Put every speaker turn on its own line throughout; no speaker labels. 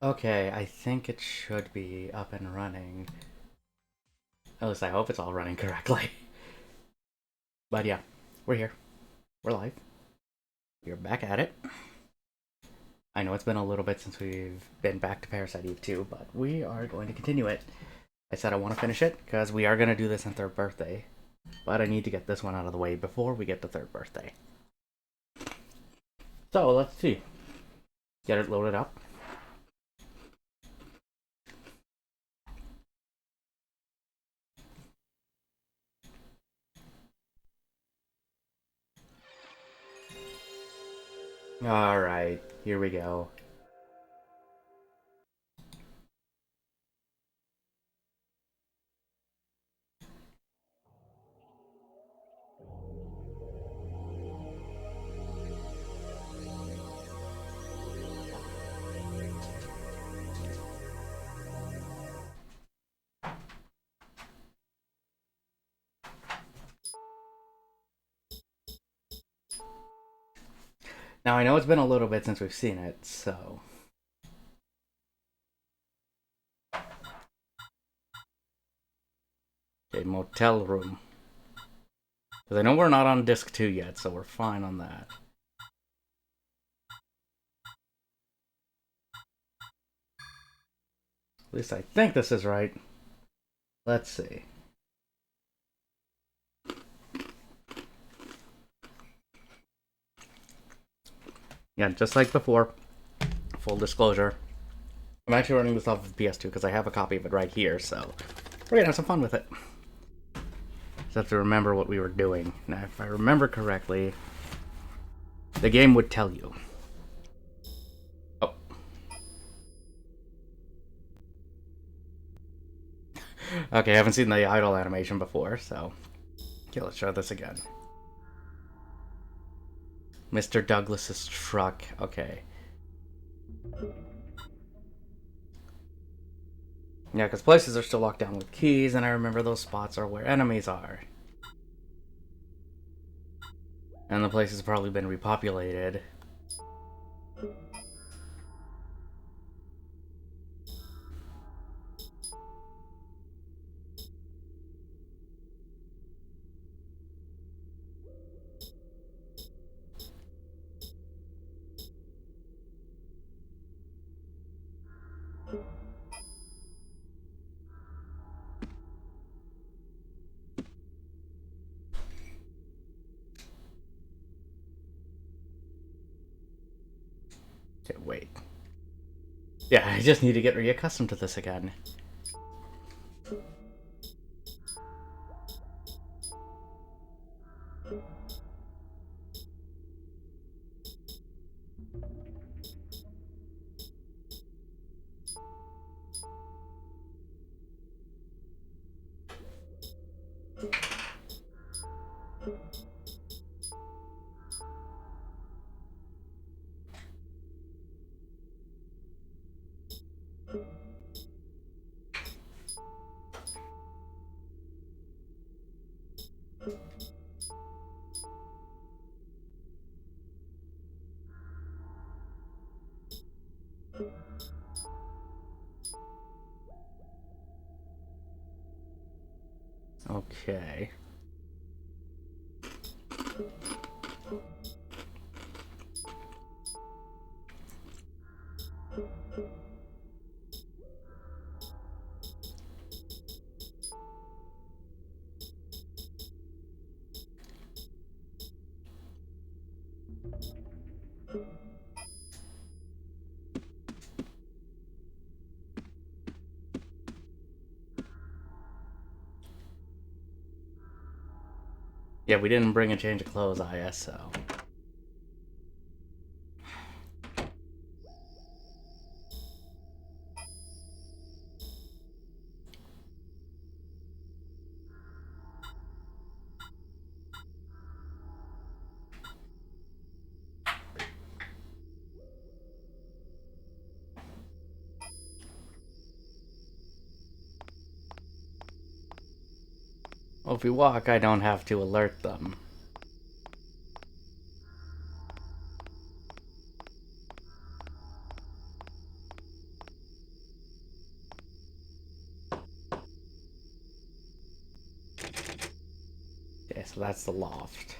Okay, I think it should be up and running. At least I hope it's all running correctly. But yeah, we're here. We're live. We're back at it. I know it's been a little bit since we've been back to Parasite Eve 2, but we are going to continue it. I said I want to finish it because we are going to do this on third birthday. But I need to get this one out of the way before we get to third birthday. So let's see. Get it loaded up. Alright, here we go. Now I know it's been a little bit since we've seen it, so okay, motel room. Because I know we're not on disc 2 yet, so we're fine on that. At least I think this is right. Let's see. Yeah, just like before, full disclosure, I'm actually running this off of PS2 because I have a copy of it right here, so we're gonna have some fun with it. Just have to remember what we were doing. Now, if I remember correctly, the game would tell you. Oh. Okay, I haven't seen the idle animation before, so okay, let's try this again. Mr. Douglas's truck. Okay. Yeah, because places are still locked down with keys, and I remember those spots are where enemies are. And the place has probably been repopulated. Okay, wait. Yeah, I just need to get reaccustomed to this again. Okay. Yeah, we didn't bring a change of clothes, ISO. Well, if we walk, I don't have to alert them. Okay, so that's the loft.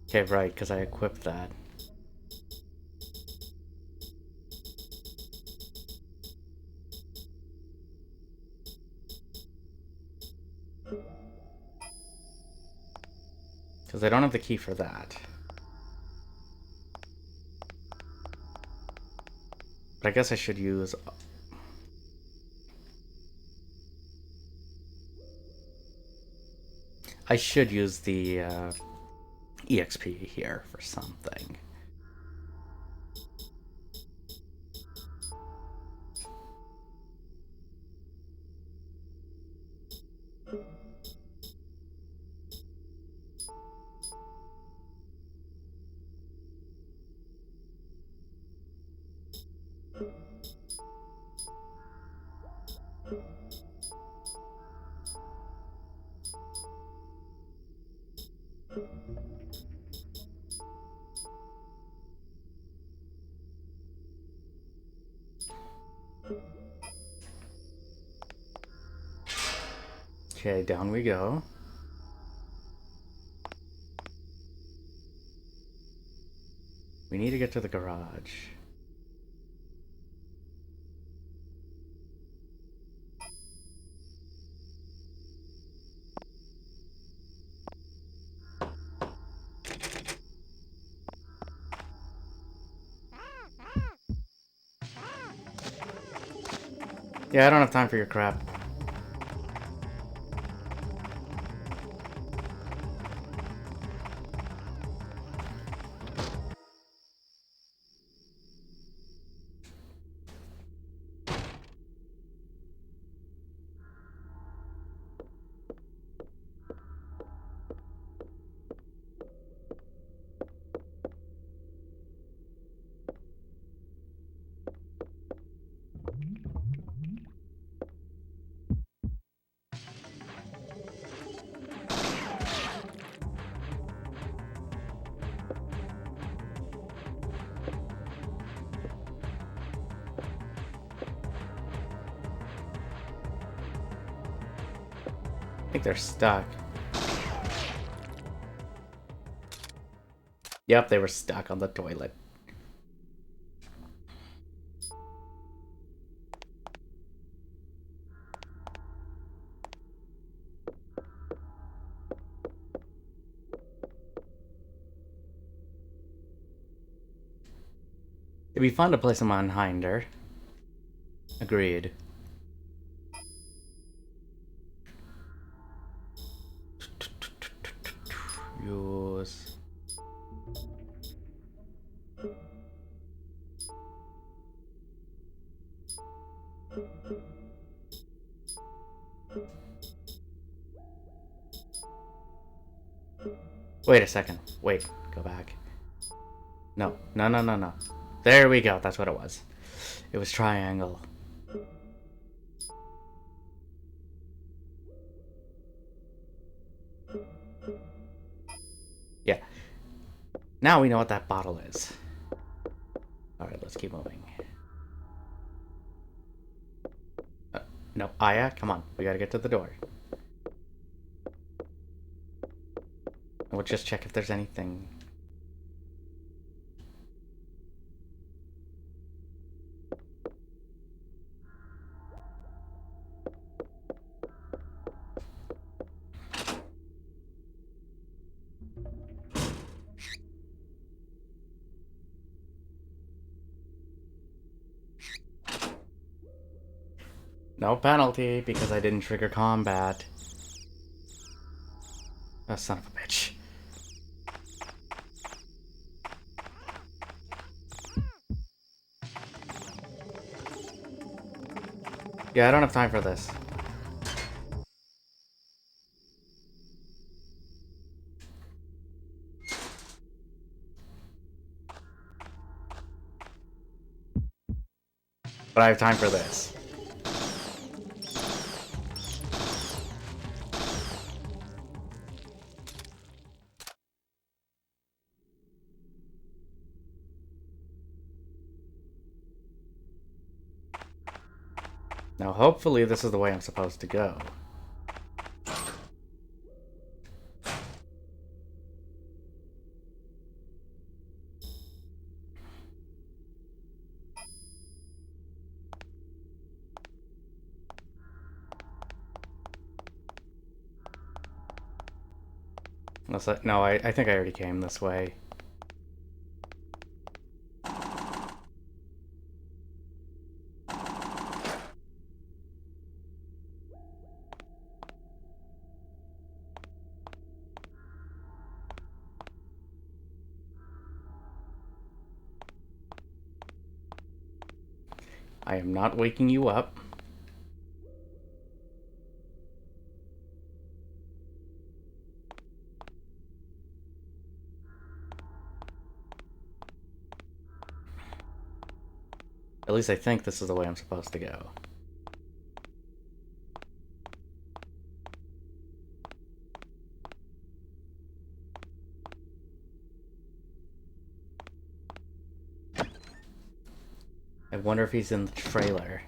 Okay, right, because I equipped that. Because I don't have the key for that. But I guess I should use... I should use the EXP here for something. Okay, down we go. We need to get to the garage. Yeah, I don't have time for your crap. I think they're stuck. Yep, they were stuck on the toilet. It'd be fun to place them on Hinder. Agreed. Use... Wait a second. Wait, go back. No, no, no, no, no. There we go, that's what it was. It was triangle. Yeah. Now we know what that bottle is. Alright, let's keep moving. No, Aya, come on. We gotta get to the door. We'll just check if there's anything. No penalty because I didn't trigger combat. Oh, son of a bitch. Yeah, I don't have time for this. But I have time for this. Now, hopefully this is the way I'm supposed to go. No, I think I already came this way. I am not waking you up. At least I think this is the way I'm supposed to go. I wonder if he's in the trailer.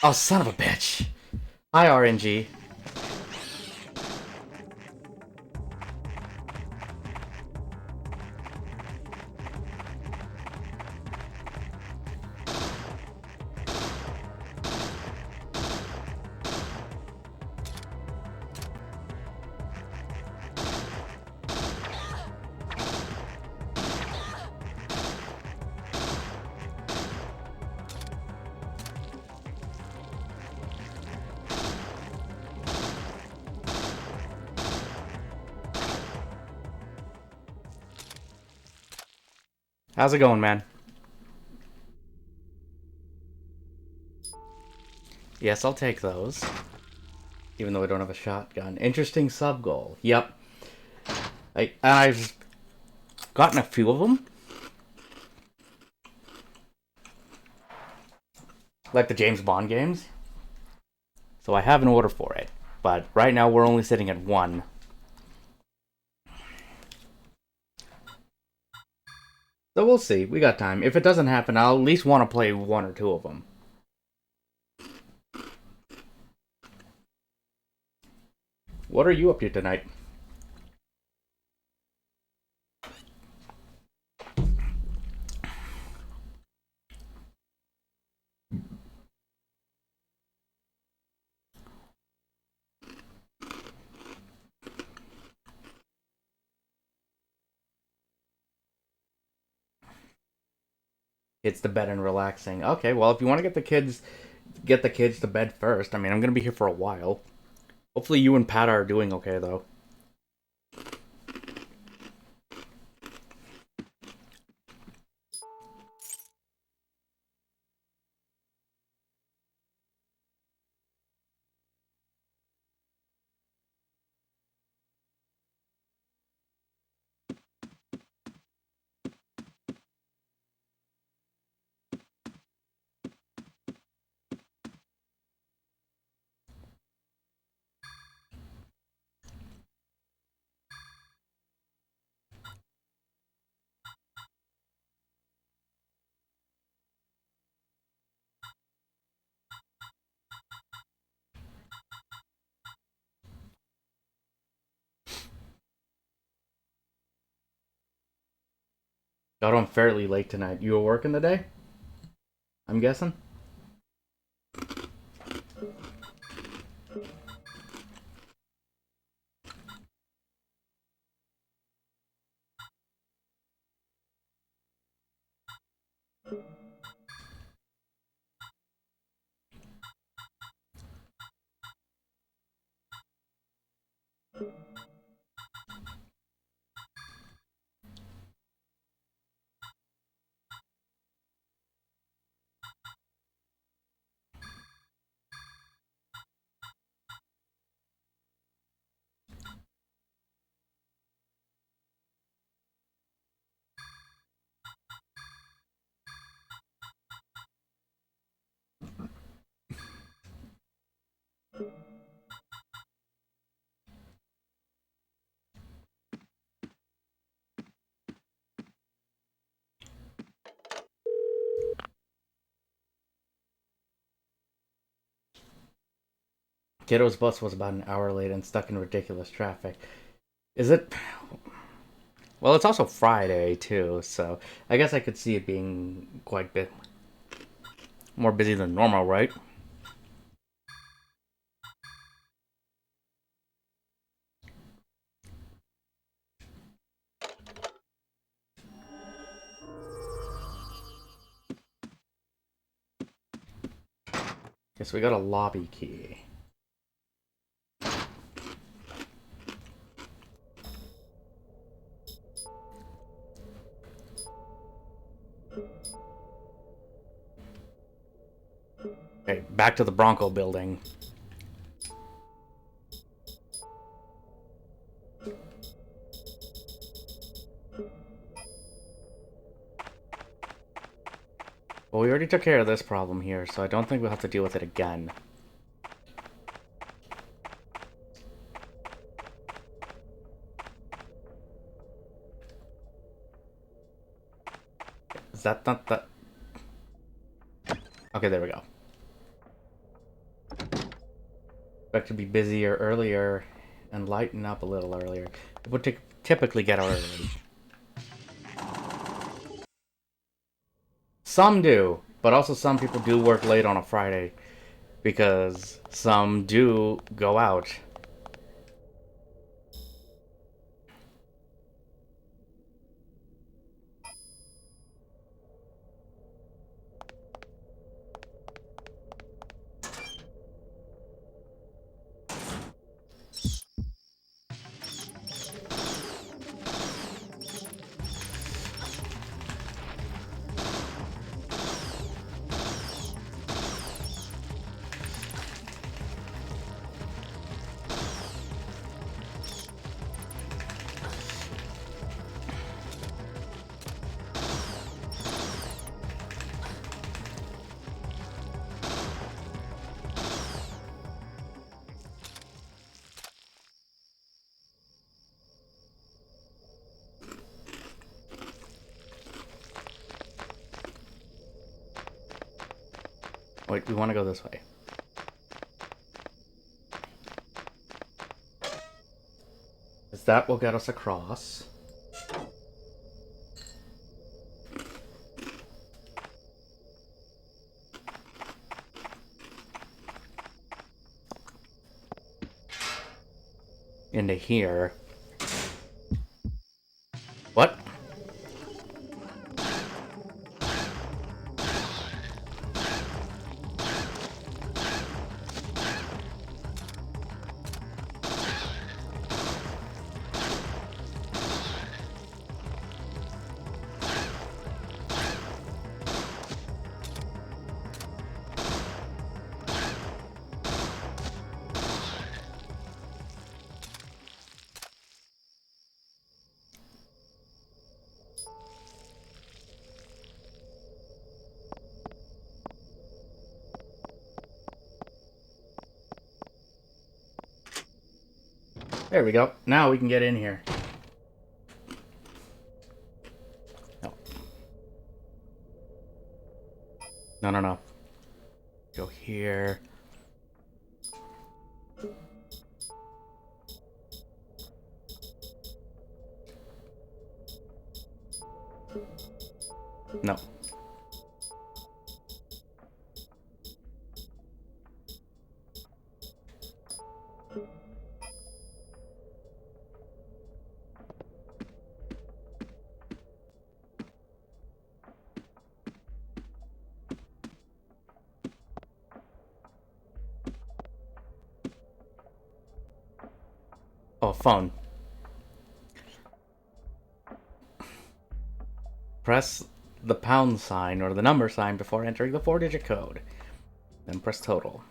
Oh, son of a bitch! Hi, RNG. How's it going, man? Yes, I'll take those. Even though I don't have a shotgun. Interesting sub-goal. Yep. I've gotten a few of them. Like the James Bond games. So I have an order for it. But right now we're only sitting at one. So we'll see. We got time. If it doesn't happen, I'll at least want to play one or two of them. What are you up to tonight? It's the bed and relaxing. Okay, well, if you want to get the kids to bed first. I mean, I'm gonna be here for a while. Hopefully, you and Pat are doing okay, though. Got home fairly late tonight. You were working today? I'm guessing? Kiddo's bus was about an hour late and stuck in ridiculous traffic. Is it? Well, it's also Friday too, so I guess I could see it being quite bit more busy than normal, right? Guess we got a lobby key. Okay, back to the Bronco building. Well, we already took care of this problem here, so I don't think we'll have to deal with it again. Is that not the... Okay, there we go. Expect to be busier earlier and lighten up a little earlier. It would typically get out early. Some do, but also some people do work late on a Friday because some do go out. Wait, we want to go this way. Is that will get us across? Into here. What? There we go. Now we can get in here. No. No, no, no. Go here. No. Oh, phone. Press the pound sign or the number sign before entering the 4-digit code. Then press total.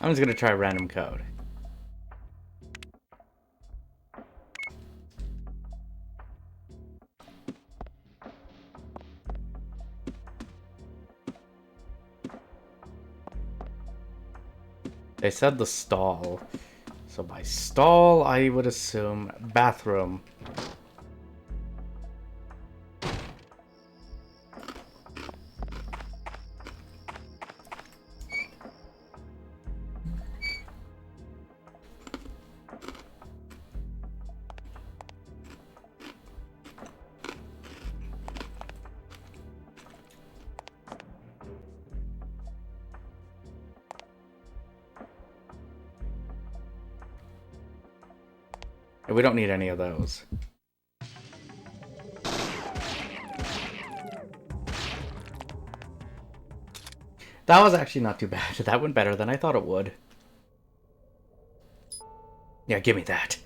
I'm just gonna try random code. They said the stall. So by stall, I would assume bathroom. We don't need any of those. That was actually not too bad. That went better than I thought it would. Yeah, give me that.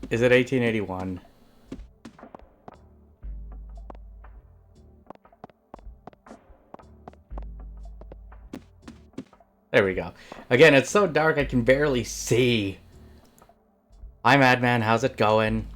Is it 1881? There we go. Again, it's so dark I can barely see. Hi, Madman. How's it going?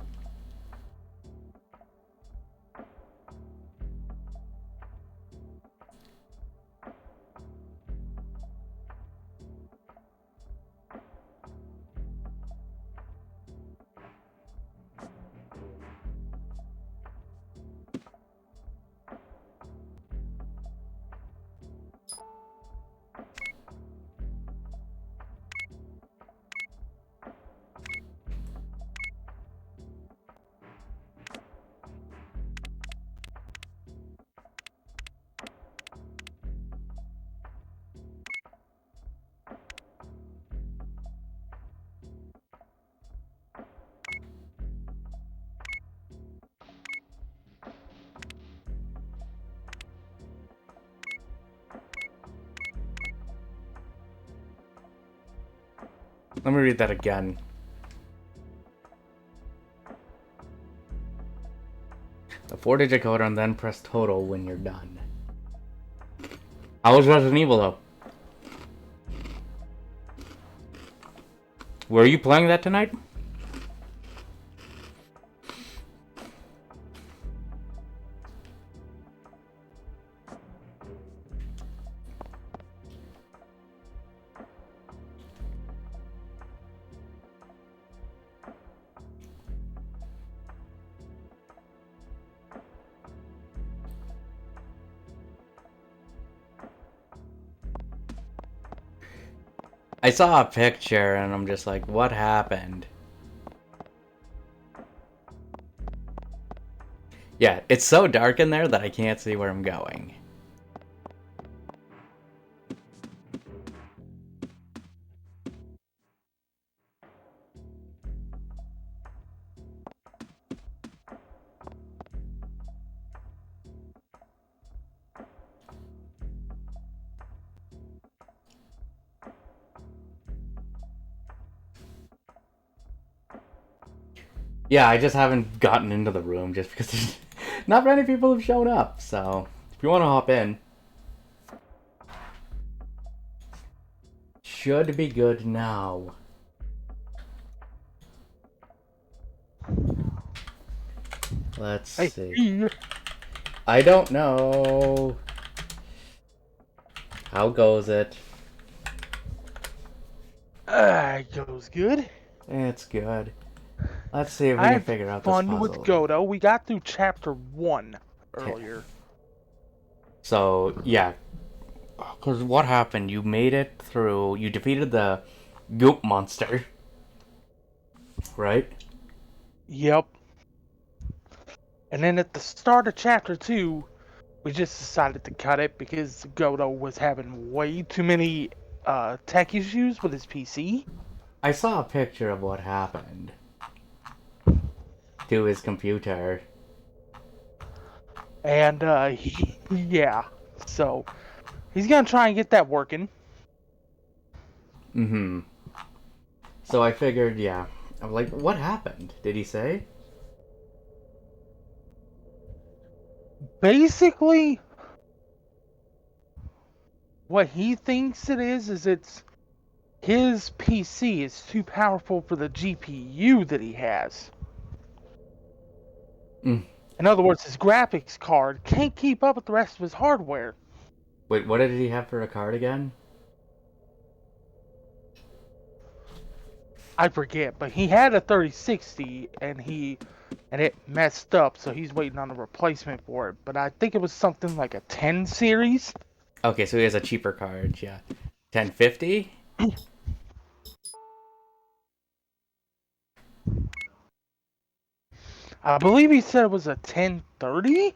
Let me read that again. The 4-digit code and then press total when you're done. How was Resident Evil though? Were you playing that tonight? I saw a picture and I'm just like, what happened? Yeah, it's so dark in there that I can't see where I'm going. Yeah, I just haven't gotten into the room just because not many people have shown up. So, if you want to hop in, should be good now. Let's see. I don't know. How goes it?
Goes good.
It's good. Let's see if we
I
can
had
figure out this
fun with
puzzle.
Godo. We got through chapter 1 earlier.
So, yeah. Because what happened? You made it through. You defeated the goop monster. Right?
Yep. And then at the start of chapter 2, we just decided to cut it because Godo was having way too many tech issues with his PC.
I saw a picture of what happened to his computer.
And, yeah. So, he's gonna try and get that working.
Mm-hmm. So I figured, yeah. I'm like, what happened? Did he say?
Basically, what he thinks it is it's his PC is too powerful for the GPU that he has.
Mm.
In other words, his graphics card can't keep up with the rest of his hardware.
Wait, what did he have for a card again?
I forget, but he had a 3060 and it messed up, so he's waiting on a replacement for it. But I think it was something like a 10 series.
Okay, so he has a cheaper card, yeah. 1050?
I believe he said it was a 1030.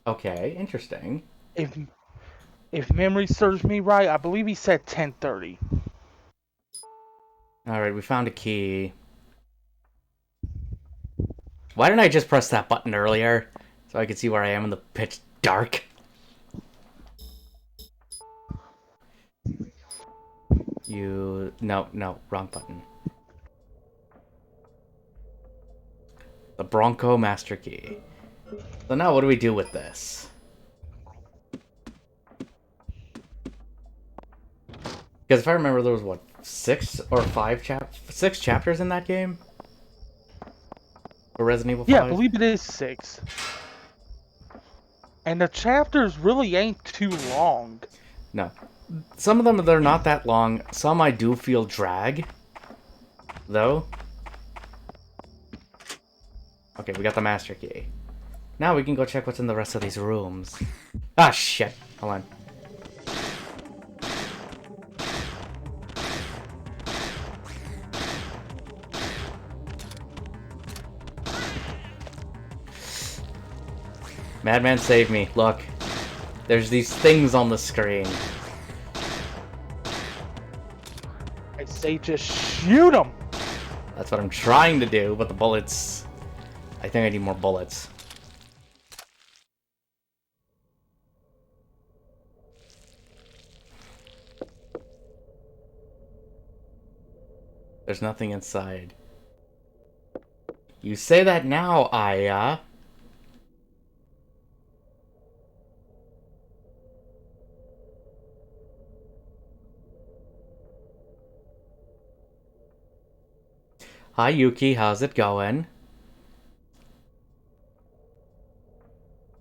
Okay, interesting.
If memory serves me right, I believe he said 1030.
Alright, we found a key. Why didn't I just press that button earlier? So I could see where I am in the pitch dark? No, wrong button. The Bronco Master Key. So now what do we do with this? Because if I remember, there was, what, 6 chapters in that game? For Resident Evil 5?
Yeah, I believe it is 6. And the chapters really ain't too long.
No. Some of them, they're not that long. Some I do feel drag. Though. Okay, we got the Master Key. Now we can go check what's in the rest of these rooms. Ah, shit. Hold on. Madman, save me. Look. There's these things on the screen.
I say just shoot him!
That's what I'm trying to do, but the bullets... I think I need more bullets. There's nothing inside. You say that now, Aya. Hi Yuki, how's it going?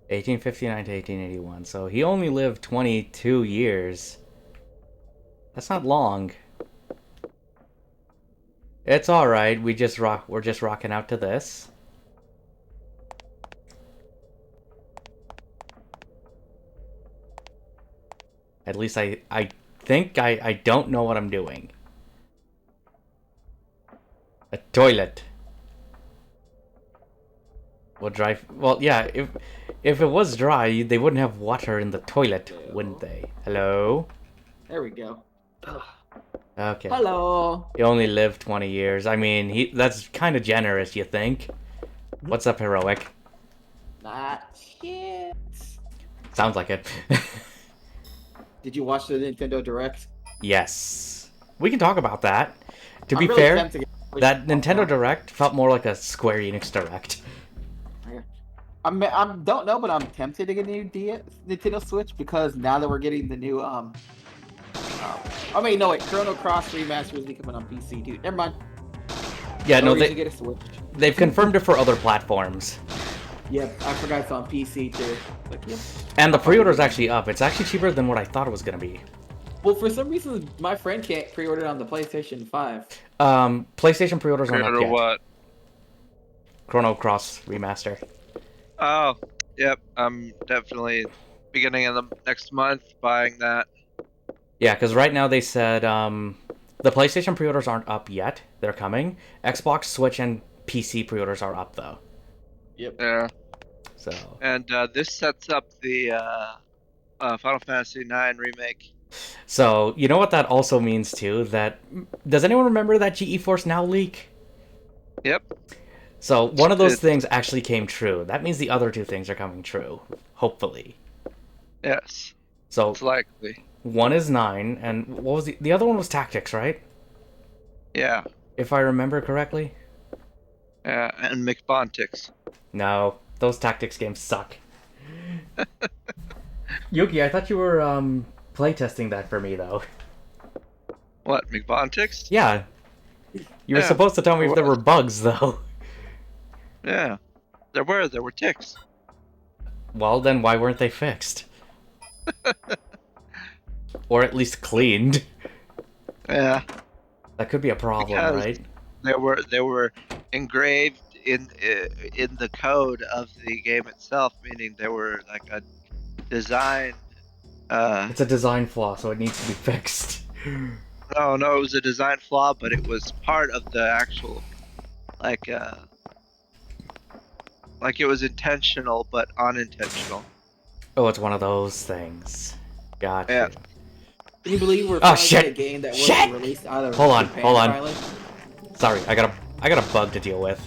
1859 to 1881. So he only lived 22 years. That's not long. It's all right. We're just rocking out to this. At least I think I don't know what I'm doing. A toilet. Well, dry. Well, yeah. If it was dry, they wouldn't have water in the toilet, wouldn't they? Hello.
There we go. Ugh.
Okay.
Hello.
He only lived 20 years. I mean, that's kind of generous, you think? What's up, heroic?
Not shit.
Sounds like it.
Did you watch the Nintendo Direct?
Yes. We can talk about that. To
I'm
be
really
fair,
tempted to-
that Nintendo Direct felt more like a Square Enix Direct.
Don't know, but I'm tempted to get a new Nintendo Switch because now that we're getting the new I mean, no wait, Chrono Cross Remaster is coming on PC, dude. Never mind.
Yeah, no,
reason to get a Switch.
they've confirmed it for other platforms.
Yep, I forgot it's on PC too. Like, yep.
And the pre-order's actually up. It's actually cheaper than what I thought it was gonna be.
Well, for some reason, my friend can't pre-order it on the PlayStation 5.
PlayStation pre-orders aren't up
Pre-order
yet.
what?
Chrono Cross Remaster.
Oh, yep. I'm definitely beginning of the next month buying that.
Yeah, because right now they said the PlayStation pre-orders aren't up yet. They're coming. Xbox, Switch, and PC pre-orders are up though.
Yep.
Yeah.
So.
And this sets up the Final Fantasy IX remake.
So you know what that also means too. That does anyone remember that GeForce Now leak?
Yep.
So one of those things actually came true. That means the other two things are coming true. Hopefully.
Yes.
So
It's likely.
one is 9, and what was the other one was Tactics, right?
Yeah.
If I remember correctly.
Yeah, and McBontics.
No, those Tactics games suck. Yuki, I thought you were playtesting that for me though.
What, McBontics?
Yeah. You were
Yeah.
supposed to tell me if there were bugs though.
Yeah. There were ticks.
Well, then why weren't they fixed? Or at least cleaned.
Yeah.
That could be a problem,
Because
right?
They were engraved in the code of the game itself, meaning they were like a design.
It's a design flaw, so it needs to be fixed.
No, it was a design flaw, but it was part of the actual, like it was intentional but unintentional.
Oh, it's one of those things. Gotcha.
Yeah.
Can you believe we're
Oh,
finally
shit.
getting a game that
Shit.
wasn't released out of
Hold on,
Japan
hold on.
finally?
Sorry, I got a bug to deal with.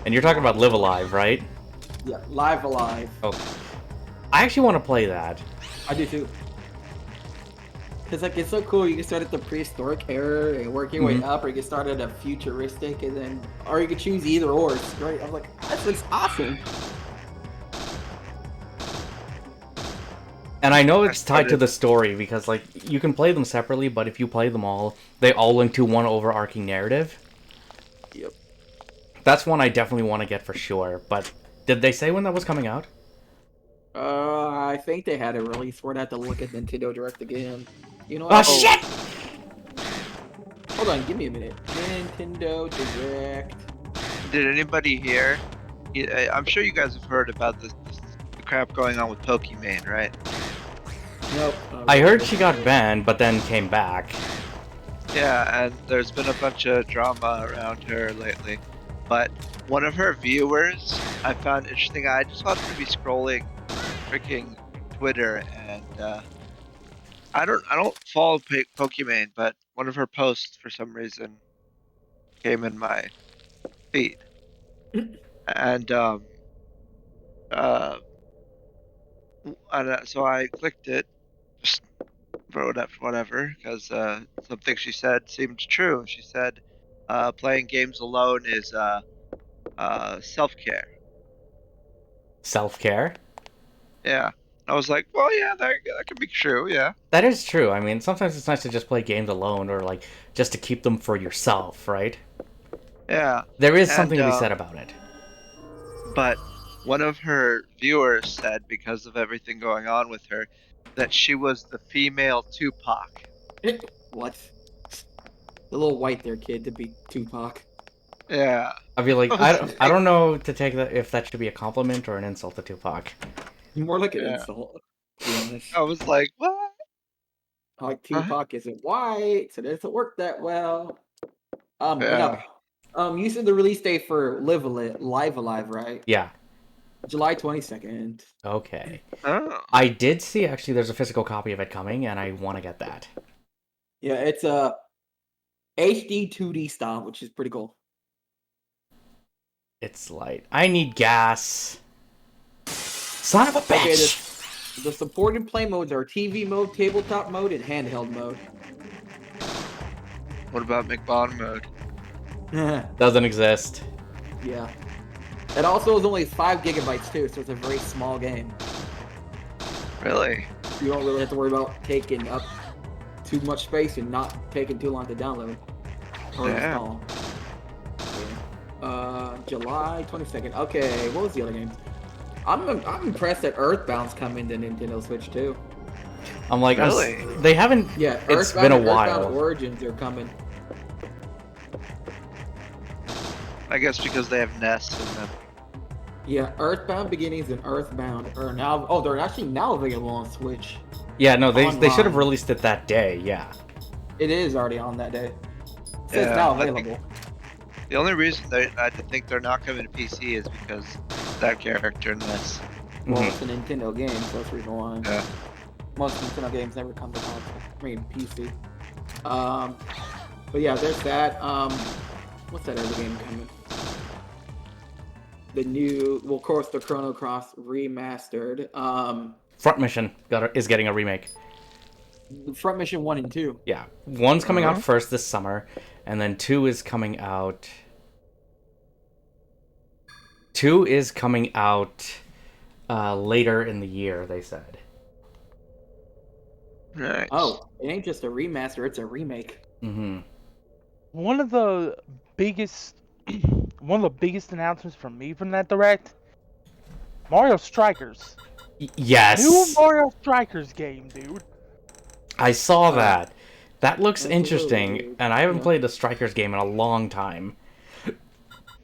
And you're talking about Live Alive, right?
Yeah, Live Alive.
Oh. I actually want to play that.
I do too. Cause like it's so cool. You can start at the prehistoric era and work your way up, or you can start at a futuristic, and then, or you can choose either or. It's great. I was like, that's awesome.
And I know it's tied to the story because, like, you can play them separately, but if you play them all, they all link to one overarching narrative.
Yep.
That's one I definitely want to get for sure. But did they say when that was coming out?
I think they had a release for it. I have to look at Nintendo Direct again. You know
Oh,
what?
shit!
Hold on, give me a minute. Nintendo Direct.
Did anybody hear? I'm sure you guys have heard about this crap going on with Pokimane, right?
Nope.
I heard she got banned, but then came back.
Yeah, and there's been a bunch of drama around her lately. But one of her viewers I found interesting. I just happened to be scrolling freaking Twitter, and I don't follow Pokimane, but one of her posts for some reason came in my feed, and uh, so I clicked it, just wrote up whatever, because something she said seemed true. She said, playing games alone is self-care.
Self-care?
Yeah, I was like, well, yeah, that could be true. Yeah.
That is true. I mean, sometimes it's nice to just play games alone or, like, just to keep them for yourself, right?
Yeah.
There is
And
something to be said about it.
but one of her viewers said, because of everything going on with her, that she was the female Tupac.
What? The little white there kid to be Tupac.
Yeah.
I feel like,
I was
I don't know to take that if that should be a compliment or an insult to Tupac.
More like an
Yeah.
insult, to be honest.
I was like, what?
Like Tupac isn't white, so it doesn't work that well. But
Yeah.
no. You said the release date for Live Alive, right?
Yeah.
July 22nd.
Okay.
Oh.
I did see, actually, there's a physical copy of it coming, and I want to get that.
Yeah, it's a HD 2D style, which is pretty cool.
It's light. I need gas. Son of a bitch!
Okay, the supported play modes are TV mode, tabletop mode, and handheld mode.
What about McBond mode?
Doesn't exist.
Yeah. It also is only 5 gigabytes too, so it's a very small game.
Really?
You don't really have to worry about taking up too much space and not taking too long to download or
Yeah.
install. Yeah. July 22nd. Okay, what was the other game? I'm impressed that Earthbound's coming to Nintendo Switch too.
I'm like,
Really?
they haven't.
Yeah,
It's
Earthbound
been a
and Earthbound
while.
Origins are coming.
I guess because they have nests in them.
Yeah, Earthbound Beginnings and Earthbound are now. Oh, they're actually now available on Switch.
Yeah, no, they should have
Online.
released it that day. Yeah.
It is already on that day. It says
Yeah,
now
I think-
available.
The only reason I think they're not coming to PC is because that character in this.
Well,
Mhm.
it's a Nintendo game, so that's the reason why.
Yeah.
Most Nintendo games never come to console. I mean, PC. But yeah, there's that. What's that other game coming? The new, well, of course, the Chrono Cross remastered.
Front Mission is getting a remake.
Front Mission 1 and 2.
Yeah, one's coming out
Uh-huh.
first this summer, and then two is coming out. Two is coming out later in the year. They said.
Nice.
Oh, it ain't just a remaster; it's a remake.
Mm-hmm.
One of the biggest, one of the biggest announcements from me from that direct, Mario Strikers.
Yes.
New Mario Strikers game, dude.
I saw that. That looks
That's really
interesting,
weird.
and I haven't
Yeah.
played a Strikers game in a long time.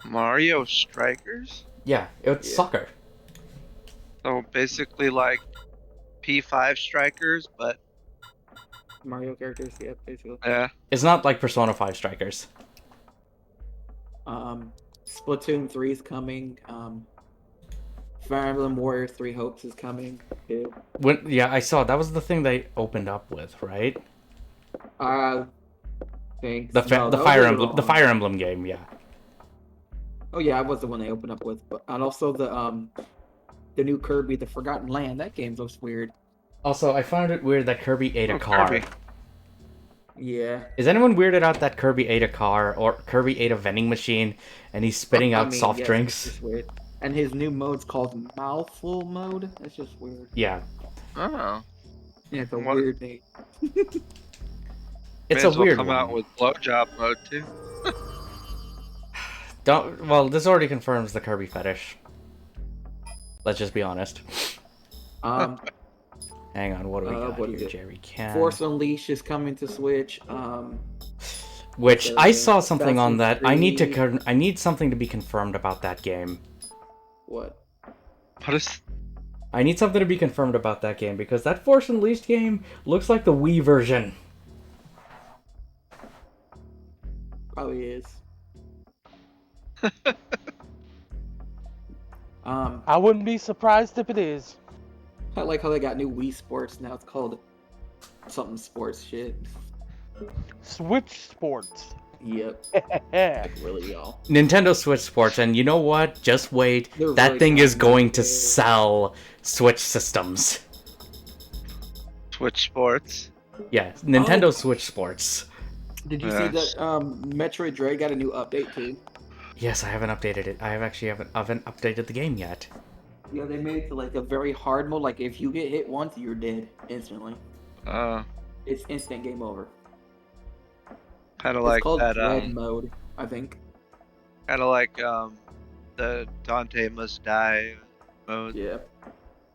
Mario Strikers?
Yeah, it's
Yeah.
soccer.
So basically like P5 Strikers, but
Mario characters, yeah, basically.
yeah.
It's not like Persona 5 Strikers.
Splatoon 3 is coming. Fire Emblem Warriors 3 Hopes is coming too.
Yeah, I saw that was the thing they opened up with, right?
Thanks.
The
No, that was
Fire
later
Emblem, the
on.
Fire Emblem game, yeah.
Oh yeah, I was the one they opened up with, but and also the new Kirby, the Forgotten Land. That game looks weird.
Also, I found it weird that Kirby ate a
Oh,
car.
Kirby.
Yeah.
Is anyone weirded out that Kirby ate a car or Kirby ate a vending machine and he's spitting out soft
yes,
drinks?
It's just weird. And his new mode's called Mouthful Mode. That's just weird.
Yeah,
Oh.
Yeah, it's a
What-
weird name.
it's
May
a
as well
weird
come
one.
out with blowjob mode too.
Well, this already confirms the Kirby fetish. Let's just be honest.
Um,
Hang on, what do we got
what is
here,
it?
Jerry Can?
Force Unleashed is coming to Switch.
Which I saw something on
Assassin's
that.
Creed.
I need something to be confirmed about that game.
What?
What is
I need something to be confirmed about that game because that Force Unleashed game looks like the Wii version.
Probably is.
I wouldn't be surprised if it is.
I like how they got new Wii Sports now. It's called something sports shit.
Switch Sports.
Yep,
Yeah.
really, y'all.
Nintendo Switch Sports, and you know what? Just wait.
They're
That
really
thing
trying
is
to
going
make
to
it-
sell Switch systems.
Twitch Sports?
Yeah, Nintendo
Oh.
Switch Sports.
Did you see
Yes.
that Metroid Dread got a new update too?
Yes, I haven't updated it. I haven't updated the game yet.
Yeah, they made it to like a very hard mode. Like if you get hit once, you're dead instantly.
Uh,
It's instant game over.
kind of
It's
like
called
that.
Dread mode, I think.
Kind of like the Dante Must Die mode.
Yeah.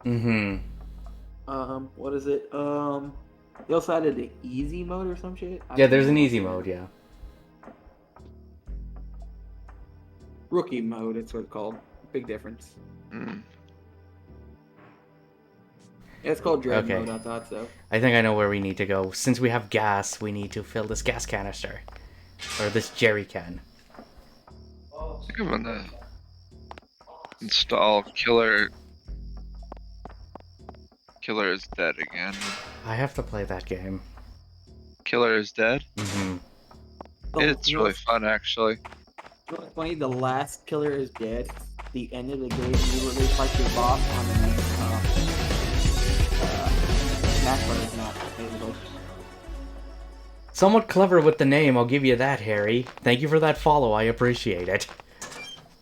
Mm-hmm.
What is it? They also added the easy mode or some shit. I
Yeah,
can't
there's an
remember
easy
what's
mode,
in it.
yeah.
Rookie mode, it's what it's called. Big difference.
Mm.
Yeah, it's called Dread
Okay.
mode, I thought so.
I think I know where we need to go. Since we have gas, we need to fill this gas canister. Or this jerry can.
I think I'm gonna install Killer. Killer is dead again.
I have to play that game.
Killer is dead.
Mm-hmm.
It's really fun, actually.
What's funny, the last killer is dead. The end of the game, you release fight your boss on the next match, but it's not available.
Somewhat clever with the name, I'll give you that, Harry. Thank you for that follow, I appreciate it.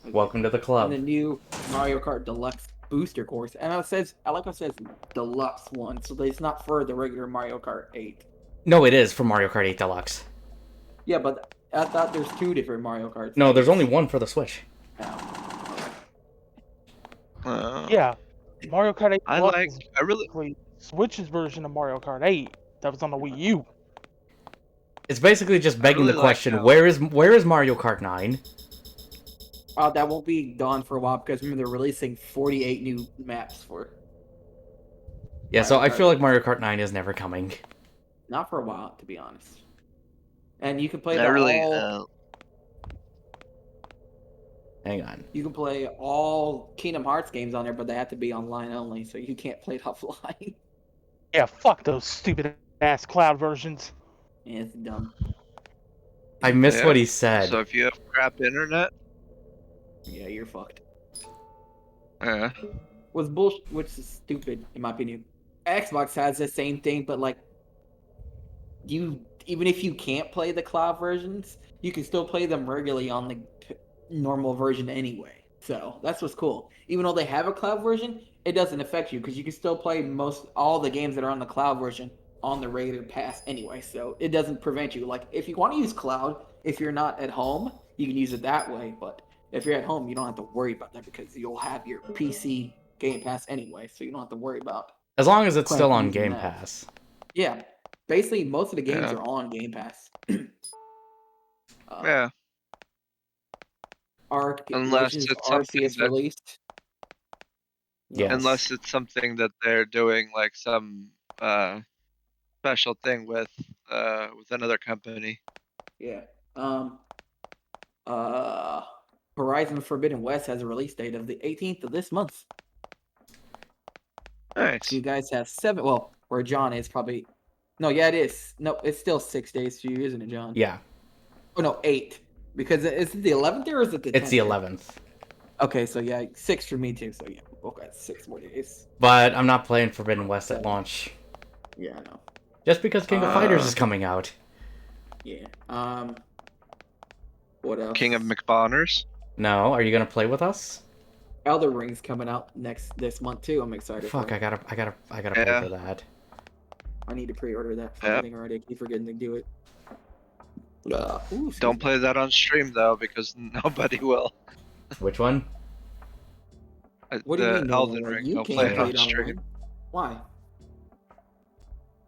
Welcome to the club.
And the new Mario Kart Deluxe booster course, and it says, I like how it says Deluxe one, so it's not for the regular Mario Kart 8.
No, it is for Mario Kart 8 Deluxe.
Yeah, but I thought there's two different Mario Karts.
No, there's only one for the Switch.
Yeah, Mario Kart 8
I
Plus
like.
is
I really.
basically Switch's version of Mario Kart 8 that was on the Wii U.
It's basically just begging
really
the
like
question,
how-
where is Mario Kart 9?
That won't be gone for a while because remember they're releasing 48 new maps for.
Yeah, so
Mario
I feel
Kart.
like Mario Kart 9 is never coming.
Not for a while, to be honest. And you can play
I really.
Hang on.
You can play all Kingdom Hearts games on there, but they have to be online only, so you can't play it offline.
Yeah, fuck those stupid ass cloud versions.
Yeah, it's dumb.
I missed
Yeah,
what he said.
So if you have crap internet,
Yeah, you're fucked.
yeah.
Was bullshit, which is stupid in my opinion. Xbox has the same thing, but like, even if you can't play the cloud versions, you can still play them regularly on the normal version anyway. So that's what's cool. Even though they have a cloud version, it doesn't affect you because you can still play all the games that are on the cloud version on the regular pass anyway. So it doesn't prevent you. Like if you want to use cloud, if you're not at home, you can use it that way. But if you're at home, you don't have to worry about that because you'll have your PC Game Pass anyway, so you don't have to worry about.
As long as it's
Playing
still on
using
Game
that.
Pass.
Yeah, basically most of the games
Yeah.
are on Game Pass.
Yeah.
Arc,
Unless
Legends
it's
of
something
Arceus
that-
released.
Yes.
Unless it's something that they're doing like some special thing with another company.
Yeah. Horizon Forbidden West has a release date of the 18th of this month.
Nice.
You guys have 7. Well, where John is probably. No, yeah, it is. No, it's still 6 days for you, isn't it, John?
Yeah,
Oh no, 8. Because is it the 11th or is it the 10th?
it's the 11th.
Okay, so yeah, 6 for me too. So yeah, we both got 6 more days.
But I'm not playing Forbidden West at launch.
Yeah, I know.
Just because King of Fighters is coming out.
Yeah. What else?
King of McBonners.
No, are you gonna play with us?
Elder Ring's coming out this month too. I'm excited.
Fuck,
for
I
it.
gotta
Yeah.
play for that.
I need to pre-order that
Yep.
thing already. I keep forgetting to do it.
Don't play that on stream though, because nobody will.
Which one?
What do you mean? No
Elden
one?
Ring.
You
Don't
can't
play it
play
on
it
stream.
online.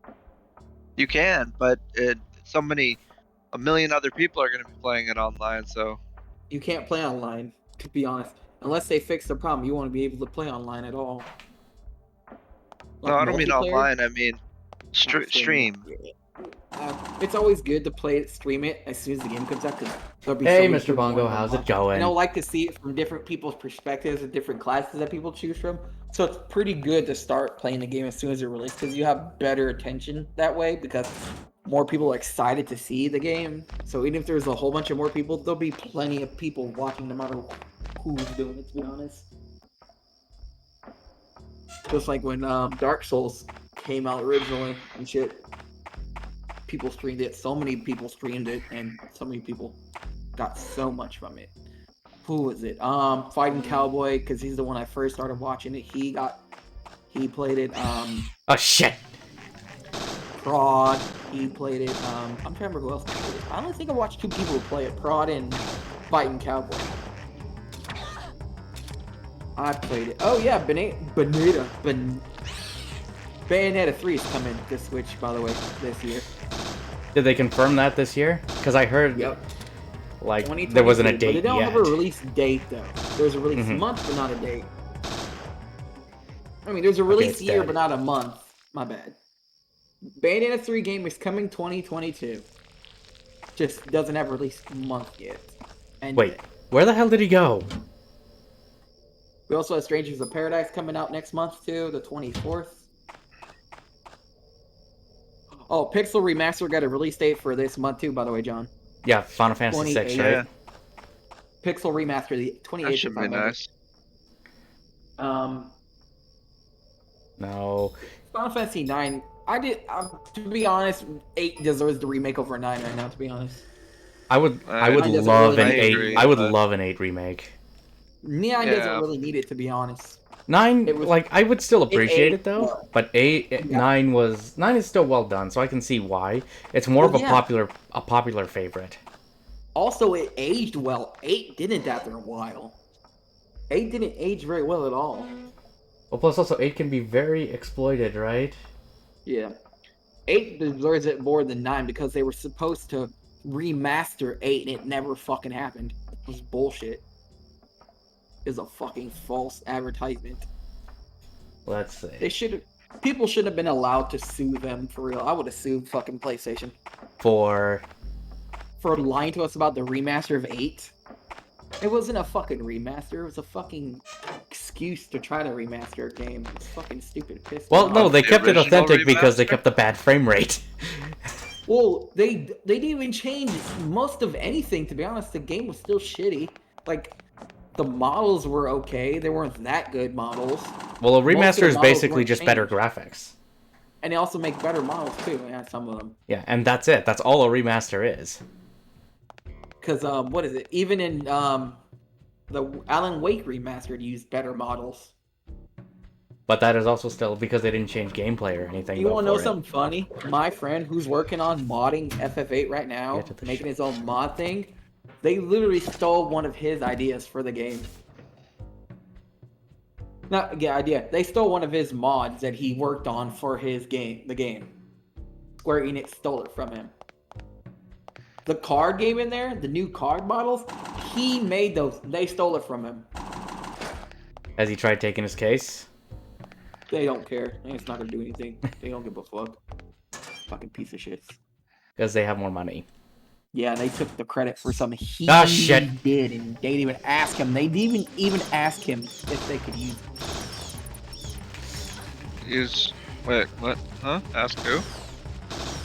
Why?
You can, but so many, a million other people are going to be playing it online. So
You can't play online. To be honest, unless they fix the problem, you want to be able to play online at all.
no, I don't mean
multiplayer?
online. I mean
Oh,
stream.
Yeah. It's always good to play it, stream it as soon as the game comes out. Cause there'll be so
Hey,
many
Mr.
people
Bongo,
wanting to
how's it
watch.
going?
And I like to see it from different people's perspectives and different classes that people choose from. So it's pretty good to start playing the game as soon as it releases because you have better attention that way because more people are excited to see the game. So even if there's a whole bunch of more people, there'll be plenty of people watching no matter who's doing it, to be honest. Just like when Dark Souls came out originally and shit. People streamed it. So many people streamed it, and so many people got so much from it. who was it? Fighting Cowboy, because he's the one I first started watching it. He played it.
Oh shit!
Prod, he played it. I'm trying to remember who else played it. I only think I watched 2 people play it. Prod and Fighting Cowboy. I played it. Oh yeah, Bayonetta 3 is coming to Switch, by the way, this year.
Did they confirm that this year? Because I heard like there
2022,
wasn't a
but
date
they don't
yet.
have a release date though. There's a release
Mhm.
month, but not a date. I mean, there's a release
it's
year,
dead.
but not a month. My bad. Bayonetta 3 game is coming 2022. Just doesn't have a release month yet. And
Wait, where the hell did he go?
we also have Strangers of Paradise coming out next month too, the 24th. Oh, Pixel Remaster got a release date for this month too, by the way, John.
Yeah, Final Fantasy 6,
28.
right?
Pixel Remaster, the 28th.
That should
if I
be
remember.
nice.
No.
Final Fantasy 9. To be honest, 8 deserves the remake over 9 right now. To be honest,
I would
I
doesn't
love
really
an
make
8.
agree,
I would
but-
love an 8 remake.
9
Yeah.
doesn't really need it. To be honest,
9,
It was-
like I would still appreciate
eight
it though,
was.
but 9 is still well done, so I can see why. It's more
Well,
of
yeah.
a popular favorite.
also it aged well. 8 didn't after a while. 8 didn't age very well at all.
Well, plus also 8 can be very exploited, right?
Yeah, 8 deserves it more than 9 because they were supposed to remaster 8 and it never fucking happened. It was bullshit. It was a fucking false advertisement.
Let's
They
see.
people should have been allowed to sue them for real. I would have sued fucking PlayStation
For
for lying to us about the remaster of 8. It wasn't a fucking remaster. It was a fucking excuse to try to remaster a game. It's fucking stupid. Pissed me
well,
off.
no, they
The
kept it
original
authentic because they
remaster?
kept the bad frame rate.
Well, they didn't even change most of anything. To be honest, the game was still shitty. Like the models were okay. They weren't that good models,
Well, a
Most of the
remaster is
models
basically
weren't
just better
changed.
graphics.
and they also make better models too. Yeah, some of them.
Yeah, and that's it. That's all a remaster is.
Because what is it? Even in the Alan Wake remastered used better models.
But that is also still because they didn't change gameplay or anything.
You
though,
want to know
for it.
something funny? My friend who's working on modding FF8 right now,
Get to the
making
shit.
his own mod thing, they literally stole one of his ideas for the game. Not the idea. They stole one of his mods that he worked on for his game. The game. Square Enix stole it from him. The card game in there, the new card models, he made those. They stole it from him.
Has he tried taking his case?
They don't care. It's not gonna do anything. They don't give a fuck. Fucking piece of shit.
Because they have more money.
Yeah, they took the credit for something he
Ah, shit.
did, and they didn't even ask him. They didn't even ask him if they could use it.
Wait, what? Huh? Ask who?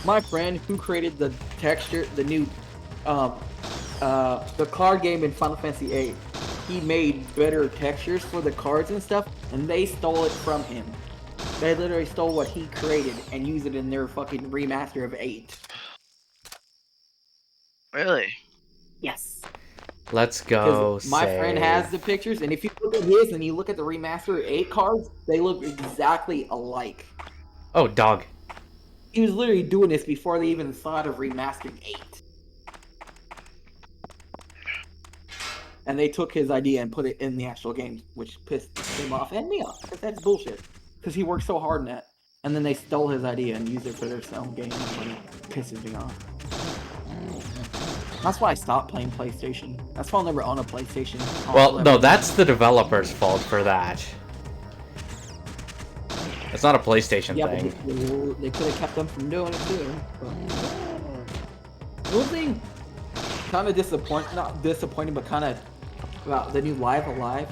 My friend who created the texture, the new, the card game in Final Fantasy VIII, he made better textures for the cards and stuff, and they stole it from him. They literally stole what he created and used it in their fucking remaster of 8.
Really?
Yes.
Let's go.
My friend
save.
has the pictures, and if you look at his and you look at the remaster 8 cards, they look exactly alike.
Oh, dog.
He was literally doing this before they even thought of remastering 8. And they took his idea and put it in the actual game, which pissed him off and me off, because that's bullshit. Because he worked so hard on that. And then they stole his idea and used it for their own game, and it pisses me off. That's why I stopped playing PlayStation. That's why I'll never own a PlayStation.
Well, no, that's the developer's fault for that. It's not a PlayStation
Yeah,
thing.
but they could have kept them from doing it too. One thing, kind of disappointing, not disappointing, but kind of about the new Live Alive.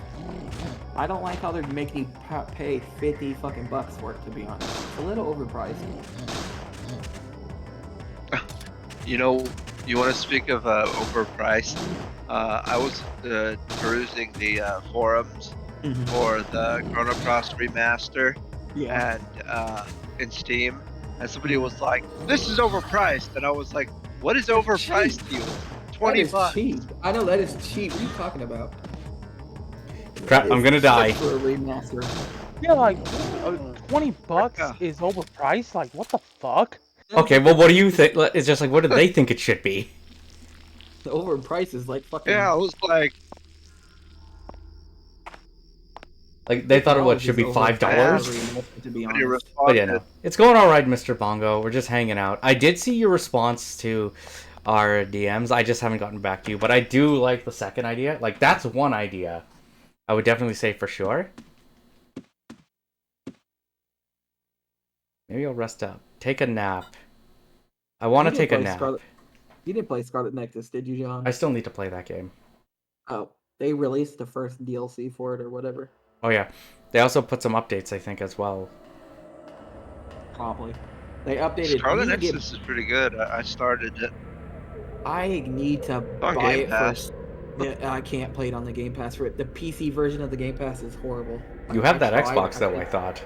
I don't like how they're making you pay 50 fucking bucks for it. To be honest, it's a little overpriced.
You know, you want to speak of overpriced? I was perusing the forums for the Chrono Cross remaster
Yeah.
and in Steam, and somebody was like, "This is overpriced," and I was like, "What is overpriced to you? 20
is
bucks.
cheap. I know that is cheap. What are you talking about?
Crap, I'm gonna die.
For a remaster.
Yeah, like $20
Yeah.
is overpriced. Like, what the fuck?
Okay, well, what do you think? It's just like, what do they think it should be?
The overpriced is like fucking.
Yeah, I was like,
Like, they thought it should be
$50
$5.
to be
when you
honest.
But yeah,
responded.
no. It's going alright, Mr. Bongo. We're just hanging out. I did see your response to our DMs. I just haven't gotten back to you. But I do like the second idea. Like, that's one idea. I would definitely say for sure. Maybe I'll rest up. Take a nap. I want to take a nap.
You didn't play Scarlet Nexus, did you, John?
I still need to play that game.
Oh, they released the first DLC for it or whatever.
Oh, yeah. They also put some updates, I think, as well.
Probably. They updated.
Scarlet Nexus is pretty good. I started it.
I need to
On
buy
Game
it
Pass.
first. Yeah, I can't play it on the Game Pass for it. The PC version of the Game Pass is horrible.
You
Like,
have
I
that
tried,
Xbox, though, I thought.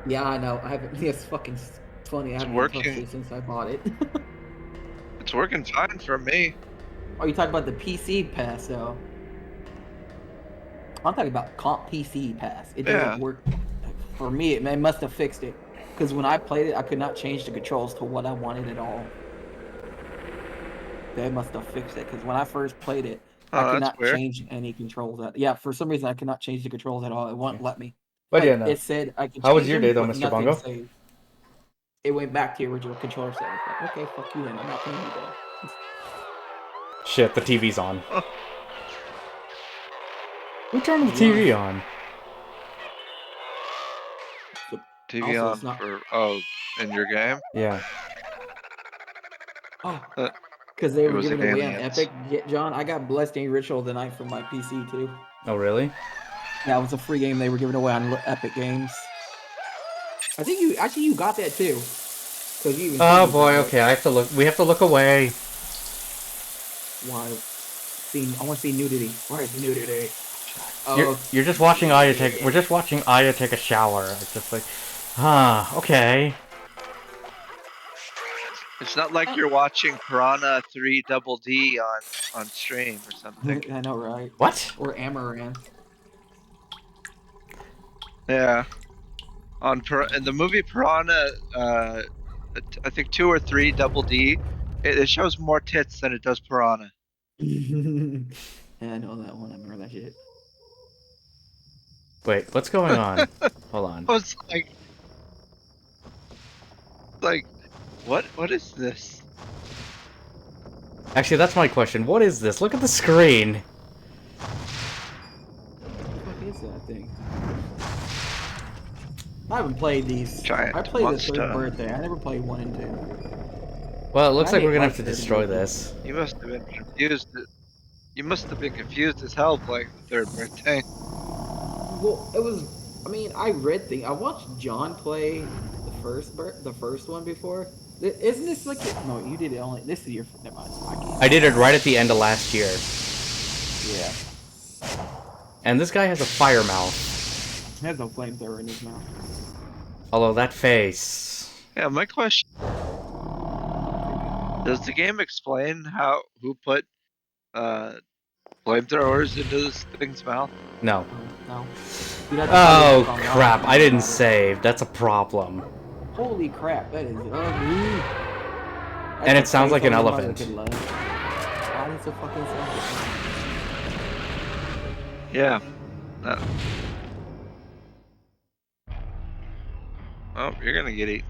Yeah, I know. I haven't. It's fucking funny. I haven't
working.
touched it since I bought it.
It's working fine for me.
Oh, you talking about the PC pass though? I'm talking about comp PC pass. It doesn't
Yeah.
work for me. It must have fixed it because when I played it, I could not change the controls to what I wanted at all. They must have fixed it because when I first played it, I
Oh,
could
that's
not
weird.
change any controls. Yeah, for some reason I could not change the controls at all. It wouldn't let me.
But yeah,
Like,
no.
it said I could.
How was
change
your
them,
day, though,
but
Mr.
nothing
Bongo?
saved. It went back to the original controller settings. Like, okay, fuck you then. I'm not playing you then.
Shit, the TV's on.
Oh.
Who turned the TV on?
TV
Also,
on
it's not-
for in your game.
Yeah.
Oh,
Uh,
because they
it
were
was
giving away on
aliens.
Epic. John, I got Bloodstained Ritual tonight from my PC too.
Oh, really?
That was a free game they were giving away on Epic Games. I think you got that too. 'Cause you even
Oh
said you
boy,
got it.
okay, I have to look. We have to look away.
Why? I want to see nudity. Where's nudity? Oh,
You're just watching Aya take. We're just watching Aya take a shower. It's just like, okay.
It's not like you're watching Piranha 3 Double D on stream or something.
I know, right?
What?
Or Amaranth.
Yeah. In the movie Piranha, I think 2 or 3 Double D, it shows more tits than it does Piranha.
Yeah, I know that one. I remember that shit.
Wait, what's going on? Hold on.
I was like, what is this?
Actually, that's my question. What is this? Look at the screen.
What is that thing? I haven't played these.
Giant
I played the
monster.
third birthday. I never played 1 and 2.
Well, it looks
I
like we're
didn't
gonna
like
have to
third
destroy
birthday.
this.
You must have been confused. You must have been confused as hell playing the third birthday.
Well, it was. I mean, I read things. I watched John play the first one before. Isn't this like? No, you did it only. This is your. Never mind. I can't.
I did it right at the end of last year.
Yeah.
And this guy has a fire mouth.
He has no flamethrower in his mouth.
Although that face.
Yeah, my question: does the game explain who put flamethrowers into this thing's mouth?
No.
No.
Oh crap! I didn't save. That's a problem.
Holy crap! That is ugly.
And it sounds like an elephant.
Why does it fucking sound like
Yeah. Oh, you're gonna get eaten.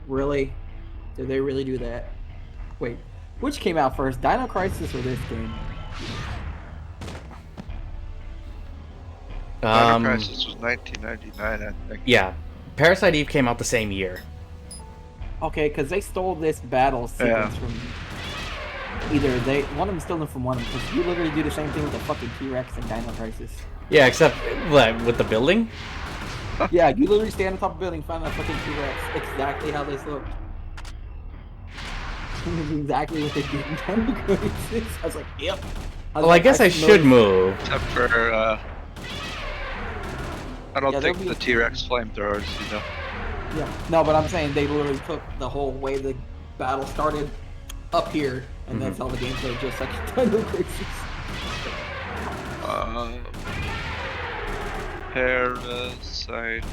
Really? Did they really do that? Wait, which came out first, Dino Crisis or this game?
Dino Crisis was 1999, I think.
Yeah. Parasite Eve came out the same year.
Okay, because they stole this battle sequence from either one of them stole them from one of them. Because you literally do the same thing with the fucking T-Rex and Dino Crisis.
Yeah, except what, with the building?
Yeah, you literally stand on top of a building, find that fucking T-Rex. Exactly how this looked. Exactly what they did in Dino Crisis. I was like, yep.
Well, I guess I should move.
Except for, I don't
Yeah,
think
there'll
the
be-
T-Rex flamethrowers, you know.
Yeah. No, but I'm saying they literally took the whole way the battle started up here, and that's how the game played, just like Dino Crisis.
Parasite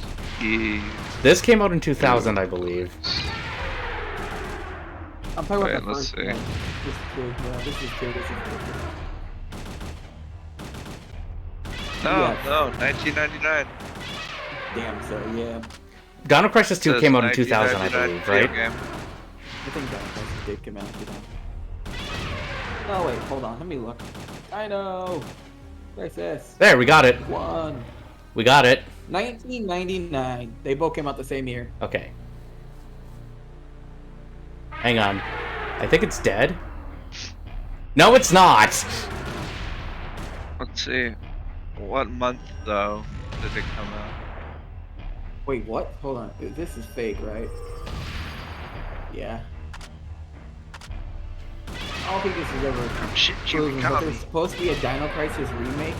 Eve.
This came out in 2000, I believe.
I'm talking
Wait,
about the
let's
first
see.
one. This is two. Yeah, this is two. This is two.
No,
Yeah.
no, 1999.
Damn, so yeah.
Dino Crisis 2
Says
came out in 2000, I
1999
believe,
video
right?
game.
I think that Crisis did come out in 2000. Oh wait, hold on. Let me look. I know. Crisis.
There, we got it.
One.
We got it.
1999. They both came out the same year.
Okay. Hang on. I think it's dead. No, it's not!
Let's see. What month though did it come out?
Wait, what? Hold on. This is fake, right? Yeah. I don't think this is ever
Oh, shit,
proven,
you
but
got
there's
me.
supposed to be a Dino Crisis remake.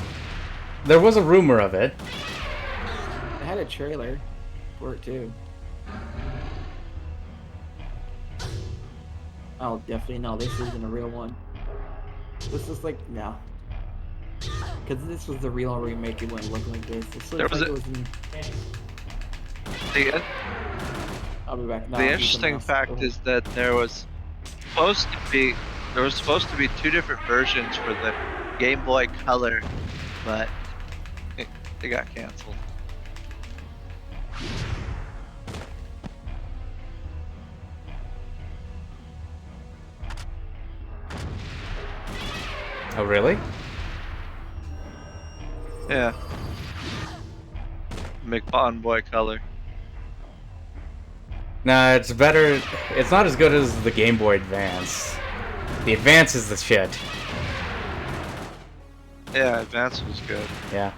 There was a rumor of it.
They had a trailer for it too. Oh, definitely no. This isn't a real one. This is like no. Because this was the real remake. It wouldn't look like this. This
There
looks
was
like
a-
it was in...
The,
I'll be back. No,
the
I'll do
interesting
something else. Go
fact
ahead.
is that there was supposed to be two different versions for the Game Boy Color, but they got canceled.
Oh, really?
Yeah. McBon Boy Color.
Nah, it's better. It's not as good as the Game Boy Advance. The Advance is the shit.
Yeah, Advance was good.
Yeah.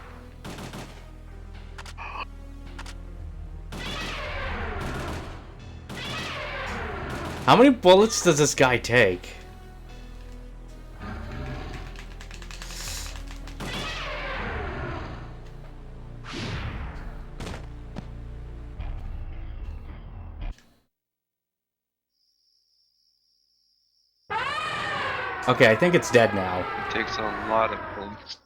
How many bullets does this guy take? Okay, I think it's dead now.
He takes a lot of bullets.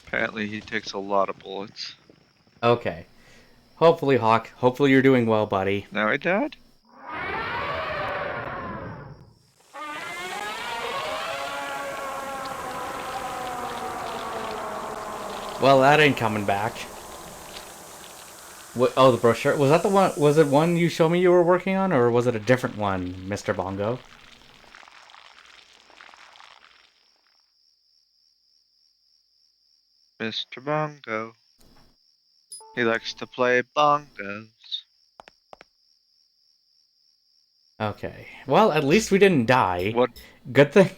Apparently he takes a lot of bullets.
Okay. Hopefully, Hawk. Hopefully you're doing well, buddy.
Now he died?
Well, that ain't coming back. What? Oh, the brochure. Was that the one? Was it one you showed me you were working on, or was it a different one, Mr. Bongo?
Mr. Bongo. He likes to play bongos.
Okay. Well, at least we didn't die.
What?
Good thing.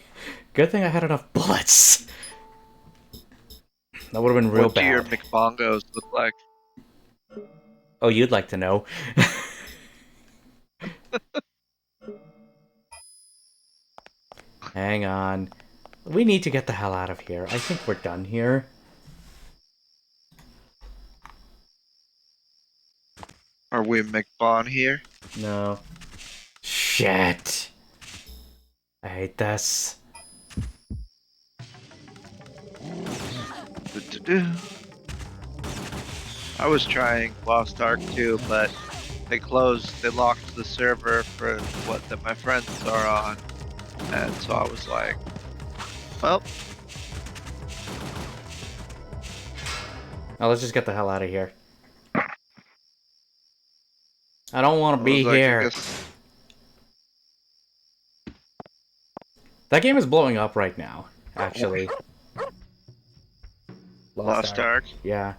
Good thing I had enough bullets. That would have been real
What do your
bad.
McBongos look like?
Oh, you'd like to know. Hang on. We need to get the hell out of here. I think we're done here.
Are we McBon here?
No. Shit. I hate this.
Do-do-do. I was trying Lost Ark 2, but they locked the server for what that my friends are on. And so I was like, well,
Now let's just get the hell out of here. I don't want
I
to
was
be
like, I
here.
guess
That game is blowing up right now, actually.
Lost Ark.
Yeah.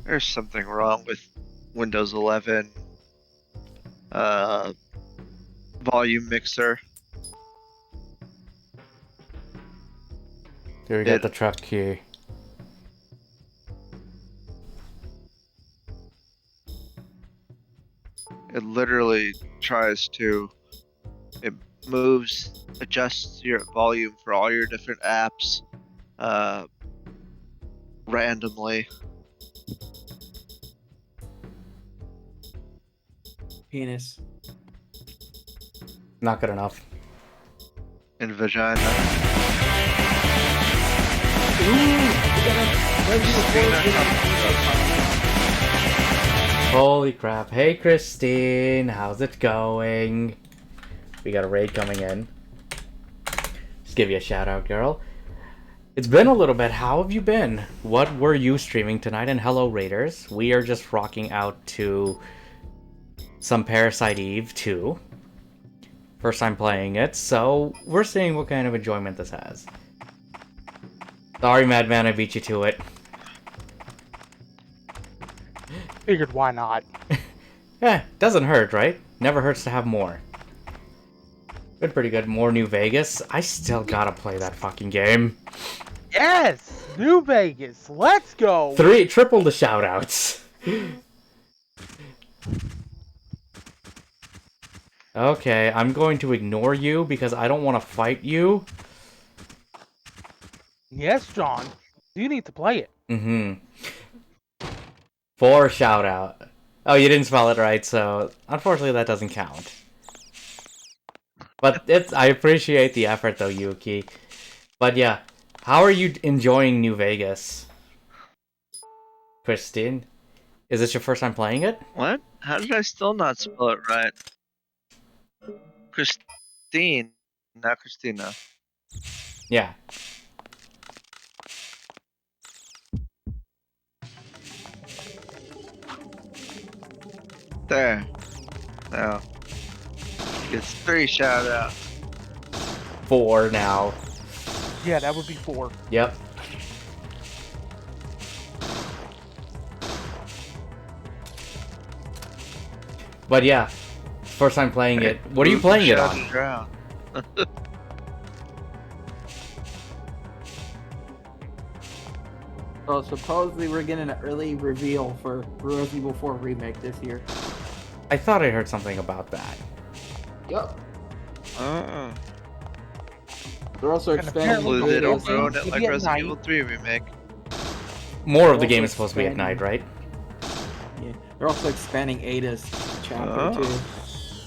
There's something wrong with Windows 11 volume mixer.
Here we got the truck key.
It literally it adjusts your volume for all your different apps, randomly.
Penis.
Not good enough.
In vagina.
Holy crap. Hey, Christine. How's it going? We got a raid coming in. Just give you a shout out, girl. It's been a little bit. How have you been? What were you streaming tonight? And hello, Raiders. We are just rocking out to some Parasite Eve 2. First time playing it, so we're seeing what kind of enjoyment this has. Sorry, Madman, I beat you to it.
Figured why not?
Doesn't hurt, right? Never hurts to have more. Been pretty good. More New Vegas. I still gotta play that fucking game.
Yes! New Vegas, let's go!
Triple the shoutouts. Okay, I'm going to ignore you because I don't want to fight you.
Yes, John. You need to play it.
Mm-hmm. 4 shoutout. Oh, you didn't spell it right, so unfortunately that doesn't count. But I appreciate the effort though, Yuki. But yeah, how are you enjoying New Vegas? Christine? Is this your first time playing it?
What? How did I still not spell it right? Christine, not Christina.
Yeah.
There. Now. Gets 3 shout outs.
4 now.
Yeah, that would be 4.
Yep. But yeah, first time playing it. What are you playing it on?
Drown.
So supposedly we're getting an early reveal for Resident Evil 4 Remake this year.
I thought I heard something about that.
Yup.
Oh.
They're also
And
expanding
Hopefully
the
they don't
video
ruin
game.
it like
Yeah,
Resident
night.
Evil 3 remake.
More of the
Also
game is supposed to be at
expanding.
night, right?
Yeah. They're also expanding Ada's chapter
Oh.
too.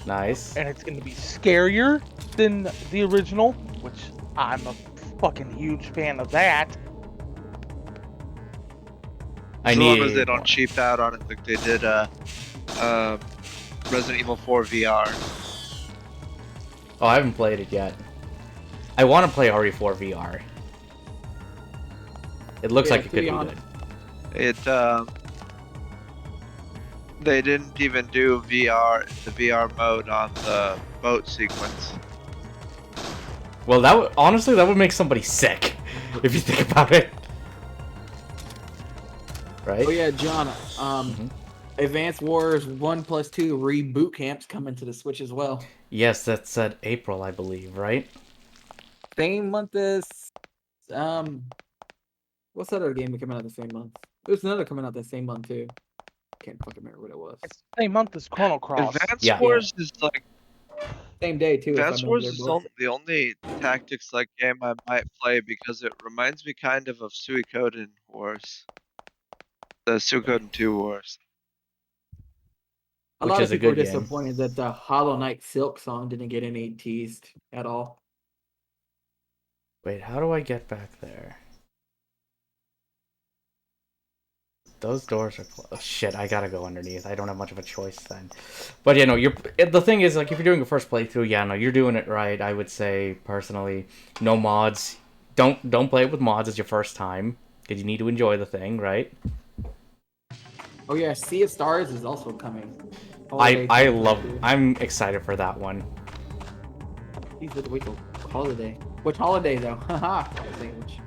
Nice.
And it's gonna be scarier than the original, which I'm a fucking huge fan of that.
I
As long
need.
as they don't cheap out on it like they did Resident Evil 4 VR.
Oh, I haven't played it yet. I want to play RE4 VR. It looks
Yeah,
like it
to
could
be
be
honest-
good.
They didn't even do the VR mode on the boat sequence.
Well, honestly, that would make somebody sick if you think about it. Right?
Oh yeah, John.
Mhm.
Advanced Wars 1+2 Reboot Camp's coming to the Switch as well.
Yes, that's at April, I believe, right?
Same month as what's that other game coming out the same month? There's another coming out the same month too. Can't fucking remember what it was.
It's the same month as Chrono Cross.
Advance
Yeah.
Wars is like
Same day too. if I
Advance
remember
Wars
their
is
both.
the only tactics like game I might play because it reminds me kind of Suikoden Wars. The Suikoden 2 Wars.
A
Which
lot
is
of
a
people are
good game.
disappointed that the Hollow Knight Silk song didn't get any teased at all.
Wait, how do I get back there? Those doors are closed. Oh, shit, I gotta go underneath. I don't have much of a choice then. But yeah, no, the thing is, like, if you're doing a first playthrough, yeah, no, you're doing it right. I would say, personally, no mods. Don't play it with mods as your first time, because you need to enjoy the thing, right?
Oh yeah, Sea of Stars is also coming.
I'm excited for that one.
Please wait till holiday. Which holiday though? Haha. Which.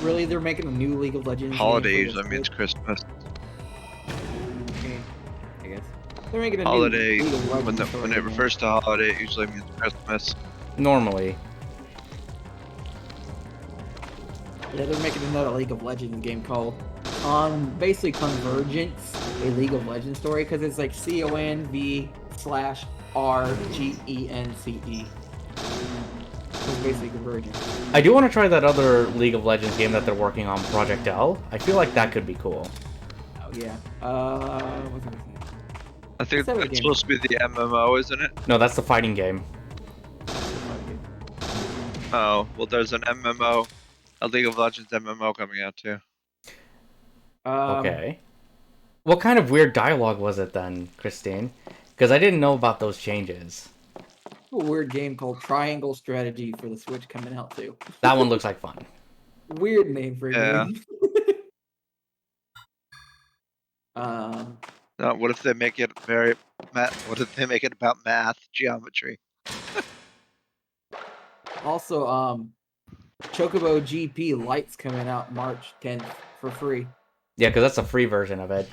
Really, they're making a new League of Legends. game
Holiday
for the
usually means
Switch?
Christmas.
Okay, I guess they're making a
Holiday,
new League of Legends
when
story
it
game.
refers to holiday, it usually means Christmas.
Normally.
Yeah, they're making another League of Legends game called basically Convergence, a League of Legends story, because it's like CONV/RGENCE. is basically converging.
I do want to try that other League of Legends game that they're working on, Project L. I feel like that could be cool.
Oh yeah. What's his name?
I think
What's that
that's
game?
supposed to be the MMO, isn't it?
No, that's the fighting game.
Oh, well, there's an MMO, a League of Legends MMO coming out too.
Okay. What kind of weird dialogue was it then, Christine? Because I didn't know about those changes.
A weird game called Triangle Strategy for the Switch coming out too.
That one looks like fun.
Weird name for a
Yeah.
game.
What if they make it very what if they make it about math, geometry?
Also, Chocobo GP Lights coming out March 10th for free.
Yeah, because that's a free version of it.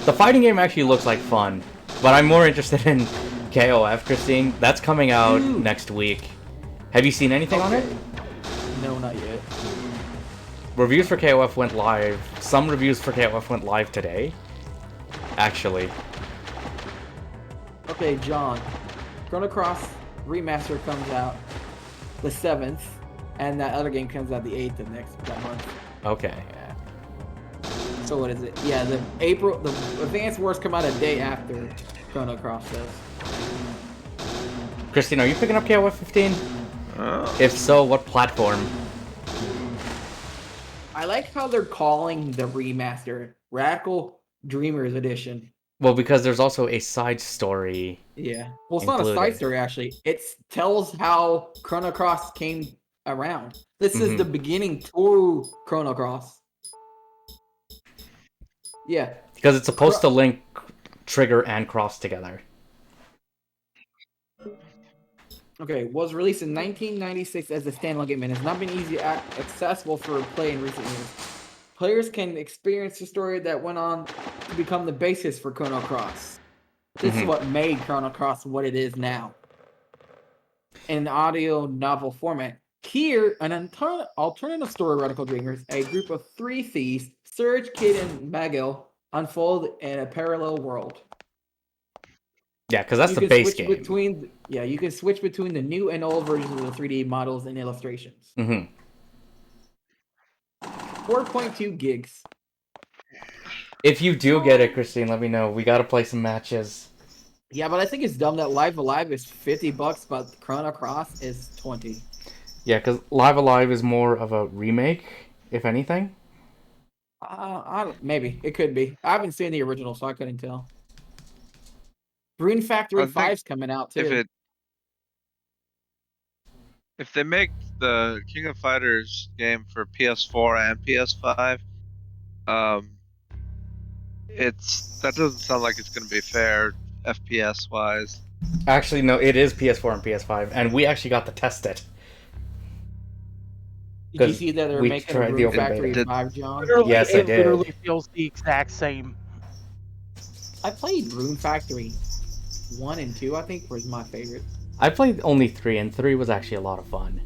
The fighting game actually looks like fun, but I'm more interested in KOF, Christine. That's coming out next week. Have you seen anything on it?
No, not yet.
Reviews for KOF went live. Some reviews for KOF went live today. Actually.
Okay, John. Chrono Cross Remaster comes out the 7th, and that other game comes out the 8th of that month.
Okay.
So what is it? Yeah, the Advance Wars come out a day after Chrono Cross does.
Christine, are you picking up KOF 15?
Oh.
If so, what platform?
I like how they're calling the remaster Radical Dreamers Edition.
Well, because there's also a side story.
Yeah. Well, it's not a
Included.
side story, actually. It tells how Chrono Cross came around. This is the beginning to Chrono Cross. Yeah.
Because it's supposed to link Trigger and Cross together.
Okay, was released in 1996 as a standalone game and has not been easily accessible for play in recent years. Players can experience the story that went on to become the basis for Chrono Cross. This is what made Chrono Cross what it is now. In an audio novel format. Here, an alternative story, Radical Dreamers, a group of 3 thieves, Surge, Kid, and Magil, unfold in a parallel world.
Yeah, because that's the base game.
You can switch between the new and old versions of the 3D models and illustrations. 4.2 gigs.
If you do get it, Christine, let me know. We gotta play some matches.
Yeah, but I think it's dumb that Live Alive is $50, but Chrono Cross is $20.
Yeah, because Live Alive is more of a remake, if anything.
Maybe. It could be. I haven't seen the original, so I couldn't tell. Rune Factory 5's coming out, too.
If they make the King of Fighters game for PS4 and PS5, that doesn't sound like it's going to be fair FPS wise.
Actually, no, it is PS4 and PS5, and we actually got to test it.
Did you see that they're making a Rune Factory 5, John?
Yes, I did.
It literally feels the exact same.
I played Rune Factory 1 and 2, I think, was my favorite.
I played only 3, and 3 was actually a lot of fun.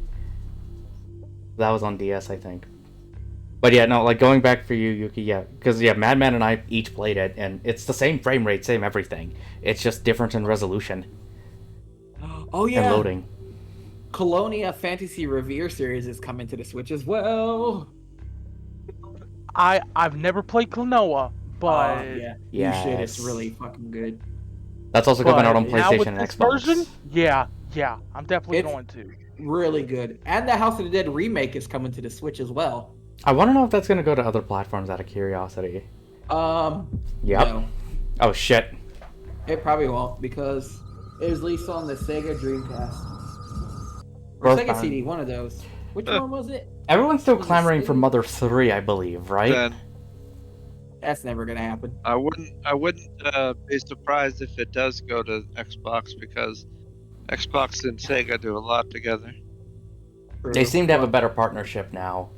That was on DS, I think. But yeah, no, like going back for you, Yuki, yeah, because Madman and I each played it, and it's the same frame rate, same everything. It's just different in resolution.
Oh yeah.
And loading.
Colonia Fantasy Revere series is coming to the Switch as well.
I've never played Klonoa, but
you
Yes.
should. It's really fucking good.
That's also coming out on
now with
PlayStation and
this
Xbox.
version, yeah, I'm definitely going to.
Really good. And the House of the Dead remake is coming to the Switch as well.
I want to know if that's going to go to other platforms out of curiosity. Yep.
No.
Oh, shit.
It probably won't because it was released on the Sega Dreamcast. Or Sega CD, one of those. Which one was it?
Everyone's still clamoring for Mother 3, I believe, right?
Then
That's never gonna happen.
I wouldn't be surprised if it does go to Xbox because Xbox and Sega do a lot together.
They seem to have a better partnership now.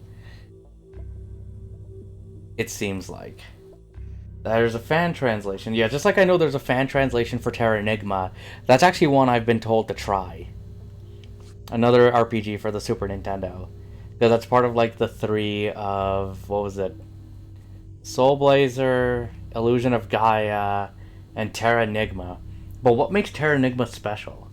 It seems like. There's a fan translation. Yeah, just like I know there's a fan translation for Terra Enigma. That's actually one I've been told to try. Another RPG for the Super Nintendo. Because that's part of like the 3 of, what was it? Soul Blazer, Illusion of Gaia, and Terra Enigma. But what makes Terra Enigma special?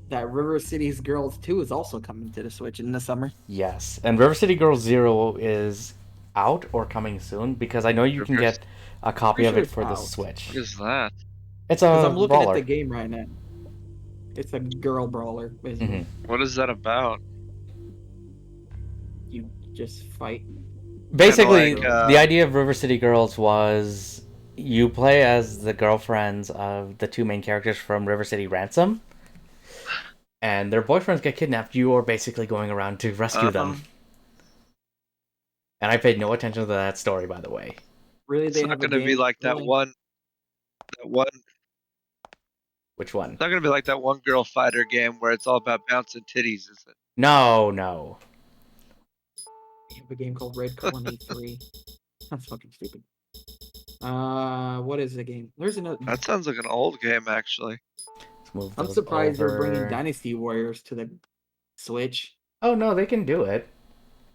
that River City's Girls 2 is also coming to the Switch in the summer.
Yes, and River City Girls Zero is out or coming soon because I know you can get a copy
Pretty
of
sure
it
it's
for the
out.
Switch.
What is that?
It's
Because
a
I'm looking
brawler.
at the game right now. It's a girl brawler, basically.
What is that about?
You just fight.
Basically,
Kinda like,
the idea of River City Girls was you play as the girlfriends of the two main characters from River City Ransom, and their boyfriends get kidnapped. You are basically going around to rescue them. And I paid no attention to that story, by the way.
Really,
It's
they
not
have a
gonna be
game.
like that
really?
one.
Which one?
It's not gonna be like that one girl fighter game where it's all about bouncing titties, is it?
No.
They have a game called Red Colony 3. That's fucking stupid. What is the game? There's another.
That sounds like an old game, actually.
Let's move
I'm
those
surprised they're bringing
over.
Dynasty Warriors to the Switch.
Oh no, they can do it.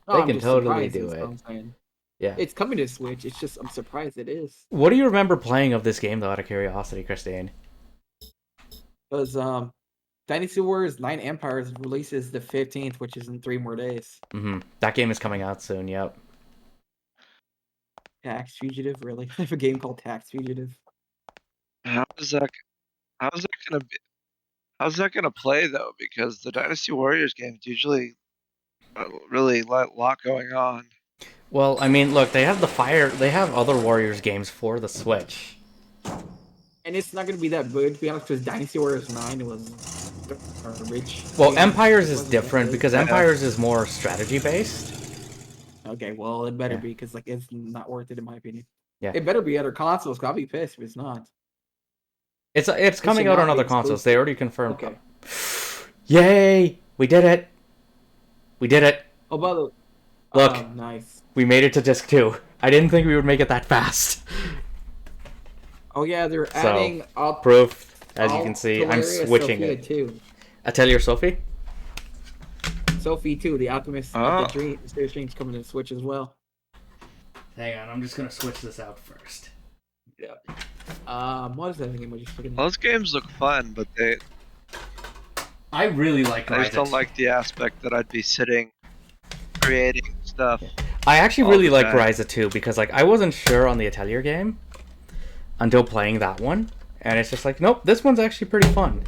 No,
They
I'm
can
just
totally
surprised,
do
is
it.
what I'm saying.
Yeah.
It's coming to Switch. It's just I'm surprised it is.
What do you remember playing of this game, though, out of curiosity, Christine?
Because Dynasty Warriors 9 Empires releases the 15th, which is in 3 more days.
That game is coming out soon. Yep.
Tax Fugitive, really? I have a game called Tax Fugitive.
How's that gonna be? How's that gonna play though? Because the Dynasty Warriors games usually really a lot going on.
Well, I mean, look, they have they have other Warriors games for the Switch.
And it's not going to be that good, to be honest, because Dynasty Warriors 9 was garbage.
Well,
Yeah,
Empires
it
is
wasn't that
different
good.
because Empires is more strategy based.
Okay, well, it better
Yeah.
be, because like it's not worth it in my opinion.
Yeah.
It better be other consoles, 'cause I'll be pissed if it's not.
It's coming out
not
on
be
other consoles.
exclusive.
They already confirmed.
Okay.
Yay! We did it. We did it.
Oh, by the way,
Look.
nice.
We made it to disc 2. I didn't think we would make it that fast.
Oh yeah, they're adding up
Proof, as you can see, I'm switching
Sophia
it.
too.
Atelier Sophie?
Sophie too, the Alchemist
Oh.
of the Dream. Spirit Stream's coming to Switch as well.
Hang on, I'm just gonna switch this out first.
Yeah. What is that game? What you fucking?
Those games look fun, but
I really like
I just
Ryza
don't
2.
like the aspect that I'd be sitting creating stuff.
I actually
all
really
the
like
time.
Ryza 2 because like I wasn't sure on the Atelier game until playing that one, and it's just like, nope, this one's actually pretty fun.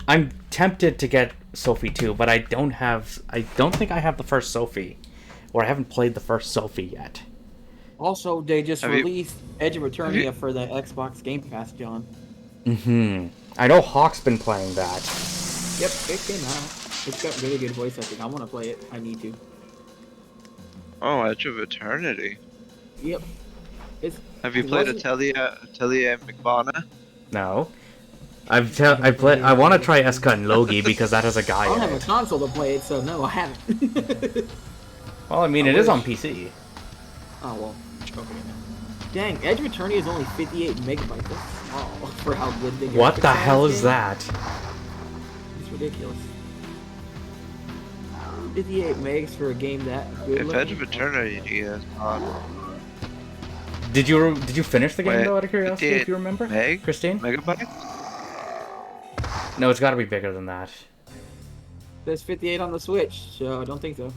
I'm tempted to get Sophie 2, but I don't think I have the first Sophie, or I haven't played the first Sophie yet.
Also, they just
Have you-
released Edge of Eternia for the Xbox Game Pass, John.
I know Hawk's been playing that.
Yep, it came out. It's got really good voice acting. I want to play it. I need to.
Oh, Edge of Eternity.
Yep.
Have you
It
played
wasn't-
Atelier McBana?
No. I want to try Eska and Logi because that has a
I
guy
don't
in
have a
it.
console to play it, so no, I haven't.
Well, I mean,
I
it is on
wish.
PC.
Oh, well. Okay. Dang, Edge of Eternia is only 58 megabytes. That's small for how good they
What the hell is that?
It's ridiculous. 58 megs for a game that good.
If
looking?
Edge of Eternity is on
Did you finish the game
Wait,
though, out of curiosity, if
58
you remember?
meg?
Christine?
megabytes?
No, it's got to be bigger than that.
There's 58 on the Switch, so I don't think so.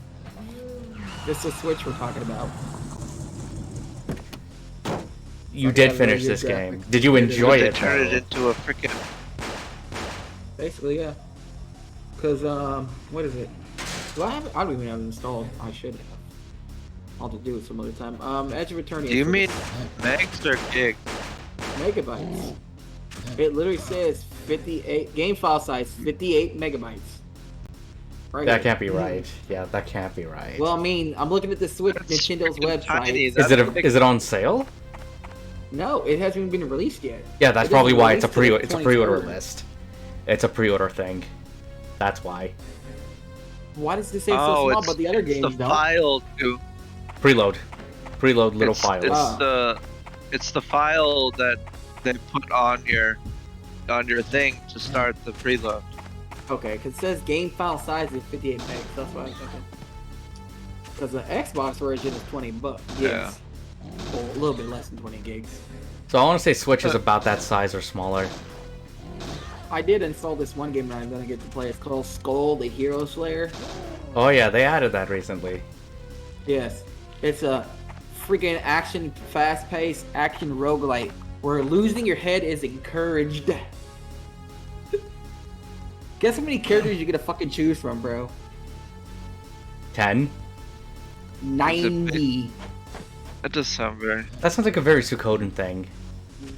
This is the Switch we're talking about.
You
Okay,
did
I
finish
really
this
good
game.
graphics.
Did you
Yeah,
enjoy
They
it?
turn it
though?
into a freaking.
Basically, yeah. Because, what is it? Do I have it? I don't even have it installed. I should have. I'll have to do it some other time. Edge of Eternia.
Do you
for
mean
the
megs or gigs?
megabytes? It literally says 58, game file size 58 megabytes. Right
That
here.
can't be right. Yeah, that can't be right.
Well, I mean, I'm looking at the Switch,
That's
Nintendo's
freaking tiny.
website.
That's
is it on sale?
No, it hasn't even been released yet.
Yeah, that's
It
probably
isn't
why it's a
released till
pre-order
23rd.
list. It's a pre-order thing. That's why.
Why does this say so
Oh,
small,
it's,
but the other
it's the
games don't?
file to.
Preload little files.
Ah.
It's the file that they put on your thing to start the preload.
Okay, because it says game file size is 58 megs. That's what I was thinking. Because the Xbox version is 20 bucks.
Yeah.
Well, a little bit less than 20 gigs.
So I want to say Switch is about that size or smaller.
I did install this one game that I'm gonna get to play. It's called Skull the Hero Slayer.
Oh yeah, they added that recently.
Yes. It's a freaking action, fast-paced action roguelite where losing your head is encouraged. Guess how many characters you get to fucking choose from, bro?
10?
90.
That does sound very.
That sounds like a very Suikoden thing.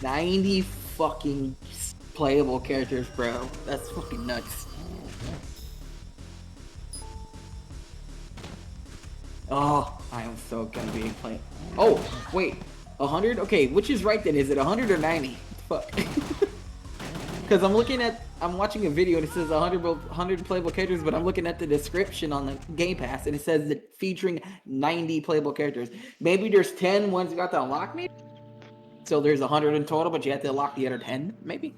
90 fucking playable characters, bro. That's fucking nuts. Oh, I am so gonna be playing. Oh, wait. 100? Okay, which is right then? Is it 100 or 90? Fuck. Because I'm watching a video and it says 100 playable characters, but I'm looking at the description on the Game Pass and it says that featuring 90 playable characters. Maybe there's 10 ones you got to unlock, maybe? So there's 100 in total, but you have to unlock the other 10, maybe?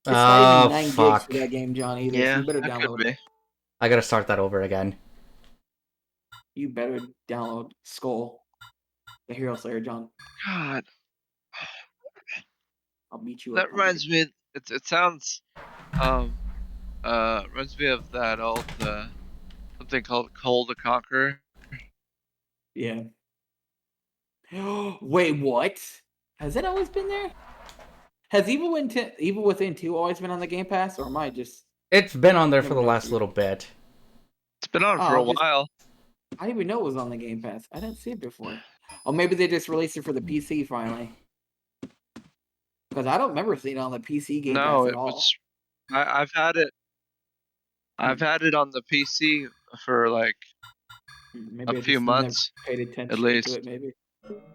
It's not even 9 gigs
Fuck.
for that game, John, either. So
Yeah,
you better
that
download
could
it.
be.
I gotta start that over again.
You better download Skull, the Hero Slayer, John.
God,
I'll beat you
that
up.
reminds me. It sounds reminds me of that old something called Coal to Conquer.
Yeah. Wait, what? Has it always been there? Has Evil Within 2 always been on the Game Pass, or am I just...
It's been on there for
Never
the
mind.
last little bit.
It's been on
Oh,
for a
just-
while.
I didn't even know it was on the Game Pass. I didn't see it before. Oh, maybe they just released it for the PC finally. Because I don't remember seeing it on the PC Game
No,
Pass at
it
all.
was. I've had it. I've had it on the PC for like
Maybe
a
I
few
just never
months.
paid attention
at
to
least.
it, maybe.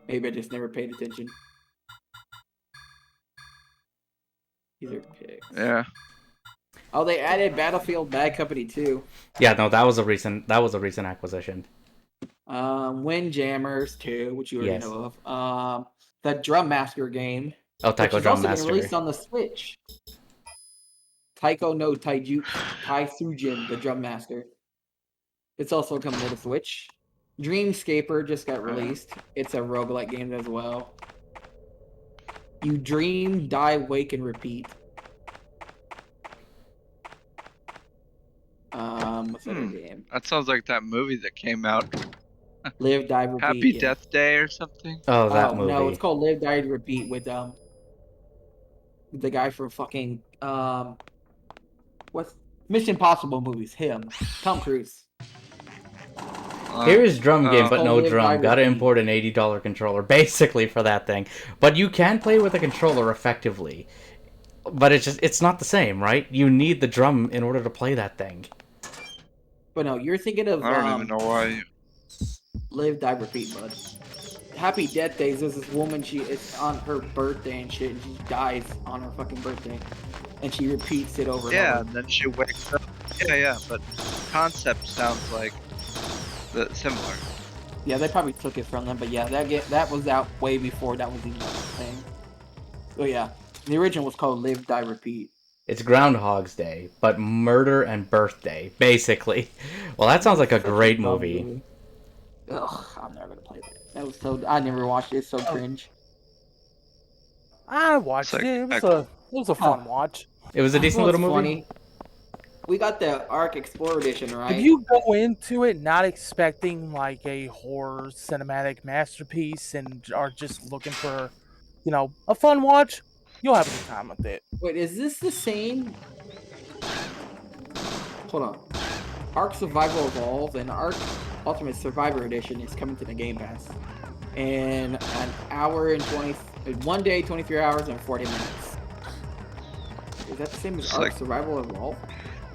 Maybe I just never paid attention. These are pics.
Yeah.
Oh, they added Battlefield Bad Company 2.
Yeah, no, that was a recent acquisition.
Windjammers 2, which you already
Yes.
know of. The Drum Master game,
Oh,
which
Taiko
has
Drum
also
Master.
been released on the Switch. Taiko no Taisujin, the Drum Master. It's also coming to the Switch. Dreamscaper just got released. It's a roguelike game as well. You dream, die, wake, and repeat. What's that other game?
That sounds like that movie that came out.
Live, die, repeat.
Happy
yeah.
Death Day or something.
Oh, that
Oh
movie.
no, it's called Live, Die, Repeat with the guy from fucking what's Mission Impossible movies? Him, Tom Cruise.
Here is drum game,
Oh.
but no
Live, Die,
drum. Gotta
Repeat.
import an $80 controller, basically, for that thing. But you can play with a controller effectively. But it's not the same, right? You need the drum in order to play that thing.
But no, you're thinking of
I don't even know why.
Live, Die, Repeat, bud. Happy Death Days. There's this woman. It's on her birthday and shit. And she dies on her fucking birthday, and she repeats it over.
Yeah,
and
and then she wakes up. Yeah, but concept sounds like similar.
over. Yeah, they probably took it from them, but yeah, that was out way before that was even a thing. So yeah, the original was called Live, Die, Repeat.
It's Groundhog's Day, but murder and birthday, basically. Well, that sounds like a
Such
great
dumb
movie.
Ugh, I'm never gonna play that. That was so. I never watched it. It's so cringe.
I watched
It's like-
it. It was a fun watch.
It was a decent
Well, it's
little movie.
funny. We got the Ark Explorer edition, right?
If you go into it not expecting like a horror cinematic masterpiece and are just looking for, a fun watch, you'll have a good time with it.
Wait, is this the same? Hold on. Ark Survival Evolved and Ark Ultimate Survivor Edition is coming to the Game Pass in an hour and 1 day, 23 hours and 40 minutes. Is that the same as
It's
Ark
like-
Survival Evolved?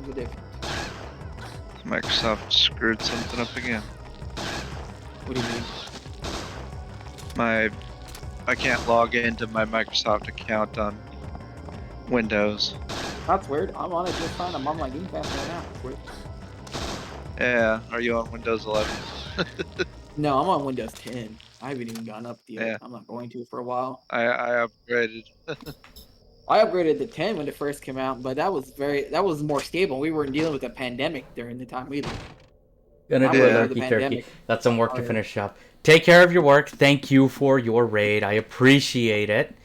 What's the difference?
Microsoft screwed something up again.
What do you mean?
I can't log into my Microsoft account on Windows.
That's weird. I'm on it just fine. I'm on my Game Pass right now. It's weird.
Yeah, are you on Windows 11?
No, I'm on Windows 10. I haven't even gone up yet.
Yeah.
I'm not going to for a while.
I upgraded.
I upgraded to 10 when it first came out, but that was more stable. We weren't dealing with a pandemic during the time either.
Gonna
I
do
went
a
through the
turkey turkey.
pandemic.
Got some work
Oh,
to
yeah.
finish up. Take care of your work. Thank you for your raid. I appreciate it.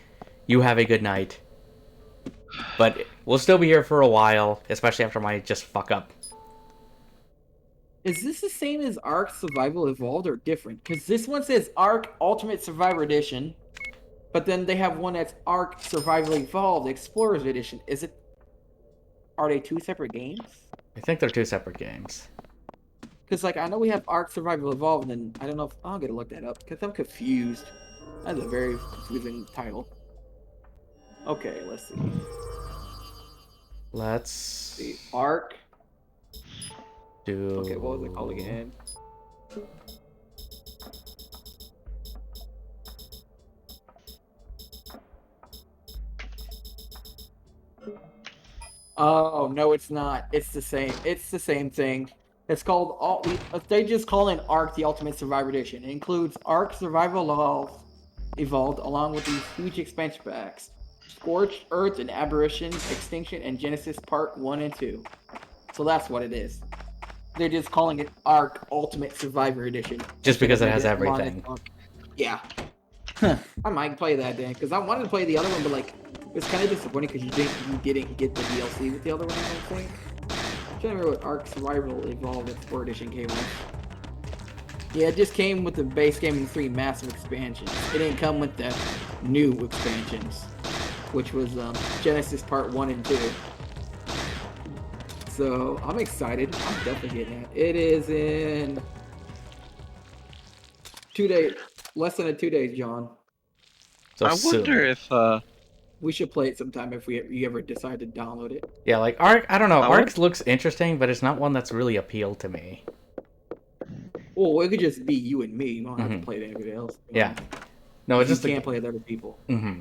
You have a good night. But we'll still be here for a while, especially after my just fuck up.
Is this the same as Ark Survival Evolved or different? Because this one says Ark Ultimate Survivor Edition, but then they have one that's Ark Survival Evolved Explorers Edition. Are they two separate games?
I think they're two separate games.
Because, like, I know we have Ark Survival Evolved, and then I don't know if I'll get to look that up because I'm confused. That's a very confusing title. Okay, let's see.
Let's
The Ark.
do.
Okay, what was it called again? Oh no, it's not. It's the same. It's the same thing. It's called they just call it Ark: The Ultimate Survivor Edition. It includes Ark Survival Evolved, along with these huge expansion packs: Scorched Earth and Aberration, Extinction, and Genesis Part 1 and 2. So that's what it is. They're just calling it Ark Ultimate Survivor Edition.
Just because it has everything.
Yeah. I might play that then, because I wanted to play the other one, but like, it's kind of disappointing because you didn't get the DLC with the other one, I don't think. I'm trying to remember what Ark Survival Evolved Explorer Edition came with. Yeah, it just came with the base game and 3 massive expansions. It didn't come with the new expansions, which was Genesis Part 1 and 2. So, I'm excited. I'm definitely getting it. It is in 2 days. Less than 2 days, John.
So
I wonder if
We should play it sometime if you ever decide to download it.
Yeah, like Ark. I don't know.
I
Ark looks interesting, but it's not one that's really appealed to me.
Well, it could just be you and me. You don't have to play with anybody else.
Yeah. No, it's
You
just
can't play with other people.
Mm-hmm.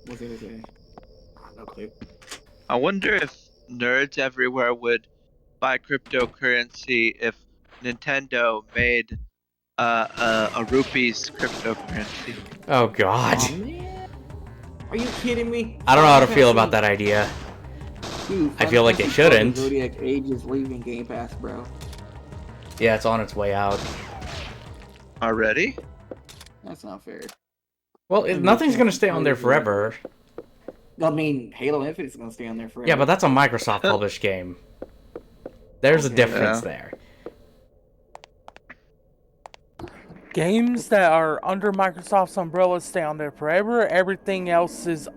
What's it gonna say? No clue.
I wonder if nerds everywhere would buy cryptocurrency if Nintendo made a rupees cryptocurrency.
Oh God.
Oh, man. Are you kidding me?
I don't know how to feel about that idea.
Dude,
I feel like it
Final Fantasy
shouldn't.
Zodiac Age is leaving Game Pass, bro.
Yeah, it's on its way out.
Already?
That's not fair.
Well, nothing's gonna stay on there
Final Fantasy
forever.
I mean, Halo Infinite's gonna stay on there forever.
Yeah, but that's a Microsoft published game. There's a
Okay.
difference
Yeah.
there.
Games that are under Microsoft's umbrella stay on there forever. Everything else is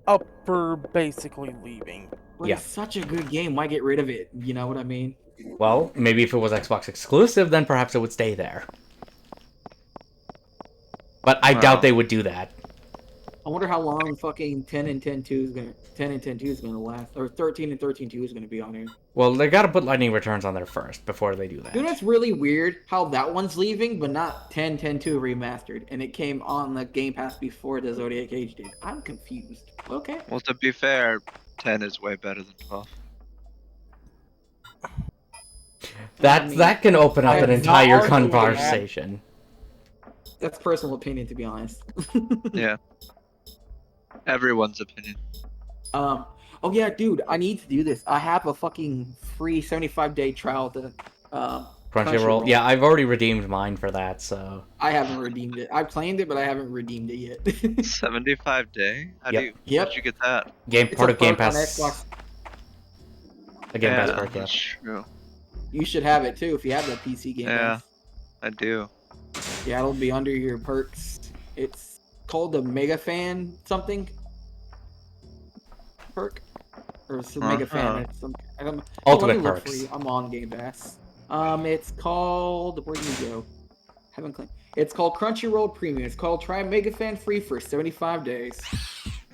up for basically leaving.
But
Yeah.
it's such a good game. Why get rid of it? You know what I mean?
Well, maybe if it was Xbox exclusive, then perhaps it would stay there. But I doubt they would do that.
I wonder how long fucking 10 and 10.2 is gonna last, or 13 and 13.2 is gonna be on here.
Well, they gotta put Lightning Returns on there first before they do that.
You know what's really weird? How that one's leaving, but not 10.10.2 remastered, and it came on the Game Pass before the Zodiac Age did. I'm confused. Okay.
Well, to be fair, 10 is way better than 12.
That can open up
I
an
am not
entire
arguing that.
conversation.
That's personal opinion, to be honest.
Yeah. Everyone's opinion.
Oh yeah, dude, I need to do this. I have a fucking free 75-day trial to
Crunchyroll. Yeah, I've already redeemed mine for that, so.
I haven't redeemed it. I claimed it, but I haven't redeemed it yet.
75 day? How
Yep.
do you,
Yep.
how'd you get that?
It's
Part
a
of Game
perk on
Pass.
Xbox.
A Game Pass perk, yeah.
That's true.
You should have it too if you have that PC Game
Yeah.
Pass.
I do.
Yeah, it'll be under your perks. It's called the Mega Fan something perk, or it's a Mega Fan. It's some, I don't,
Ultimate
let me look for
perks.
you. I'm on Game Pass. It's called, where do you go? Haven't claimed. It's called Crunchyroll Premium. It's called Try Mega Fan free for 75 days.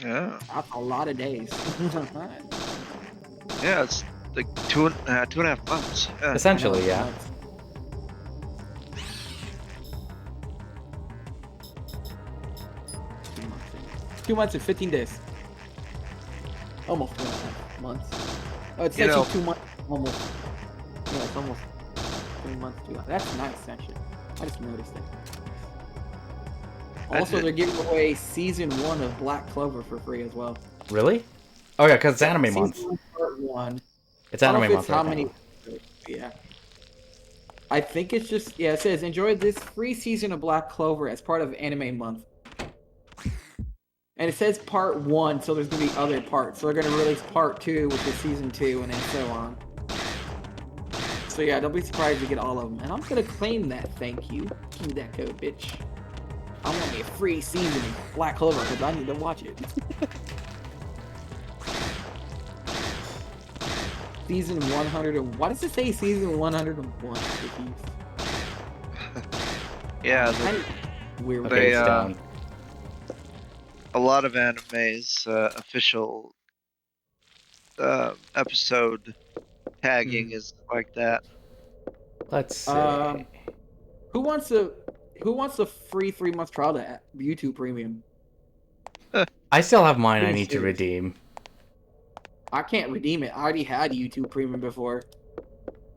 Yeah.
That's a lot of days.
Yeah, it's like two and a half months. Yeah.
Essentially, yeah.
2 months and 15 days. Almost 2.5 months. Oh, it's
You
actually
know-
2 months. Almost. Yeah, it's almost 3 months. That's nice, actually. I just noticed it. Also,
it.
they're giving away season 1 of Black Clover for free as well.
Really? Oh yeah, because it's anime
Season
month.
1, part 1.
It's
I don't know
anime
if it's
month
how
right
many.
now.
Yeah. I think it's just, yeah, it says enjoy this free season of Black Clover as part of Anime Month. And it says part 1, so there's gonna be other parts. So they're gonna release part 2, which is season 2, and then so on. So yeah, don't be surprised to get all of them. And I'm gonna claim that, thank you. Give me that code, bitch. I want me a free season of Black Clover, because I need to watch it. Season 100 and... Why does it say season 101?
Yeah,
Weird.
Okay, it's down.
a lot of anime's official episode tagging is like that.
Let's see.
Who wants a free 3-month trial to YouTube Premium?
I still have mine I
Pretty
need to
serious.
redeem.
I can't redeem it. I already had YouTube Premium before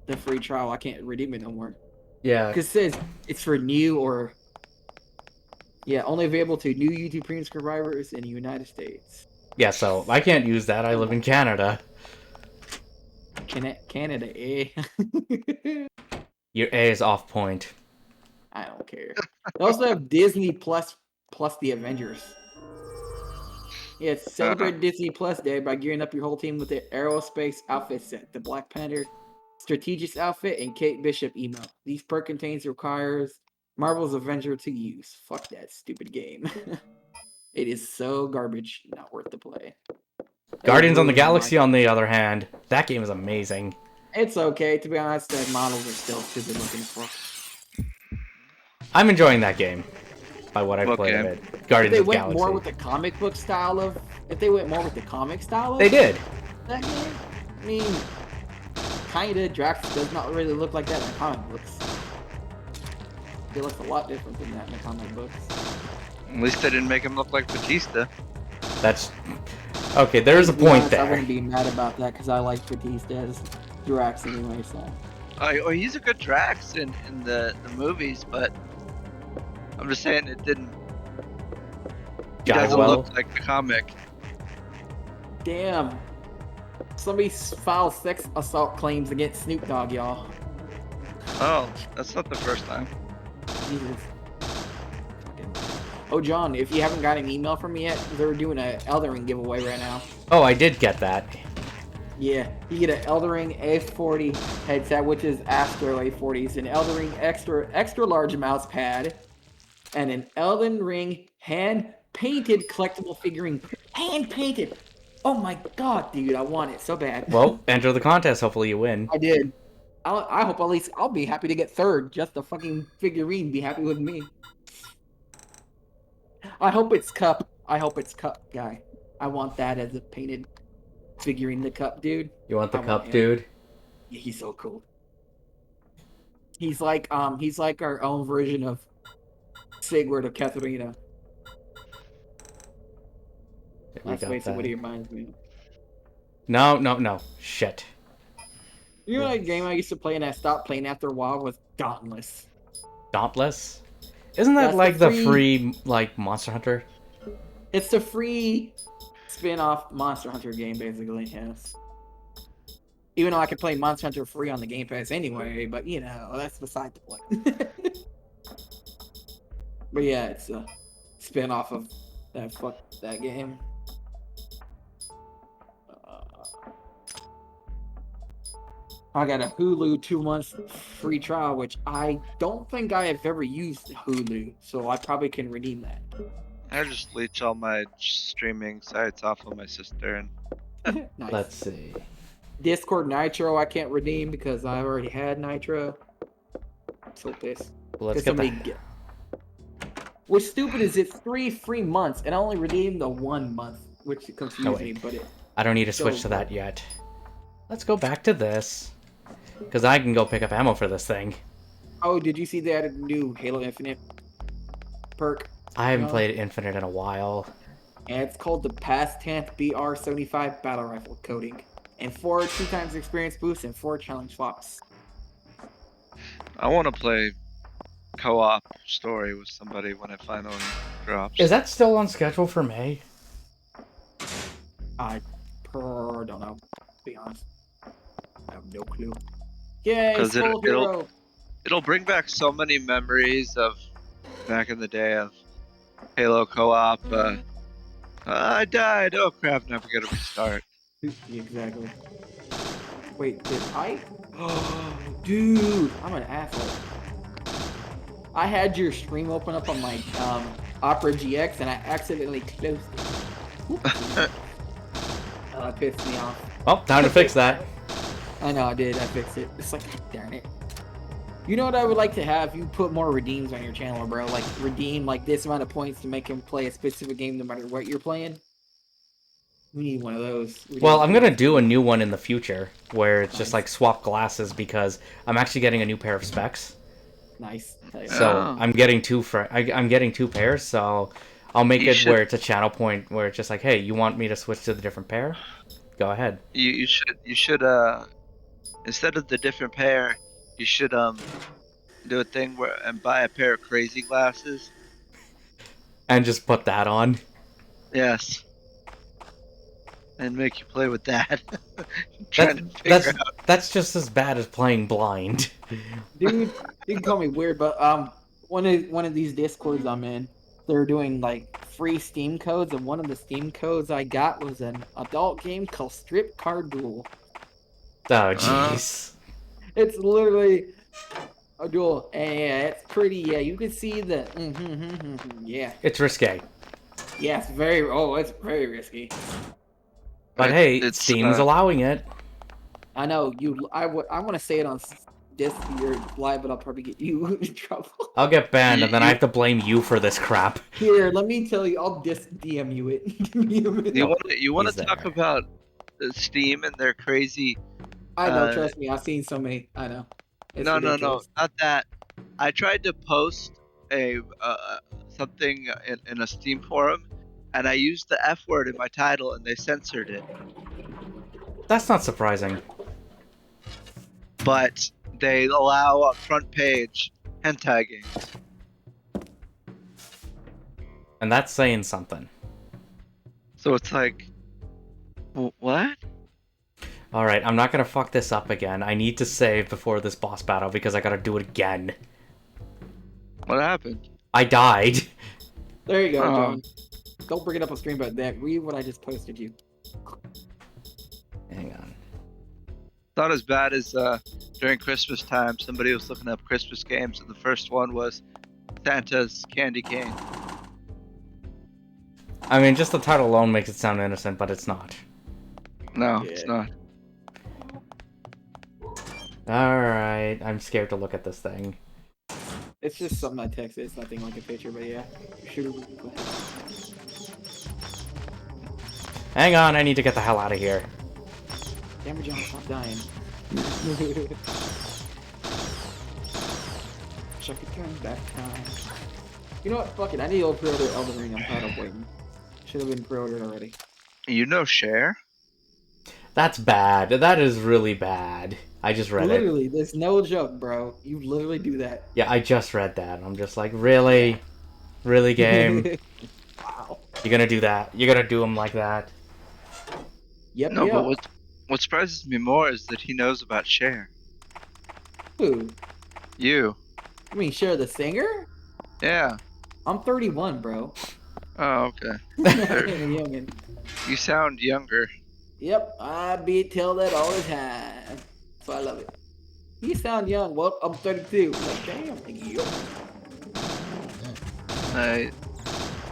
the free trial. I can't redeem it no more.
Yeah.
Because it says it's for new or... Yeah, only available to new YouTube Premium subscribers in the United States.
Yeah, so I can't use that. I live in Canada.
Canada, eh?
Your A is off point.
I don't care. They also have Disney plus the Avengers. Yeah, celebrate Disney Plus Day by gearing up your whole team with the Aerospace outfit set, the Black Panther Strategist outfit, and Kate Bishop emote. These perk requires Marvel's Avenger to use. Fuck that stupid game. It is so garbage, not worth the play.
Guardians of the Galaxy, on the other hand, that game is amazing.
It's okay, to be honest. The models are still stupid looking for.
I'm enjoying that game. By what I've
What
played of
game?
it. Guardians of the
If they went
Galaxy.
more with the comic book style of... If they went more with the comic style of...
They did.
That game? I mean... Kinda. Drax does not really look like that in the comic books. He looks a lot different than that in the comic books.
At least they didn't make him look like Batista.
That's... Okay, there's a
To be
point
honest, I
there.
wouldn't be mad about that because I like Batista as Drax anyway, so...
Oh, he's a good Drax in the movies, but I'm just saying it didn't. He
Jive
doesn't
well.
look like the comic.
Damn. Somebody filed sex assault claims against Snoop Dogg, y'all.
Oh, that's not the first time.
Jesus. Oh, John, if you haven't got an email from me yet, they're doing an Elden Ring giveaway right now.
Oh, I did get that.
Yeah, you get an Elden Ring A40 headset, which is Astro A40s, an Elden Ring extra large mouse pad, and an Elden Ring hand-painted collectible figurine. Hand-painted! Oh my god, dude, I want it so bad.
Well, enter the contest. Hopefully you win.
I did. I hope at least I'll be happy to get third. Just the fucking figurine be happy with me. I hope it's Cup. I hope it's Cup, guy. I want that as a painted figurine. The Cup, dude.
You want the
I
cup,
want him.
dude?
Yeah, he's so cool. He's like our own version of Sigurd of Katharina.
We
That's
got
basically
that.
what he reminds me of.
No. Shit.
You know that game I used to play and I stopped playing after a while was Dauntless.
Dauntless? Isn't that
That's
like
the
the free, like, Monster Hunter?
It's the free spin-off Monster Hunter game, basically, yes. Even though I could play Monster Hunter free on the Game Pass anyway, but you know, that's beside the point. But yeah, it's a spin-off of that game. I got a Hulu 2 months free trial, which I don't think I have ever used Hulu, so I probably can redeem that.
I just leech all my streaming sites off of my sister, and
Nice.
Let's see.
Discord Nitro I can't redeem because I already had Nitro. I'm so pissed.
Well, let's
Because
get that.
What's stupid is it's 3 free months, and I only redeemed the 1 month, which confused me, but it...
I don't need to switch
So-
to that yet. Let's go back to this. Because I can go pick up ammo for this thing.
Oh, did you see they added a new Halo Infinite perk?
I haven't
No.
played Infinite in a while.
And it's called the Past 10th BR75 Battle Rifle Coating. And 4 2x experience boosts and 4 challenge swaps.
I want to play co-op story with somebody when it finally drops.
Is that still on schedule for May?
I don't know, to be honest. I have no clue. Yay,
'Cause
Skull Hero!
It'll bring back so many memories of back in the day of Halo co-op. I died. Oh crap! Now we gotta restart.
Exactly. Wait, did I? Dude, I'm an asshole. I had your stream open up on my Opera GX and I accidentally closed it. Oh, it pissed me off.
Oh, time to fix that.
I know I did. I fixed it. It's like, darn it. You know what I would like to have? You put more redeems on your channel, bro. Like redeem like this amount of points to make him play a specific game no matter what you're playing. We need one of those.
Well, I'm gonna do a new one in the future where it's just
Nice.
like swap glasses because I'm actually getting a new pair of specs.
Nice.
So
Oh.
I'm getting I'm getting 2 pairs. So I'll make
You
it
should-
where it's a channel point where it's just like, hey, you want me to switch to the different pair? Go ahead.
You should instead of the different pair, you should do a thing where and buy a pair of crazy glasses.
And just put that on.
Yes. And make you play with that. Trying to figure
That's
out.
that's just as bad as playing blind.
Dude, you can call me weird, but one of these discords I'm in, they're doing like free Steam codes, and one of the Steam codes I got was an adult game called Strip Card Duel.
Oh jeez.
It's literally a duel, and yeah, it's pretty. Yeah, you can see the. Yeah,
It's risque.
yeah, it's very. Oh, it's very risky.
But hey,
It's,
Steam's allowing it.
I know you. I want to say it on this your live, but I'll probably get you in trouble.
I'll get banned, and then I
You-
have to blame you for this crap.
Here, let me tell you. I'll DM you it.
You want
He's
to talk
there.
about Steam and their crazy?
I know. Trust me. I've seen so many. I know. It's
No,
ridiculous.
not that. I tried to post a something in a Steam forum, and I used the F word in my title, and they censored it.
That's not surprising.
But they allow on front page hentai games.
And that's saying something.
So it's like, what?
Alright, I'm not gonna fuck this up again. I need to save before this boss battle because I gotta do it again.
What happened?
I died.
There you go,
Oh.
John. Don't bring it up on stream, but that read what I just posted you.
Hang on.
Not as bad as during Christmas time. Somebody was looking up Christmas games, and the first one was Santa's Candy Cane.
I mean, just the title alone makes it sound innocent, but it's not.
No,
Yeah.
it's not.
Alright, I'm scared to look at this thing.
It's just something I texted. It's nothing like a picture, but yeah. Shoot.
Hang on, I need to get the hell out of here.
Damn it, John, stop dying. Check it turn back time. You know what? Fuck it. I need to pre-order Elden Ring. I'm tired of waiting. Should have been pre-ordered already.
You know Cher?
That's bad. That is really bad. I just read it.
Literally, there's no joke, bro. You literally do that.
Yeah, I just read that. I'm just like, really? Really, game?
Wow.
You're gonna do that? You're gonna do him like that?
Yep.
No,
yep.
but what surprises me more is that he knows about Cher.
Who?
You?
I mean, Cher the singer?
Yeah.
I'm 31, bro.
Oh, okay.
I'm youngin'.
You sound younger.
Yep, I be tell that all the time. So I love it. You sound young. Well, I'm 32. Like, damn, you.
I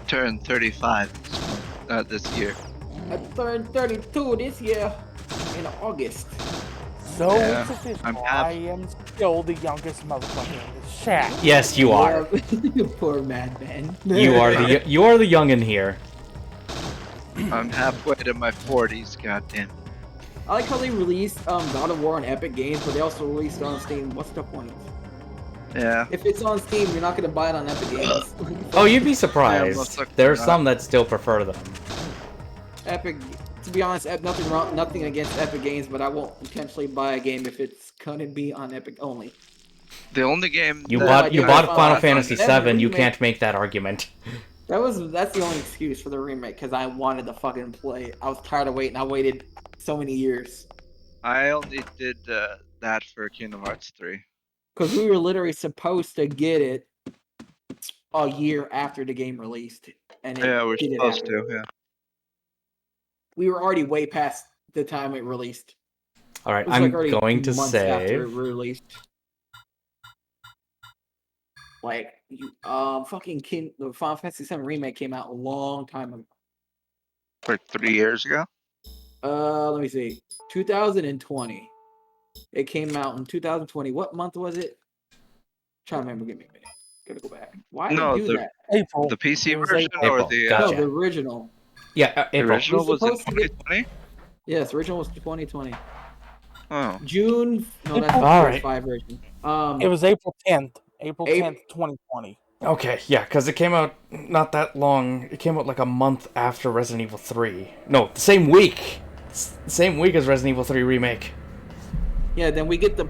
turned 35 this year.
I turned 32 this year in August.
So
Yeah,
it's official.
I'm
I
happy.
am still the youngest motherfucker in this chat.
Yes, you are.
Poor madman.
You are the youngin' here.
I'm halfway to my 40s, goddamn.
I like how they released God of War on Epic Games, but they also released it on Steam. What's the point?
Yeah.
If it's on Steam, you're not gonna buy it on Epic Games.
Oh, you'd be
Yeah,
surprised.
most likely
There are
not.
some that still prefer them.
Epic. To be honest, nothing wrong, nothing against Epic Games, but I won't potentially buy a game if it's gonna be on Epic only.
The only game
You
that
bought you
I
bought
bought
Final
on
Fantasy
Epic
VII. You
Remake.
can't make that argument.
That's the only excuse for the remake because I wanted to fucking play it. I was tired of waiting. I waited so many years
I only did that for Kingdom Hearts 3.
because we were literally supposed to get it a year after the game released, and it
Yeah, we're
didn't
supposed
happen.
to, yeah.
we were already way past the time it released.
All right,
It was
I'm
already
going to
months after it
save.
released. Fucking the Final Fantasy VII Remake came out a long time ago.
Like 3 years ago.
Let me see. 2020. It came out in 2020. What month was it? Trying to remember. Give me a minute. Gotta go back. Why did
No,
it do that?
April.
The PC
It was
version
April.
or
April,
the
gotcha.
No, the original.
Yeah,
the
April.
original was in
supposed to get-
2020.
Yes, the original was 2020.
Oh,
June. No, that's the
All right.
PS5 version.
It was April 10th. April
April-
10th, 2020.
Okay, yeah, because it came out not that long. It came out like a month after Resident Evil 3. No, the same week. Same week as Resident Evil 3 Remake.
Yeah, then we get the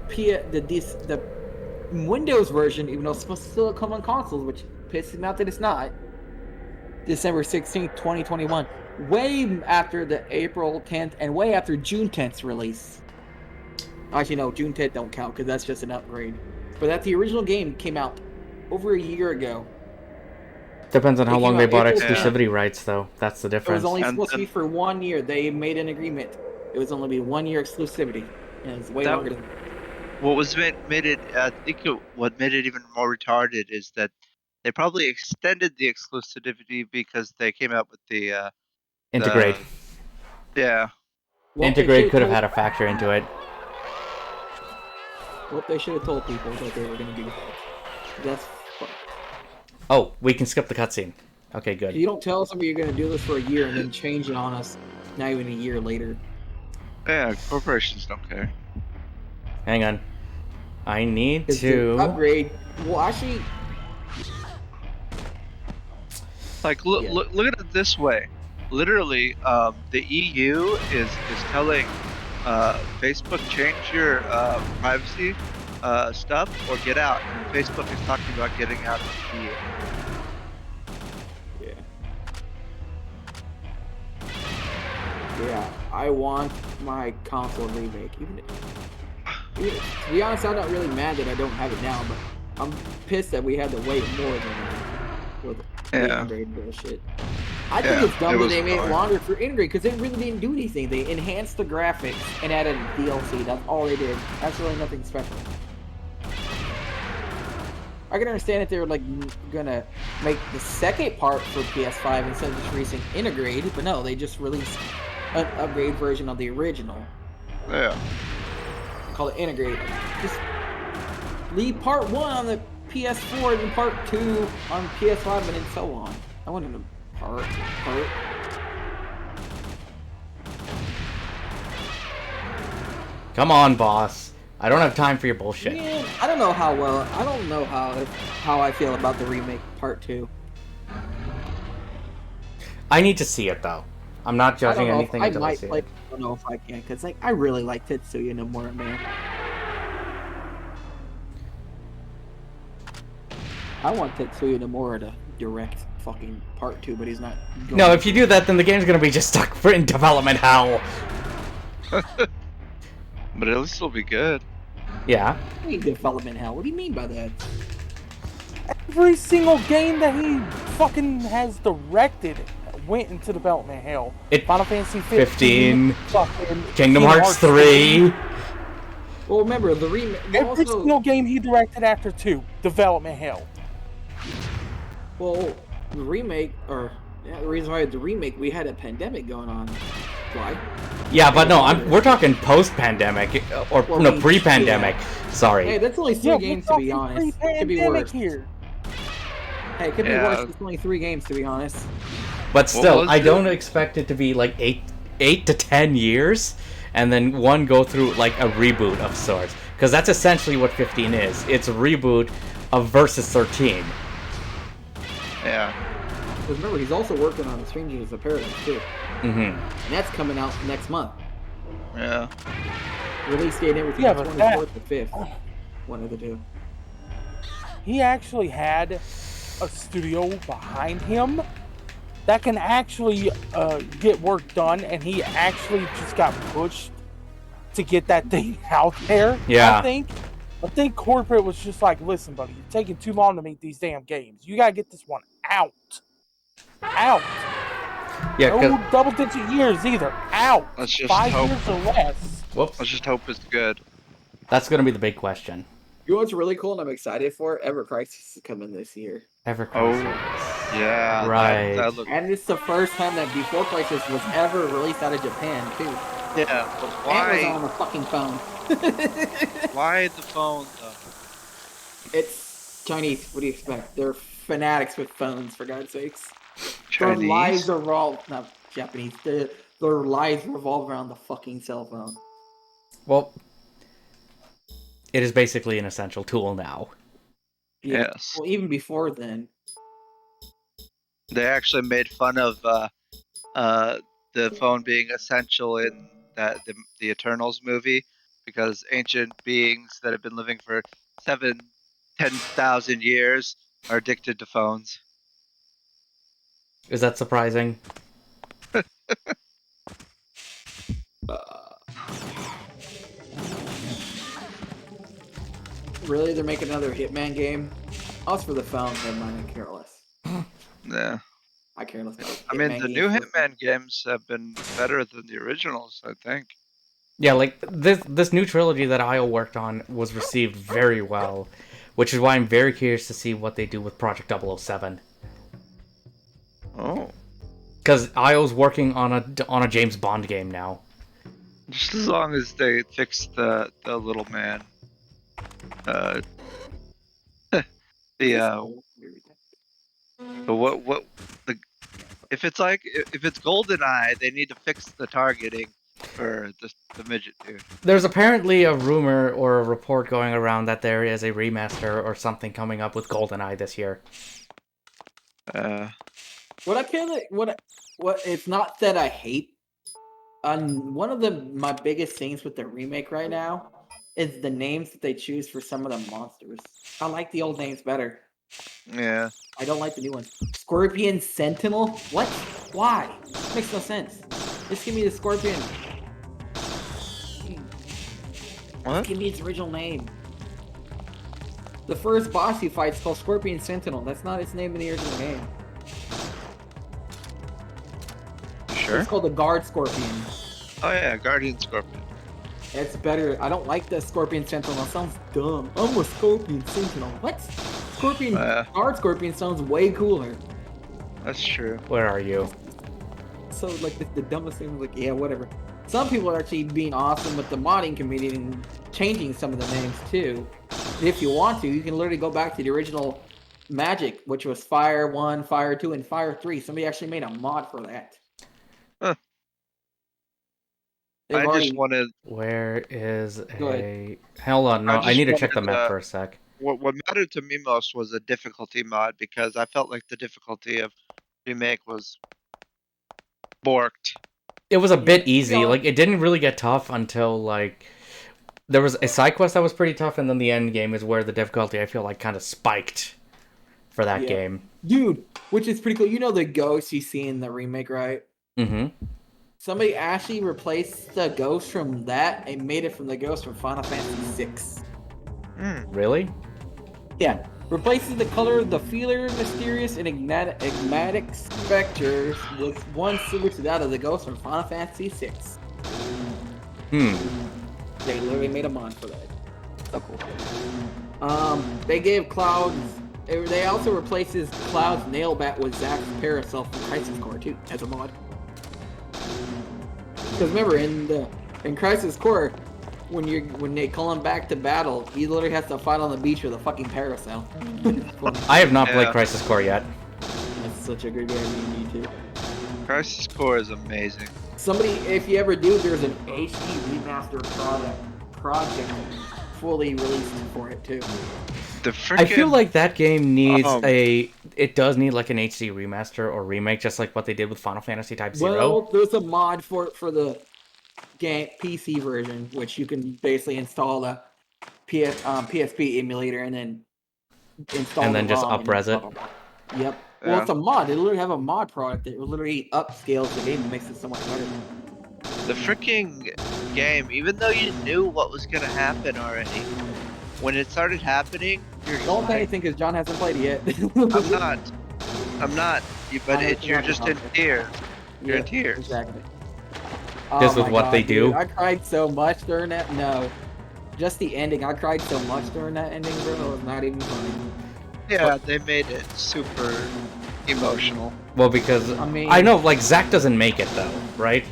Windows version, even though it's supposed to still come on consoles, which pisses me out that it's not. December 16th, 2021. Way after the April 10th and way after June 10th's release. Actually, no, June 10th don't count because that's just an upgrade. But that the original game came out over a year ago.
Depends on how
It
long
came
they
out
bought
April 10th.
exclusivity rights, though. That's the
It was
difference.
only
And-
supposed to be
and-
for 1 year. They made an agreement. It was only be 1 year exclusivity. And it's way
That-
longer than
what was made it? I think what made it even more retarded is that they probably extended the exclusivity because they came out with the
Integrate.
yeah.
Well,
Integrate could have had a factor into it.
What they should have told people that they were going to do that. That's fucked.
Oh, we can skip the cutscene. Okay, good.
You don't tell somebody you're going to do this for a year and then change it on us not even a year later.
Yeah, corporations don't care.
Hang on. I need
Because
to...
the upgrade, well, actually,
Like, look,
Yeah.
look at it this way. Literally, the EU is telling Facebook, change your privacy stuff or get out. And Facebook is talking about getting out of the EU.
yeah, I want my console remake. Even to be honest, I'm not really mad that I don't have it now, but I'm pissed that we had to wait more than with the
Yeah.
integrate bullshit. I think
Yeah,
it's dumb
it
that
was
they made it
annoying.
longer for integrate because they really didn't do anything. They enhanced the graphics and added DLC. That's all they did. That's really nothing special. I can understand if they were like gonna make the second part for PS5 instead of just releasing integrate, but no, they just released an upgrade version of the original.
Yeah.
Call it integrate. Just leave part 1 on the PS4 and then part 2 on PS5 and then so on. I wanted to part.
Come on, boss. I don't have time for your bullshit.
Man, I don't know how I feel about the remake part 2.
I need to see it, though. I'm not
I
judging
don't know if
anything
I
until I
might
see
play.
it.
I don't know if I can because like I really like Tetsuya Nomura, man. I want Tetsuya Nomura to direct fucking part 2, but he's not. Going
No, if you do that, then the game's gonna be just stuck for in development hell.
But at least it'll be good.
Yeah.
I mean development hell. What do you mean by that?
Every single game that he fucking has directed went into development hell.
It-
Final Fantasy
15,
fucking
Kingdom Hearts 3.
Well, remember the remake.
Every
Also,
single game he directed after 2, development hell.
well, the remake, or yeah, the reason why the remake, we had a pandemic going on. Why?
Yeah, but no, we're talking post-pandemic, or
Well,
no,
we-
pre-pandemic.
Hey,
Sorry.
that's only 3
Yeah,
games
we're
to be
talking
honest. It could be
pre-pandemic
worse.
here.
Hey, it could be
Yeah.
worse. It's only 3 games to be honest.
But still,
was
I
it?
don't expect it to be like 8 to 10 years, and then one go through like a reboot of sorts. Because that's essentially what 15 is. It's a reboot of Versus 13.
Yeah.
Because remember, he's also working on the Strangers of Paradise too,
Mm-hmm.
and that's coming out next month.
Yeah.
Release date and everything.
Yeah,
is
but
24th or 5th. One of the two.
He actually had a studio behind him that can actually get work done, and he actually just got pushed to get that thing out there.
Yeah.
I think corporate was just like, listen, buddy, you're taking too long to make these damn games. You gotta get this one out.
Yeah,
No
'cause-
double-digit years either. Out.
Let's just
5
hope.
years or less.
whoops.
Let's just hope it's good.
That's gonna be the big question.
You know what's really cool and I'm excited for? Ever Crisis is coming this year.
Ever
Oh,
Crisis.
yeah.
Right.
That look.
And it's the first time that Before Crisis was ever released out of Japan, too.
Yeah, but
And it was
why?
on the fucking phone.
Why the phone though?
It's Chinese. What do you expect? They're fanatics with phones, for God's sakes. Their lives
Chinese?
are all not Japanese. Their lives revolve around the fucking cell phone.
Well, it is basically an essential tool now.
Yeah.
Yes.
Well, even before then.
They actually made fun of the phone being essential in the Eternals movie because ancient beings that have been living for 10,000 years are addicted to phones.
Is that surprising?
Really, they're making another Hitman game? Us for the phone, never mind. I care less.
Yeah.
I care less about
I mean,
Hitman
the new
games.
Hitman games have been better than the originals, I think.
Yeah, like this new trilogy that IO worked on was received very well, which is why I'm very curious to see what they do with Project 007.
Oh.
Because IO's working on a James Bond game now.
Just as long as they fix the little man. The the if it's GoldenEye, they need to fix the targeting for the midget dude.
There's apparently a rumor or a report going around that there is a remaster or something coming up with GoldenEye this year.
What I feel like, what it's not that I hate. One of my biggest things with the remake right now is the names that they choose for some of the monsters. I like the old names better.
Yeah.
I don't like the new ones. Scorpion Sentinel? What? Why? Makes no sense. Just give me the Scorpion.
What?
Give me its original name. The first boss you fight is called Scorpion Sentinel. That's not its name in the original game.
Sure.
It's called the Guard Scorpion.
Oh yeah, Guardian Scorpion.
It's better. I don't like the Scorpion Sentinel. It sounds dumb. I'm a Scorpion Sentinel. What? Scorpion Guard Scorpion sounds way cooler.
That's true.
Where are you?
So like the dumbest thing was like, yeah, whatever. Some people are actually being awesome with the modding community and changing some of the names too. If you want to, you can literally go back to the original Magic, which was Fire 1, Fire 2, and Fire 3. Somebody actually made a mod for that.
Huh.
They've
I
already-
just wanted.
Where is
Go
a... Hold on, no,
I
I
just
need to check the
wanted,
map for a sec.
What mattered to me most was a difficulty mod because I felt like the difficulty of remake was borked.
It was a bit easy.
Yeah.
Like, it didn't really get tough until, like... There was a side quest that was pretty tough, and then the end game is where the difficulty, I feel like, kind of spiked for that game.
Dude, which is pretty cool. You know the ghosts you see in the remake, right?
Mm-hmm.
Somebody actually replaced the ghost from that and made it from the ghost from Final Fantasy VI.
Really?
Yeah. Replaces the color of the feeler, mysterious, and enigmatic specters with one switched out of the ghost from Final Fantasy VI. They literally made a mod for that. So cool. They gave Cloud's... They also replaces Cloud's Nailbat with Zack's Parasol from Crisis Core too, as a mod. Because remember, in Crisis Core, when they call him back to battle, he literally has to fight on the beach with a fucking parasol.
I have not played
Yeah.
Crisis Core yet.
That's such a good game. You need to.
Crisis Core is amazing.
Somebody, if you ever do, there's an HD remaster project fully released for it too.
The freaking.
I feel like that game needs
Um,
it does need like an HD remaster or remake, just like what they did with Final Fantasy Type 0.
Well, there's a mod for it for the game PC version, which you can basically install the PSP emulator and then install
And then
the
just
ROM and
up-res
blah,
it?
blah, blah. Yep. Well,
Yeah.
it's a mod. They literally have a mod product that literally upscales the game and makes it so much better.
The freaking game, even though you knew what was gonna happen already, when it started happening, you're just
Don't say
like,
anything because John hasn't played it yet.
I'm not. But
I
you're
forgot
just
about
in
it.
tears. You're in tears.
Exactly.
Just
Oh
with
my
what
God,
they
dude,
do?
I cried so much during that. No, just the ending. I cried so much during that ending, bro. It was not even funny.
Yeah, they made it super emotional.
Well, because
I mean,
I know, like, Zack doesn't make it, though, right?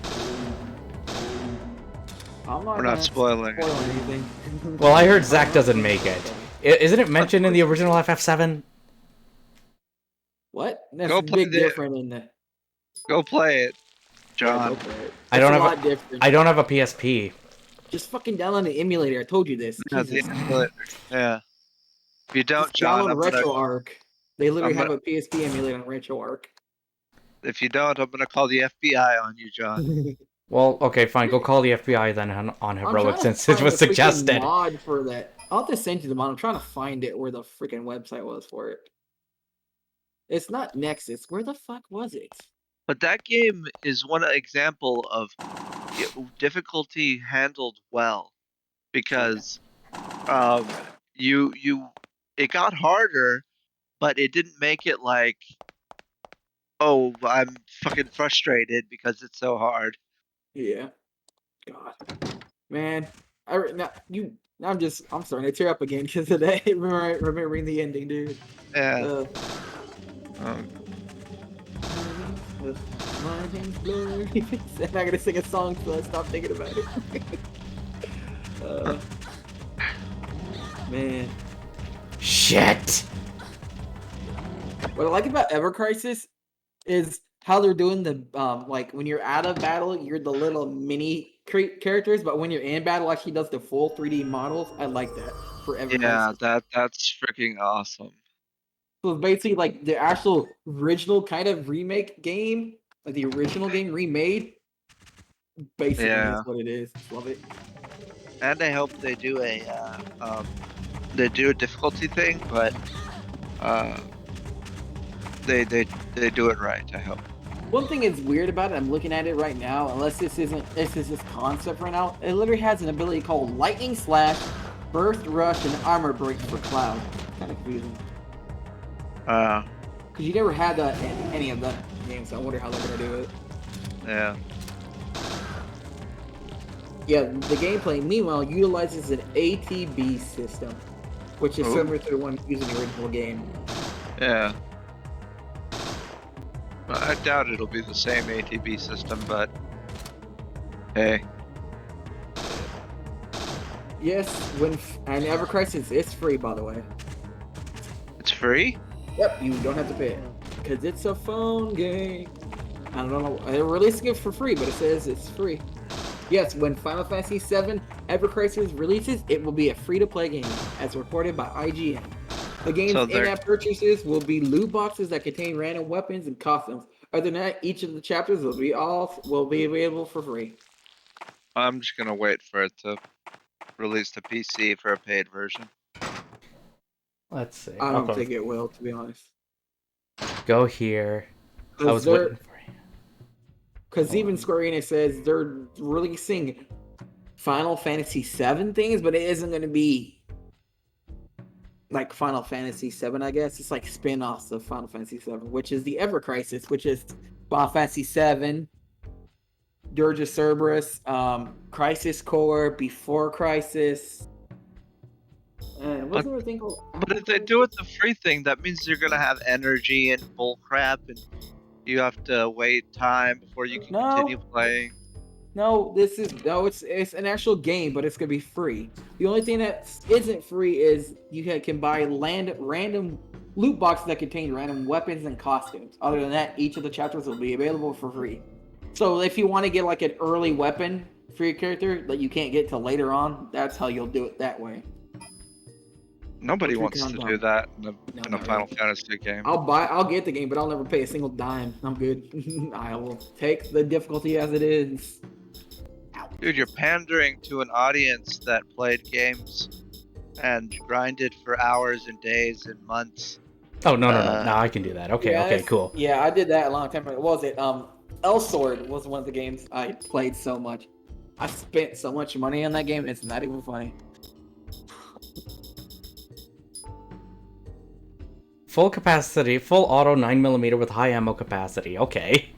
I'm not
We're
gonna
not spoiling
spoil
it.
anything.
Well, I heard Zack doesn't make it. Isn't it mentioned in the original FF7?
What? That's
Go
a
play
big
the.
difference in the.
Go play it,
Yeah, go
John.
for it.
I
It's
don't
a
have
lot
a,
different.
I don't have a PSP.
Just fucking download the emulator. I told you this.
Yeah, the
Jesus.
emulator. Yeah. If you don't,
Just
John,
download RetroArch. They literally
I'm
have
gonna.
a PSP emulator on RetroArch.
If you don't, I'm gonna call the FBI on you, John.
Well, okay, fine. Go call the FBI then on
I'm
Heroic
trying to
since it
find
was
the freaking
suggested.
mod for that. I'll have to send you the mod. I'm trying to find it where the freaking website was for it. It's not Nexus. Where the fuck was it?
But that game is one example of difficulty handled well because you it got harder, but it didn't make it like, oh, I'm fucking frustrated because it's so hard.
Yeah. God. Man. I'm starting to tear up again because of that. Remembering the ending, dude.
Yeah.
Uh,
Um,
my name's Blurry. I'm not gonna sing a song till I stop thinking about it. Man.
Shit!
What I like about Ever Crisis is how they're doing the like when you're out of battle, you're the little mini characters, but when you're in battle, actually does the full 3D models. I like that for Ever
yeah,
Crisis.
that's freaking awesome.
So it's basically like the actual original kind of remake game, like the original game remade. Basically,
Yeah.
is what it is. Love it.
And I hope they do a difficulty thing, but uh they do it right, I hope.
One thing is weird about it, I'm looking at it right now, unless this is this concept right now, it literally has an ability called Lightning Slash, Burst Rush, and Armor Break for Cloud. Kind of confusing. Because you never had that in any of the games, so I wonder how they're going to do it.
Yeah.
Yeah, the gameplay, meanwhile, utilizes an ATB system, which is similar to the one used in the original game.
Yeah. Well, I doubt it'll be the same ATB system, but hey.
Yes, and Ever Crisis is free, by the way.
It's free?
Yep, you don't have to pay it. Because it's a phone game. I don't know. They're releasing it for free, but it says it's free. Yes, when Final Fantasy VII Ever Crisis releases, it will be a free-to-play game, as reported by IGN. The game's in-app purchases will be loot boxes that contain random weapons and costumes. Other than that, each of the chapters will be available for free.
I'm just gonna wait for it to release to PC for a paid version.
Let's see.
I don't think it will, to be honest.
Go here. I was waiting for you.
Because even Square Enix says they're releasing Final Fantasy VII things, but it isn't going to be like Final Fantasy VII, I guess. It's like spin-offs of Final Fantasy VII, which is the Ever Crisis, which is Final Fantasy VII, Dirge of Cerberus, Crisis Core, Before Crisis. And what's the other thing called?
But if they do it the free thing, that means you're gonna have energy and bullcrap, and you have to wait time before you can continue playing.
No, it's an actual game, but it's gonna be free. The only thing that isn't free is you can buy random loot boxes that contain random weapons and costumes. Other than that, each of the chapters will be available for free. So if you want to get like an early weapon for your character that you can't get till later on, that's how you'll do it that way.
Nobody wants to do that in a Final
really.
Fantasy game.
I'll get the game, but I'll never pay a single dime. I'm good. I will take the difficulty as it is.
Dude, you're pandering to an audience that played games and grinded for hours and days and months.
Oh, no. Now I can do that. Okay, cool.
Yeah, I did that a long time ago. What was it? Elsword was one of the games I played so much. I spent so much money on that game, it's not even funny.
Full capacity, full auto 9mm with high ammo capacity. Okay.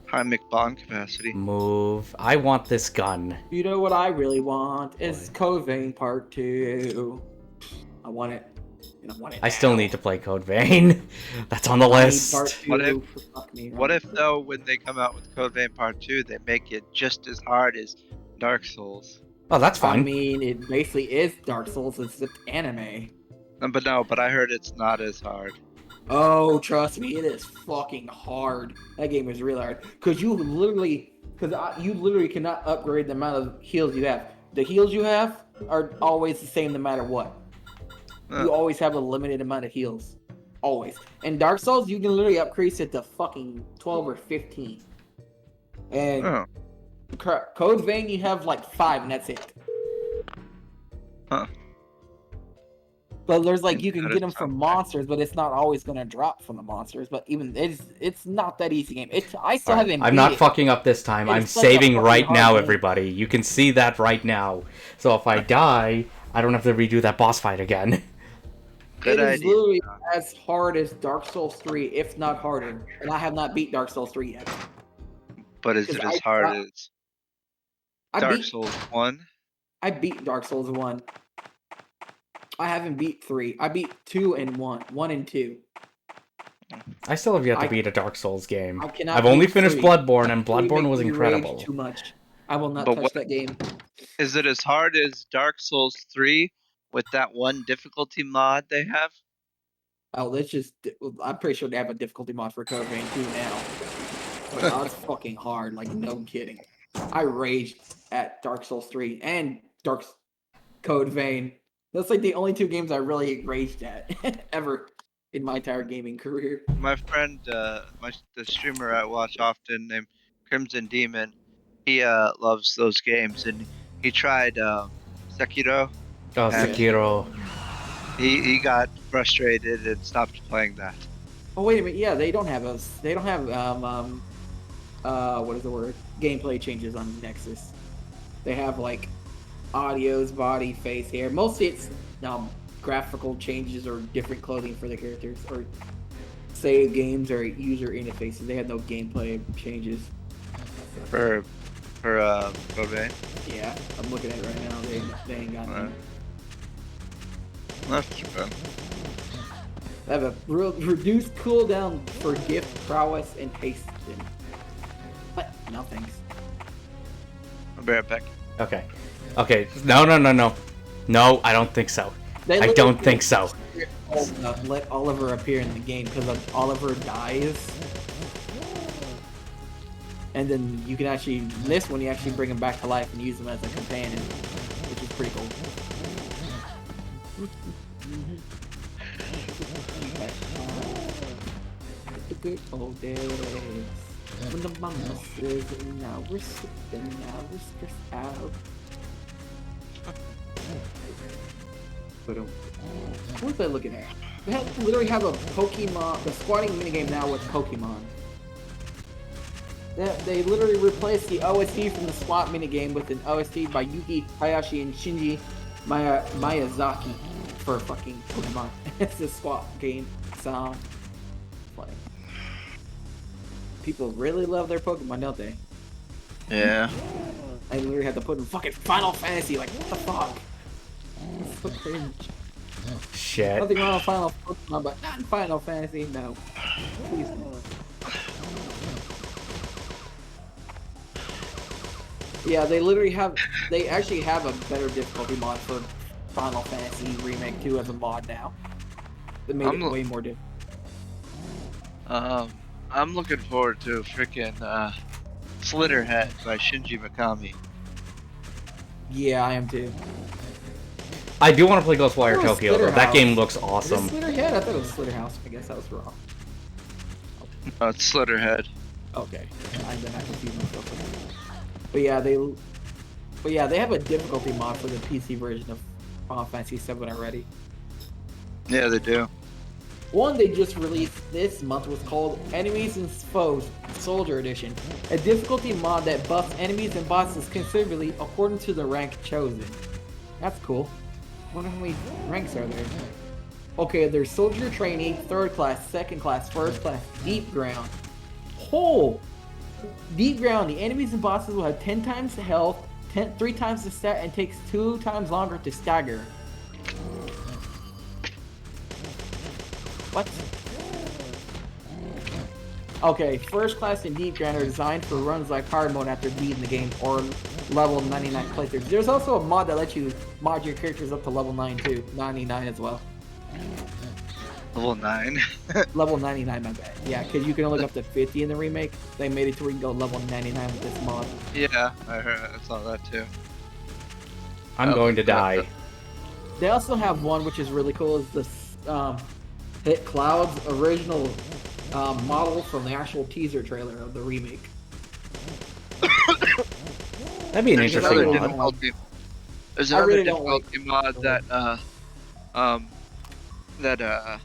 High McBond capacity.
Move. I want this gun.
You know what I really want is
What?
Code Vein Part 2. I want it. And I want it
I still
now.
need to play Code Vein. That's on the
I need
list.
Part 2.
What if-
Fuck me,
What
right?
if though, when they come out with Code Vein Part 2, they make it just as hard as Dark Souls?
Oh, that's
I
fine.
mean, it basically is Dark Souls. It's just anime.
But I heard it's not as hard.
Oh, trust me, it is fucking hard. That game is really hard because you literally cannot upgrade the amount of heals you have. The heals you have are always the same no matter what. You always have a limited amount of heals, always. In Dark Souls, you can literally increase it to fucking 12 or 15. And
Oh,
Code Vein, you have like 5, and that's it.
Huh.
But there's like you can
That
get
is
them from
something.
monsters, but it's not always gonna drop from the monsters. But even it's not that easy game. I still
Alright,
haven't.
I'm
beat
not
it.
fucking up this time.
It's
I'm
such a
saving
fucking
right
hard
now,
game.
everybody. You can see that right now. So if I die, I don't have to redo that boss fight again.
Good
It is
idea.
literally as hard as Dark Souls 3, if not harder. And I have not beat Dark Souls 3 yet.
But is it as hard as
I
Dark
beat
Souls 1?
I beat Dark Souls 1. I haven't beat 3. I beat 2 and 1. 1 and 2.
I still have yet to
I-
beat a Dark Souls game.
I cannot
I've only
beat
finished
3.
Bloodborne, and
3
Bloodborne
makes
was
me
incredible.
rage too much. I will not
But
touch
what-
that game.
Is it as hard as Dark Souls 3 with that one difficulty mod they have?
Oh, let's just. I'm pretty sure they have a difficulty mod for Code Vein 2 now. But that's fucking hard, like, no kidding. I raged at Dark Souls 3 and Code Vein. That's like the only 2 games I really raged at ever in my entire gaming career.
My friend, the streamer I watch often named Crimson Demon, he loves those games, and he tried Sekiro.
Oh,
And-
Sekiro.
He got frustrated and stopped playing that.
Oh wait a minute, yeah, they don't have what is the word? Gameplay changes on Nexus. They have like audios, body, face, hair. Mostly it's graphical changes or different clothing for the characters, or save games or user interfaces. They have no gameplay changes.
For Code Vein.
Yeah, I'm looking at it right now. They ain't got none.
That's too bad.
They have a reduced cooldown for gift prowess and hasten. What? No thanks.
I'll be right back.
Okay. Okay. No. No, I don't think so.
They
I
literally
don't think so.
let Oliver appear in the game because Oliver dies. And then you can actually, this one, you actually bring him back to life and use him as a companion, which is pretty cool. The good old days when the mama says, now we're sipping, now we're stressed out. What was I looking at? They literally have a Pokemon, the squatting minigame now with Pokemon. They literally replaced the OST from the SWAT minigame with an OST by Yuki Hayashi and Shinji Miyazaki for fucking Pokemon. It's the SWAT game sound. Like, people really love their Pokemon, don't they?
Yeah.
I literally had to put in fucking Final Fantasy, like, what the fuck? It's so cringe.
Shit.
Nothing wrong with Final Pokemon, but not in Final Fantasy, no. Please no. Yeah, they actually have a better difficulty mod for Final Fantasy Remake 2 as a mod now. That made it way more difficult.
I'm looking forward to freaking Slitterhead by Shinji Mikami.
Yeah, I am too.
I do want to play Ghostwire
Oh,
Tokyo, though. That
Slitterhouse.
game looks
Is
awesome.
it Slitterhead? I thought it was Slitterhouse. I guess I was wrong.
It's Slitterhead.
Okay, then I confused myself. But yeah, they have a difficulty mod for the PC version of Final Fantasy VII already.
Yeah, they do.
One they just released this month was called Enemies and Foes Soldier Edition, a difficulty mod that buffs enemies and bosses considerably according to the rank chosen. That's cool. Wonder how many ranks are there. Okay, there's Soldier Trainee, 3rd class, 2nd class, 1st class, Deep Ground. Oh! Deep ground. The enemies and bosses will have 10 times the health, 3 times the stat, and takes 2 times longer to stagger. What? Okay, first class and deep ground are designed for runs like hard mode after beating the game or level 99 playthroughs. There's also a mod that lets you mod your characters up to level 9 too, 99 as well.
Level 9.
Level 99, my bad. Yeah, because you can only go up to 50 in the remake. They made it to where you can go level 99 with this mod.
Yeah, I saw that too.
I'm going to die.
They also have one which is really cool. Is this Hit Cloud's original model from the actual teaser trailer of the remake.
That'd be an
There's
interesting
another
mod.
difficulty. There's
I
another
really don't like
difficulty mod that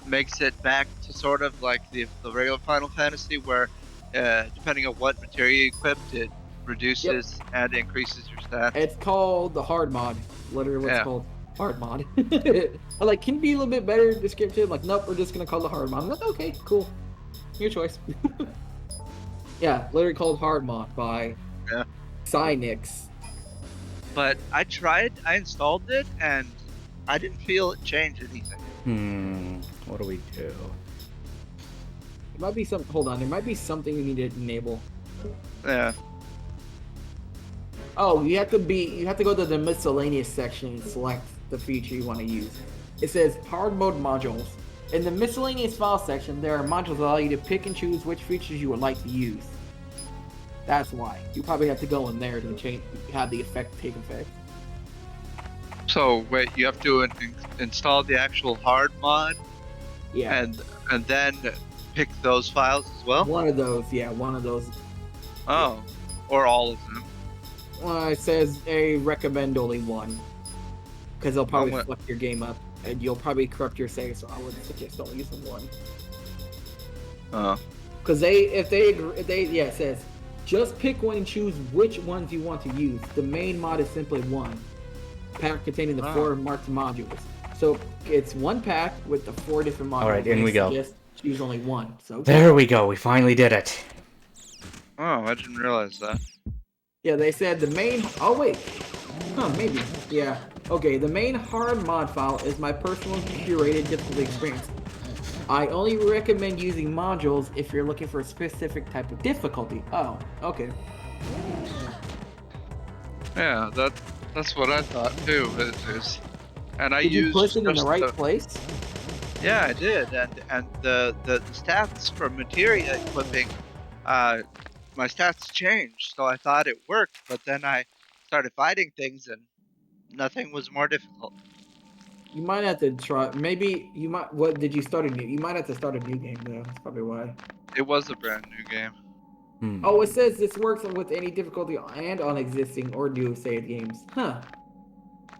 makes it back to sort of like the regular Final Fantasy, where depending on what material you equipped, it reduces and increases your stats.
It's called the hard mod. Literally, what's
Yeah.
called hard mod. I'm like, can it be a little bit better descriptive? Like, nope, we're just gonna call it hard mod. I'm like, okay, cool, your choice. Yeah, literally called hard mod by Cynix.
But I installed it, and I didn't feel it change anything.
What do we do?
It might be some. Hold on, there might be something you need to enable.
Yeah.
Oh, you have to go to the miscellaneous section and select the feature you want to use. It says hard mode modules. In the miscellaneous file section, there are modules that allow you to pick and choose which features you would like to use. That's why. You probably have to go in there to have the effect take effect.
So wait, you have to install the actual hard mod,
Yeah.
and then pick those files as well.
One of those, yeah, one of those.
Oh, or all of them.
Well, it says they recommend only one, because they'll probably
what-
fuck your game up, and you'll probably corrupt your save. So I would suggest only using one. Because if they it says just pick one and choose which ones you want to use. The main mod is simply one pack containing the 4 marked modules. So it's one pack with the 4 different modules.
All right, in we go.
Just choose only one. So
There we go. We finally did it.
Oh, I didn't realize that.
yeah, they said the main. Oh wait, maybe. Yeah. Okay, the main hard mod file is my personal curated difficulty experience. I only recommend using modules if you're looking for a specific type of difficulty. Oh, okay.
Yeah, that's what I thought too. And I
Did you
used
push it in the
just
right place?
Yeah, I did, and the stats for materia equipping, my stats changed, so I thought it worked, but then I started fighting things, and nothing was more difficult.
You might have to try. Maybe you might. What did you start a new? You might have to start a new game though. That's probably why.
It was a brand new game.
Oh, it says this works with any difficulty and on existing or new saved games. Huh.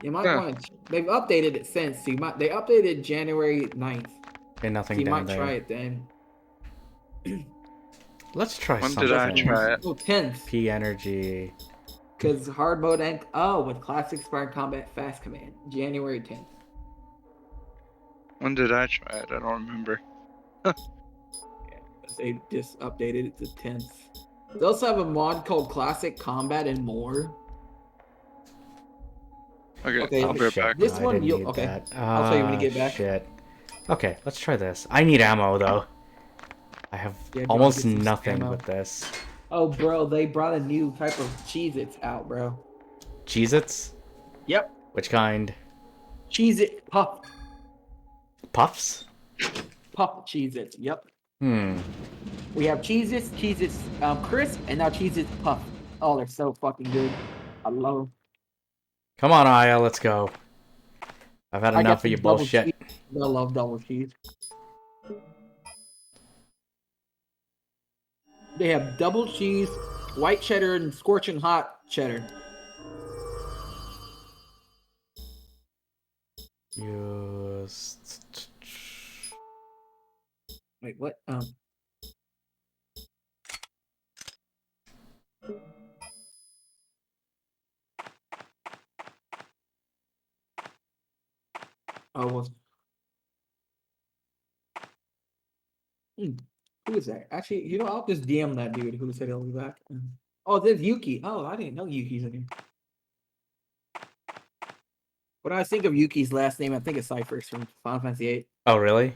You might want to. They've updated it since. So they updated January 9th.
Okay, nothing
So you
down
might
there.
try it then.
Let's try
When
something.
did I try it?
Oh, 10th.
P energy.
Because hard mode and with classic inspired combat fast command, January 10th.
When did I try it? I don't remember.
They just updated it to 10th. They also have a mod called Classic Combat and More.
Okay, I'll be right back.
This
No,
one
I didn't
you'll
need
okay.
that.
I'll tell you when you get back.
Shit. Okay, let's try this. I need ammo though. I have
Yeah, go
almost
get some
nothing
ammo.
with this.
Oh, bro, they brought a new type of Cheez-Its out, bro.
Cheez-Its?
Yep.
Which kind?
Cheez-It Puff.
Puffs?
Puff Cheez-Its. Yep. We have Cheez-Its, Cheez-Its Crisp, and now Cheez-Its Puff. Oh, they're so fucking good. I love them.
Come on, Aya, let's go. I've had
I
enough
got
of
some
your
double
bullshit.
cheese. I love double cheese. They have double cheese, white cheddar, and scorching hot cheddar.
Use...
Wait, what? Oh, well. Who is that? Actually, you know, I'll just DM that dude who said he'll be back. Oh, there's Yuki. Oh, I didn't know Yuki's in here. When I think of Yuki's last name, I think of Cypher's from Final Fantasy VIII.
Oh, really?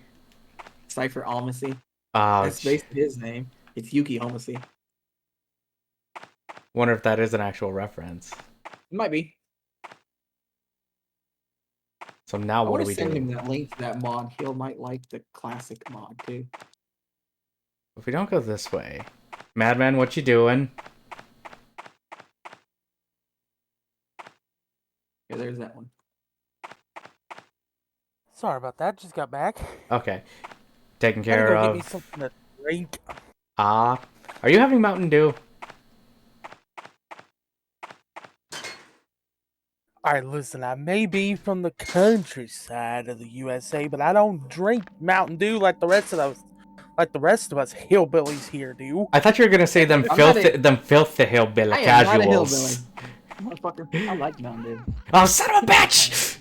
Cypher Almacy.
Oh,
That's basically his name. It's Yuki Almacy.
wonder if that is an actual reference.
It might be.
So now
I
what
want
do we
to send him
do?
that link to that mod. He might like the classic mod too.
If we don't go this way, Madman, what you doing?
Yeah, there's that one.
Sorry about that. Just got back.
Okay, taken
Gotta
care
go get me
of.
something to drink.
Are you having Mountain Dew?
Alright, listen, I may be from the countryside of the USA, but I don't drink Mountain Dew like the rest of us hillbillies here do.
I thought you were gonna say them
I'm not
filthy hillbilly
I am not a hillbilly.
casuals.
Motherfucker, I like Mountain Dew.
Oh, son of a bitch!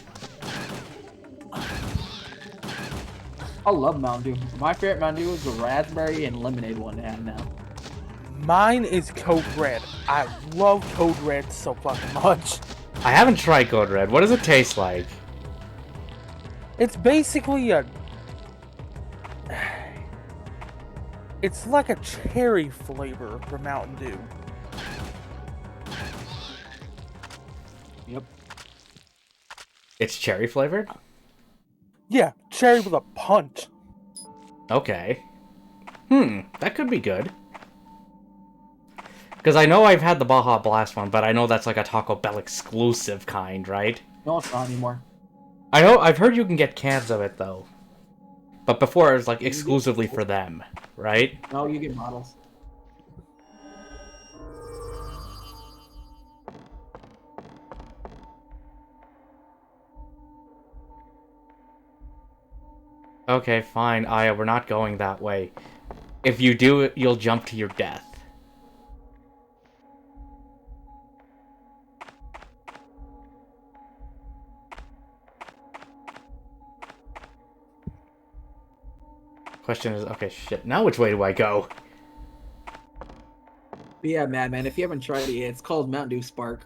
I love Mountain Dew. My favorite Mountain Dew is the raspberry and lemonade one they have now.
Mine is Code Red. I love Code Red so fucking much.
I haven't tried Code Red. What does it taste like?
It's basically a... It's like a cherry flavor for Mountain Dew.
Yep.
It's cherry flavored?
Yeah, cherry with a punch.
Okay. That could be good. Because I know I've had the Baja Blast one, but I know that's like a Taco Bell exclusive kind, right?
No, it's not anymore.
I know, I've heard you can get cans of it, though. But before, it was like exclusively for them, right?
No, you get models.
Okay, fine, Aya, we're not going that way. If you do it, you'll jump to your death. Question is, okay, shit, now which way do I go?
But yeah, Madman, if you haven't tried it yet, it's called Mountain Dew Spark.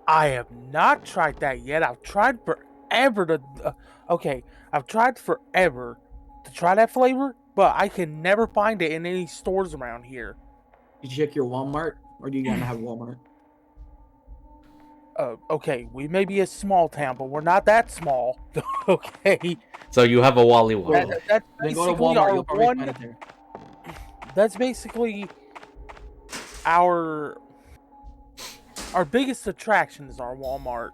I have not tried that yet. I've tried forever to... I've tried forever to try that flavor, but I can never find it in any stores around here.
Did you check your Walmart? Or do you gotta have Walmart?
Okay, we may be a small town, but we're not that small. Okay.
So you have a Wally Wally.
That's
Then go to
basically
Walmart,
our
you'll probably
one...
find it there.
That's basically our biggest attraction is our Walmart.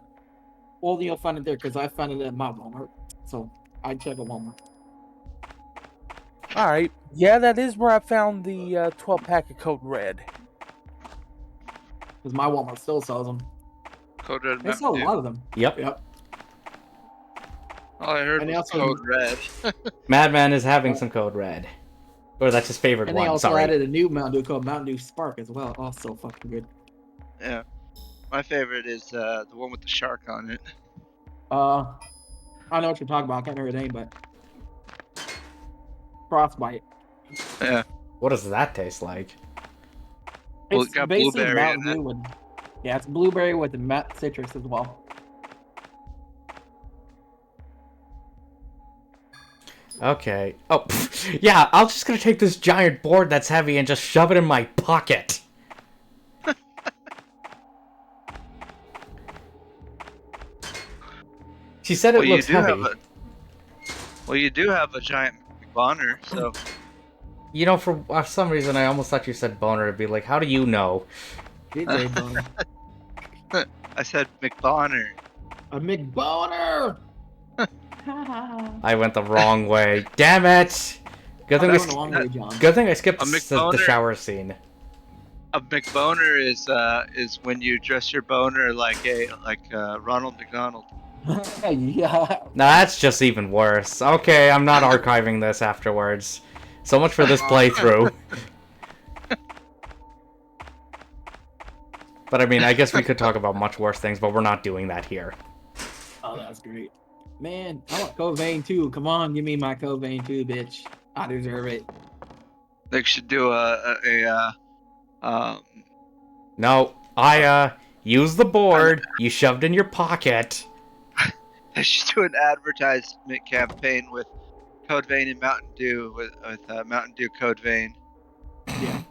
Well, you'll find it there, because I found it at my Walmart. So, I check a Walmart.
Alright. Yeah, that is where I found the 12-pack of Code Red.
Because my Walmart still sells them.
Code Red
They sell a
Mountain Dew.
lot of them.
Yep.
Yep.
All I heard
And they
was
also-
Code Red.
Madman is having some Code Red. Or that's his favorite
And they
one,
also
sorry.
added a new Mountain Dew called Mountain Dew Spark as well. Also fucking good.
Yeah. My favorite is the one with the shark on it.
I know what you're talking about. I can't remember the name, but Frostbite.
Yeah.
What does that taste like?
Well,
It's
it got
basically
blueberry in
Mountain Dew with, yeah, it's blueberry with the matte citrus as well.
Okay. Oh, yeah, I'm just gonna take this giant board that's heavy and just shove it in my pocket. She said it looks heavy.
Well, you do have a giant boner, so
You know, for some reason, I almost thought you said boner. It'd be like, how do you know?
Big red boner.
I said McBoner.
A McBoner!
I went the wrong way. Damn it! Good thing,
I went the wrong way, John.
good thing I skipped
A
the
McBoner.
shower scene.
A McBoner is when you dress your boner like Ronald McDonald.
Yeah.
Nah, that's just even worse. Okay, I'm not archiving this afterwards. So much for this playthrough. But I mean, I guess we could talk about much worse things, but we're not doing that here.
Oh, that's great. Man, I want Covain too. Come on, give me my Covain too, bitch. I deserve it.
They should do um
No, I use the board you shoved in your pocket.
they should do an advertisement campaign with Code Vein and Mountain Dew with Mountain Dew Code Vein.
Yeah.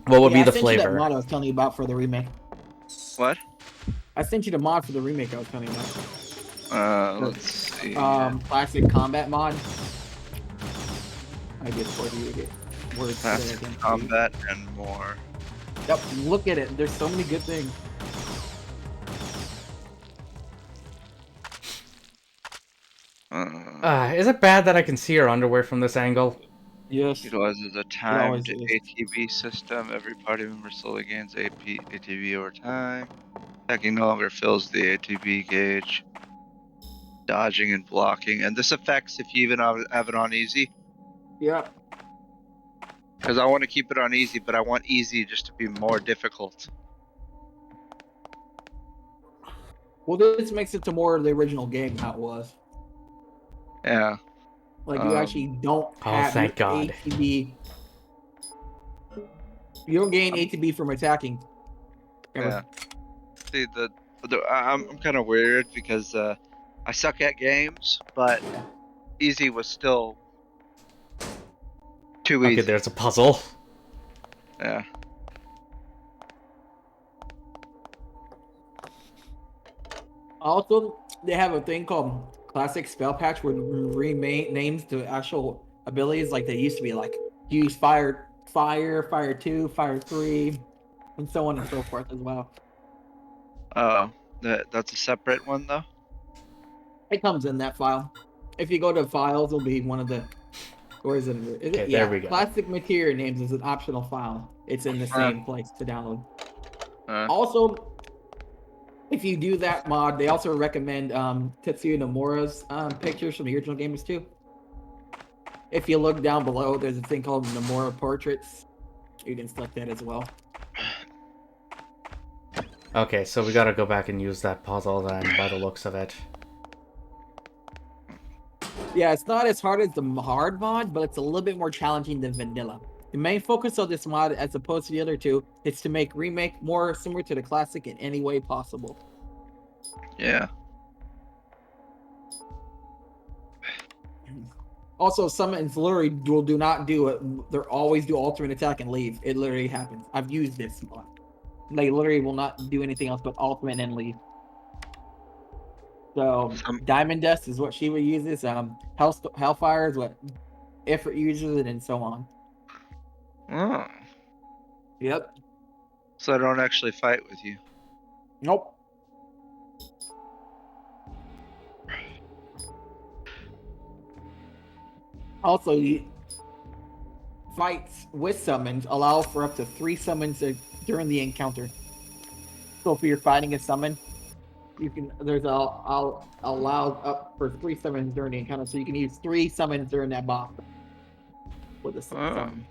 What would
Yeah,
be
I
the
sent you that
flavor?
mod I was telling you about for the remake.
What?
I sent you the mod for the remake I was telling you about.
Let's see.
Classic combat mod. I get for you to get words today
Classic
again.
combat and more.
Yep, look at it. There's so many good things.
Is it bad that I can see your underwear from this angle?
Yes.
Utilizes a
always
timed
is.
ATB system. Every party member slowly gains ATB over time. Attacking no longer fills the ATB gauge. Dodging and blocking. And this affects if you even have it on easy.
Yep.
Because I want to keep it on easy, but I want easy just to be more difficult.
Well, this makes it to more of the original game how it was.
Yeah.
Like you actually don't have
thank God.
ATB. You don't gain ATB from attacking. Ever.
Yeah. See, I'm kind of weird because I suck at games, but easy was still too
Okay,
easy.
there's a puzzle.
Yeah.
Also, they have a thing called Classic Spell Patch where remake names to actual abilities like they used to be, like use fire 2, fire 3, and so on and so forth as well.
That's a separate one though.
It comes in that file. If you go to files, it'll be one of the. Or is it?
Okay, there we go.
Classic material names is an optional file. It's in the same place to download.
Uh,
Also, if you do that mod, they also recommend Tetsuya Nomura's pictures from the original games too. If you look down below, there's a thing called Nomura Portraits. You can select that as well.
Okay, so we gotta go back and use that puzzle then, by the looks of it.
Yeah, it's not as hard as the hard mod, but it's a little bit more challenging than vanilla. The main focus of this mod, as opposed to the other two, is to make remake more similar to the classic in any way possible.
yeah.
Also, summons literally do not do it. They always do ultimate attack and leave. It literally happens. I've used this mod. They literally will not do anything else but ultimate and leave. So Diamond Dust is what she would use this. Hellfire is what Ifrit uses it, and so on.
Oh.
Yep.
So I don't actually fight with you.
Nope. Also, fights with summons allow for up to 3 summons during the encounter. So if you're fighting a summon, you can I'll allow up for 3 summons during the encounter, so you can use 3 summons during that boss with a summon.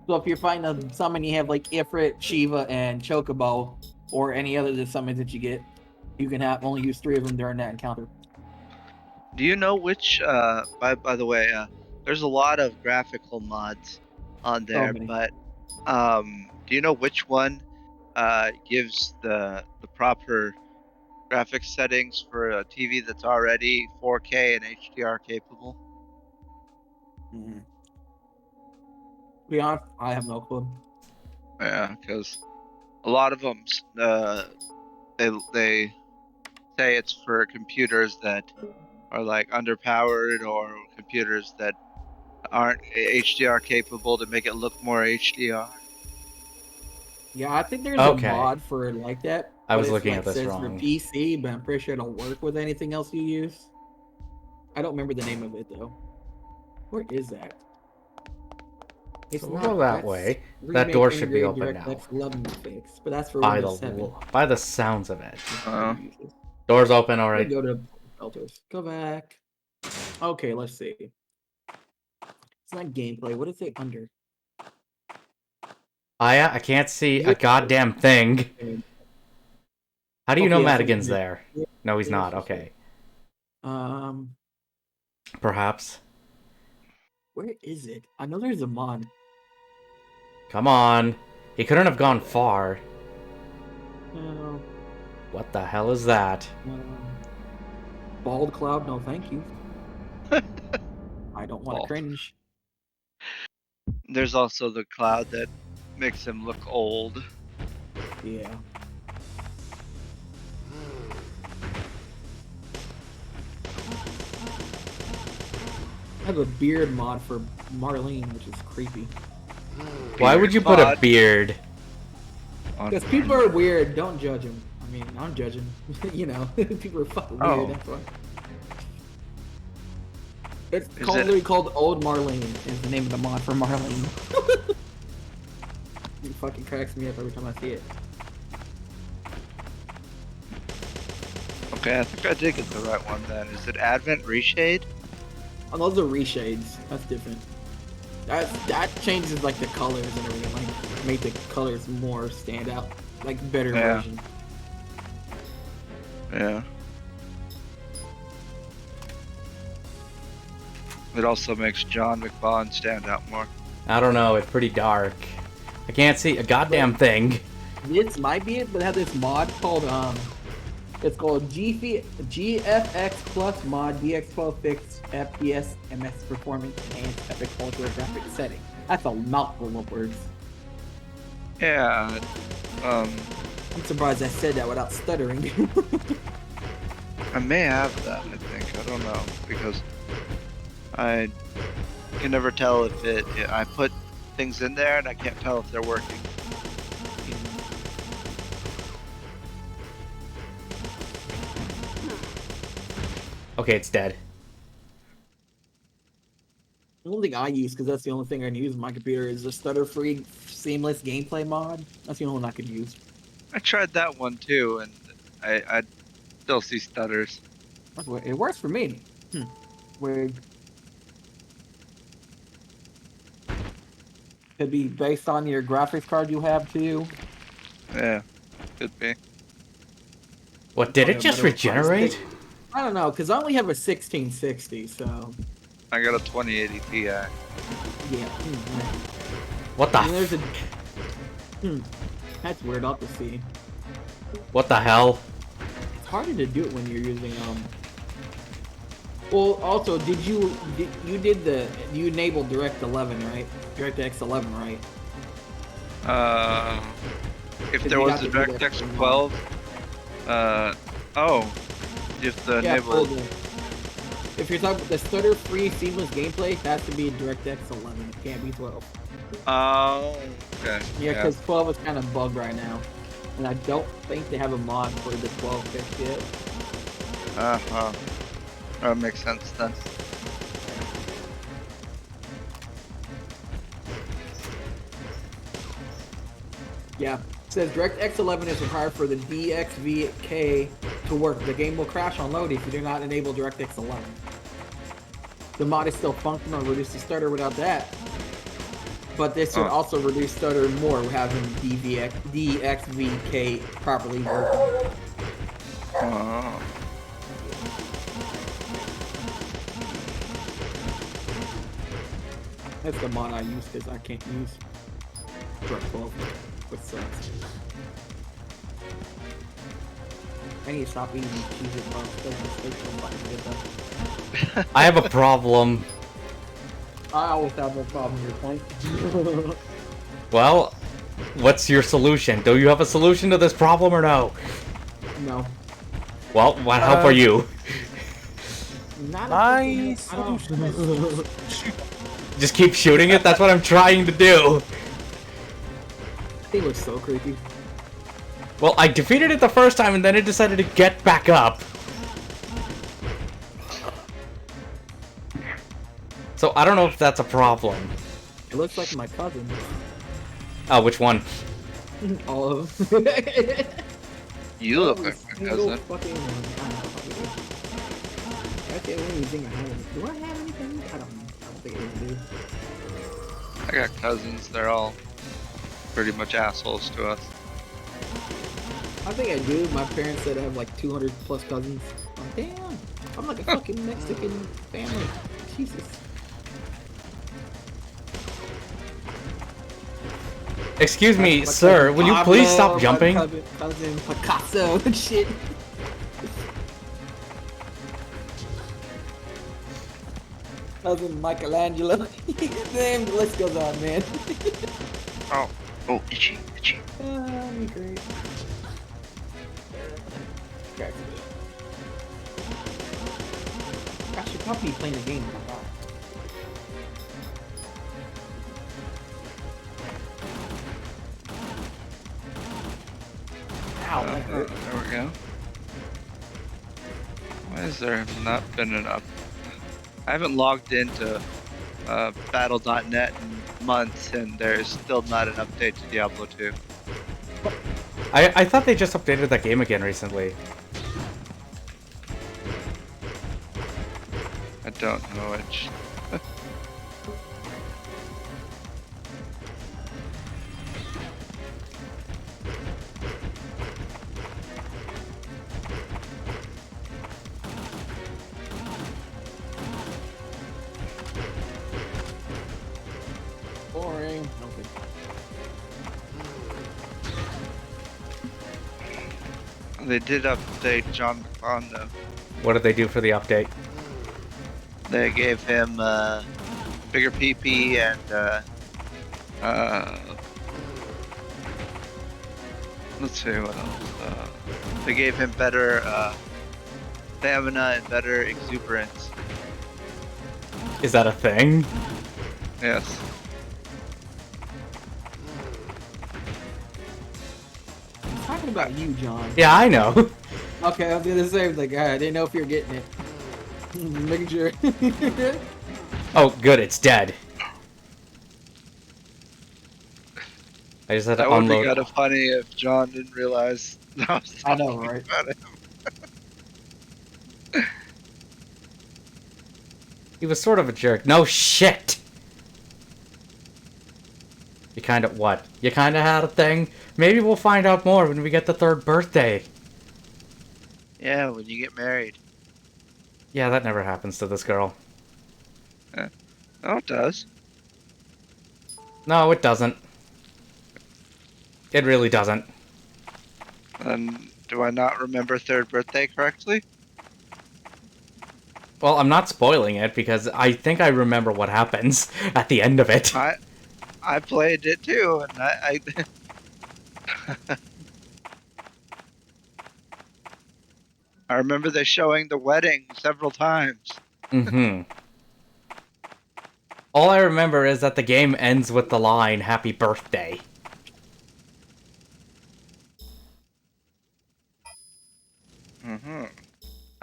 So if you're fighting a summon, you have like Ifrit, Shiva, and Chocobo, or any other of the summons that you get, you can only use 3 of them during that encounter.
Do you know which? By the way, there's a lot of graphical mods on there, but do you know which one gives the proper graphics settings for a TV that's already 4K and HDR capable?
Mm-hmm. To be honest, I have no clue.
Yeah, because a lot of them they say it's for computers that are like underpowered or computers that aren't HDR capable to make it look more HDR.
Yeah, I think there's a mod for it like that.
I was looking at this
says
wrong.
For PC, but I'm pretty sure it'll work with anything else you use. I don't remember the name of it though. Where is that?
It's so we'll go that way. That door should be open now.
That's 11 fix, but that's for
by
Windows 7.
By the sounds of it.
Doors
open, all right.
Go to filters. Go back. Okay, let's see. It's not gameplay. What is it under?
I can't see a goddamn thing. How do you know Madigan's there? No, he's not. Okay. Perhaps.
Where is it? I know there's a mod.
Come on. He couldn't have gone far.
Uh,
What the hell is that?
Bald cloud, no thank you. I don't want to
Bald.
cringe.
There's also the cloud that makes him look old.
Yeah. I have a beard mod for Marlene, which is creepy.
Why would you put a
mod.
beard?
Because people are weird, don't judge them. I mean, I'm judging. You know, people are fucking weird,
Oh.
that's why. It's
Is
literally called Old Marlene, is the name of the mod for Marlene. It fucking cracks me up every time I see it.
Okay, I think I did get the right one then. Is it Advent Reshade?
Oh, those are reshades. That's different. That changes like the colors and everything. Like make the colors more stand out. Like better
Yeah.
version.
Yeah. It also makes John McBaugh stand out more.
I don't know, it's pretty dark. I can't see a goddamn thing.
This might be it, but it has this mod called it's called GFX Plus Mod DX12 Fixed FPS MS Performance Enhanced Epic Ultra Graphic Setting. That's a mouthful of words.
Yeah.
I'm surprised I said that without stuttering.
I may have that, I think. I don't know. Because I can never tell if I put things in there and I can't tell if they're working.
Okay, it's dead.
The only thing I use, because that's the only thing I can use on my computer, is the stutter-free seamless gameplay mod. That's the only one I could use.
I tried that one too, and I still see stutters.
It works for me. Weird. Could be based on your graphics card you have too.
Yeah, could be.
What, did it
Probably a
just
better price
regenerate?
I don't know, because I only have a 1660, so
I got a 2080 Ti.
yeah.
What the
And there's a
f-
that's weird. I'll have to see.
What the hell?
It's harder to do it when you're using Well, also, you enabled Direct 11, right? DirectX 11, right?
If
'Cause
there
you
was
have
a
to do that
DirectX
for
12, oh, you have to enable.
hold on. If you're talking the stutter-free seamless gameplay, it has to be DirectX 11. It can't be 12.
Oh, okay.
Yeah, because 12 is kind of bugged right now, and I don't think they have a mod for the 12 fix yet.
Uh-huh. That makes sense then.
Yeah, it says DirectX 11 is required for the DXVK to work. The game will crash on load if you do not enable DirectX 11. The mod is still functional, reduce the stutter without that. But this would also reduce stutter more having DXVK properly working.
Oh.
That's the mod I use because I can't use Direct 12, which sucks. I need to stop eating cheese and butter.
I have a problem.
I always have no problem with your point.
Well, what's your solution? Do you have a solution to this problem or no?
No.
Well, what help are you?
Not
My
I don't-
solution is shoot.
Just keep shooting it? That's what I'm trying to do.
He looks so creepy.
Well, I defeated it the first time and then it decided to get back up. So I don't know if that's a problem.
It looks like my cousin.
Oh, which one?
All of them.
You look like my
Single
cousin.
fucking one. I don't know if I do. That's the only thing I have. Do I have anything? I don't know. I don't think I do.
I got cousins. They're all pretty much assholes to us.
I think I do. My parents said I have like 200 plus cousins. I'm like, damn, I'm like a fucking Mexican family. Jesus.
Excuse me,
My
sir.
cousin
Will you please
Pablo,
stop
my
jumping?
cousin Picasso and shit. Cousin Michelangelo. Damn, the list goes on, man.
Oh, itchy.
That'd be great. I should probably be playing the game. Oh my god. Ow, that hurt.
There we go. Why has there not been an up? I haven't logged into Battle.net in months, and there's still not an update to Diablo 2.
I thought they just updated that game again recently.
I don't know which.
Boring. Okay.
They did update John McClone though.
What did they do for the update?
They gave him bigger PP and let's see what else. They gave him better stamina and better exuberance.
Is that a thing?
Yes.
I'm talking about you, John.
Yeah, I know.
Okay, I was gonna say, like, I didn't know if you were getting it. Making sure.
Oh, good, it's dead. I just had to
That would be
unload.
kind of funny if John didn't realize that I was
I know,
talking
right?
about him.
He was sort of a jerk. No shit! You kind of what? You kind of had a thing? Maybe we'll find out more when we get the third birthday.
Yeah, when you get married.
Yeah, that never happens to this girl.
Oh, it does.
No, it doesn't. It really doesn't.
And do I not remember third birthday correctly?
Well, I'm not spoiling it because I think I remember what happens at the end of it.
I played it too, and I I remember they showing the wedding several times.
Mm-hmm. All I remember is that the game ends with the line, "Happy birthday."
Mm-hmm.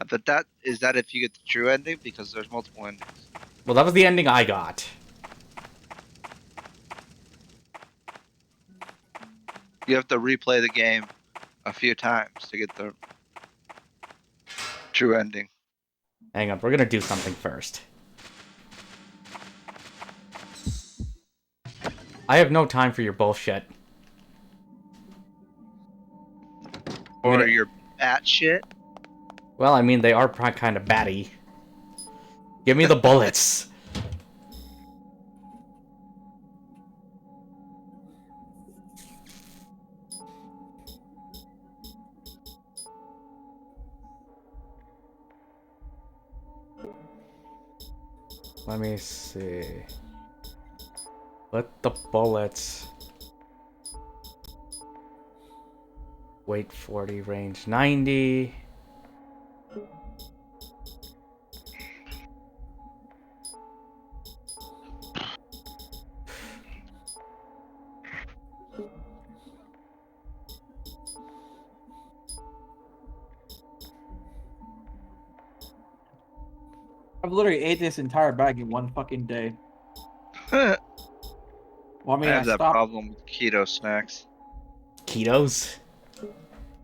But that is that if you get the true ending, because there's multiple endings.
Well, that was the ending I got.
You have to replay the game a few times to get the true ending.
Hang on, we're gonna do something first. I have no time for your bullshit.
Or your bat shit.
Well, I mean, they are kind of batty. Give me the bullets. Let me see. Let the bullets. Weight 40, range 90.
I've literally ate this entire bag in one fucking day.
I
Well, I mean, I
have that
stopped.
problem with keto snacks.
Ketos?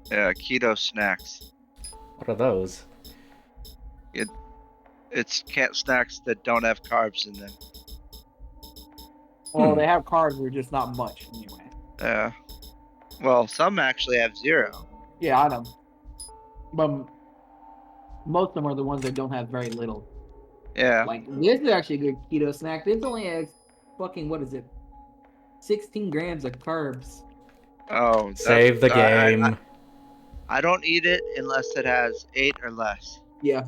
Yeah, keto snacks.
What are those?
It's snacks that don't have carbs in them.
Well, they have carbs, they're just not much anyway.
Yeah. Well, some actually have 0.
Yeah, I know. But most of them are the ones that don't have very little.
Yeah.
Like this is actually a good keto snack. This only has fucking what is it? 16 grams of carbs.
Oh, that
Save the game.
I don't eat it unless it has 8 or less.
Yeah.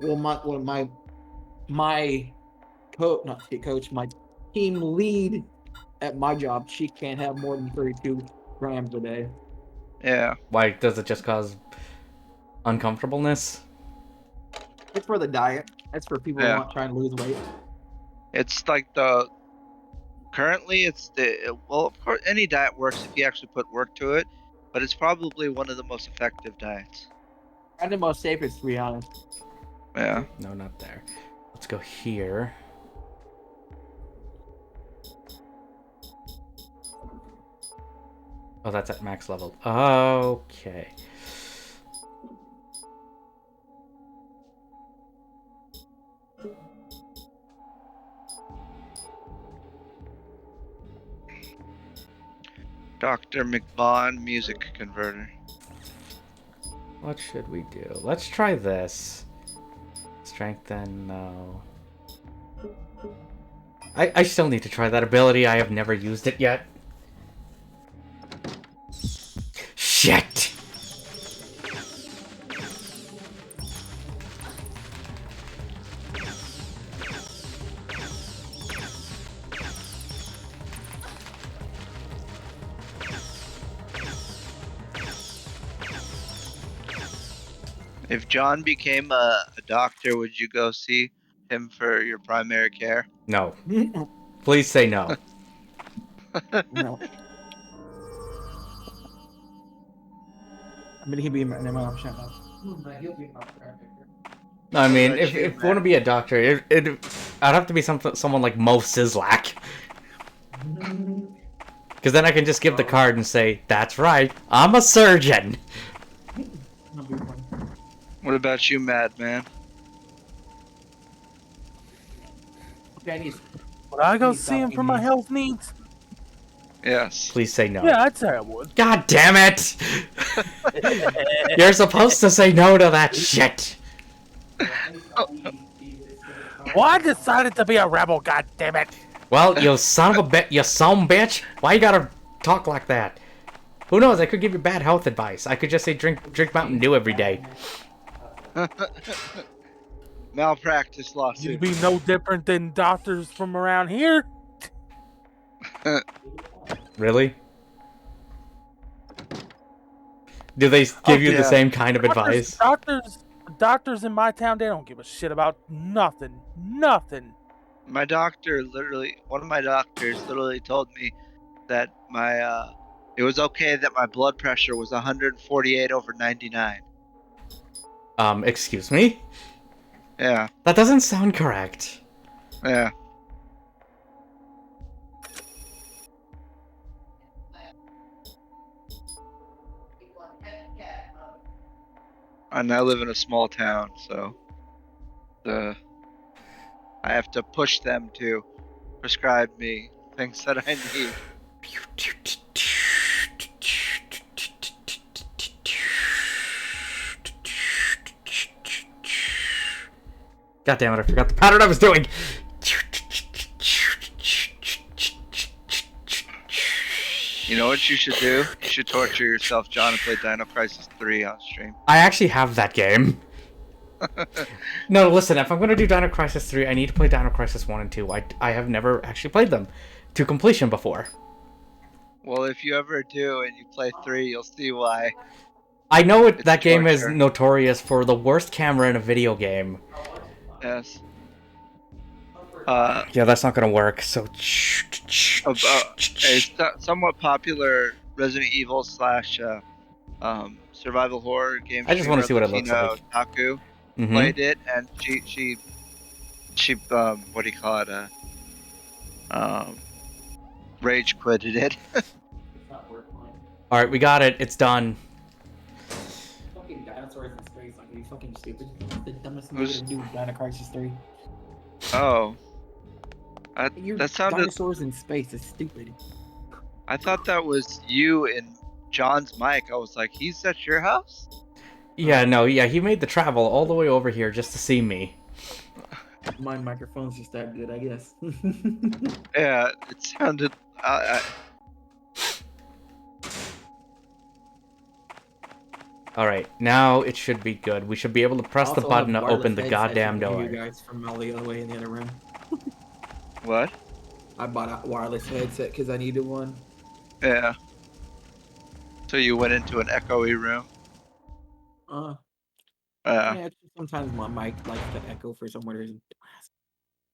Well, my coach, my team lead at my job, she can't have more than 32 grams a day.
Yeah.
Why does it just cause uncomfortableness?
It's for the diet. It's for people who
Yeah.
want trying to lose weight.
It's like currently it's well, of course any diet works if you actually put work to it, but it's probably one of the most effective diets.
And the most safest, to be honest.
Yeah.
No, not there. Let's go here. Oh, that's at max level. Okay.
Dr. McBaugh music converter.
What should we do? Let's try this. Strengthen, no. I still need to try that ability. I have never used it yet. Shit!
If John became a doctor, would you go see him for your primary care?
No. Please say no.
No. I mean, he'd be my mom. Shut up.
I mean,
about
if
you,
you want to be a doctor, I'd have to be someone like Mo Sizlak. Because then I can just give the card and say, "That's right, I'm a surgeon."
What about you, Madman?
Okay,
Would I go
Please
see him
stop
for my
eating.
health needs?
Yes.
Please say no.
Yeah, I'd say I would.
God damn it! You're supposed to say no to that shit.
Well, I decided to be a rebel, god damn it.
Well, you son of a bitch, you son bitch. Why you gotta talk like that? Who knows? I could give you bad health advice. I could just say drink Mountain Dew every day.
Malpractice
You'd
lawsuit.
be no different than doctors from around here.
Really? Do they give you the
yeah.
same kind of advice?
Doctors in my town, they don't give a shit about nothing. Nothing.
My doctor one of my doctors literally told me that it was okay that my blood pressure was 148/99.
Excuse me?
Yeah.
That doesn't sound correct.
Yeah. And I live in a small town, so I have to push them to prescribe me things that I need.
God damn it, I forgot the pattern I was doing!
You know what you should do? You should torture yourself, John, and play Dino Crisis 3 on stream.
I actually have that game. No, listen, if I'm gonna do Dino Crisis 3, I need to play Dino Crisis 1 and 2. I have never actually played them to completion before.
Well, if you ever do and you play 3, you'll see why.
I know
It's
that game is
torture.
notorious for the worst camera in a video game.
Yes.
Yeah, that's not gonna work, so...
A somewhat popular Resident Evil / survival horror game.
I just want to see what it looks
Latino
like.
Taku
Mhm.
played it, and she what do you call it? Rage quitted it.
Alright, we got it. It's done.
Fucking dinosaurs in space, like, are you fucking stupid? The dumbest thing you can do with Dino Crisis 3.
Oh.
Your
That sounded.
dinosaurs in space is stupid.
I thought that was you in John's mic. I was like, he's at your house?
Yeah, no, yeah, he made the travel all the way over here just to see me.
My microphone's just that good, I guess.
Yeah, it sounded.
Alright, now it should be good. We should be able to press the
Also
button
have
to open
wireless
the
headsets,
goddamn
you can hear
door.
you guys from all the other way in the other room.
What?
I bought a wireless headset because I needed one.
Yeah. So you went into an echoey room?
Yeah, it's just sometimes my mic likes to echo for some reason.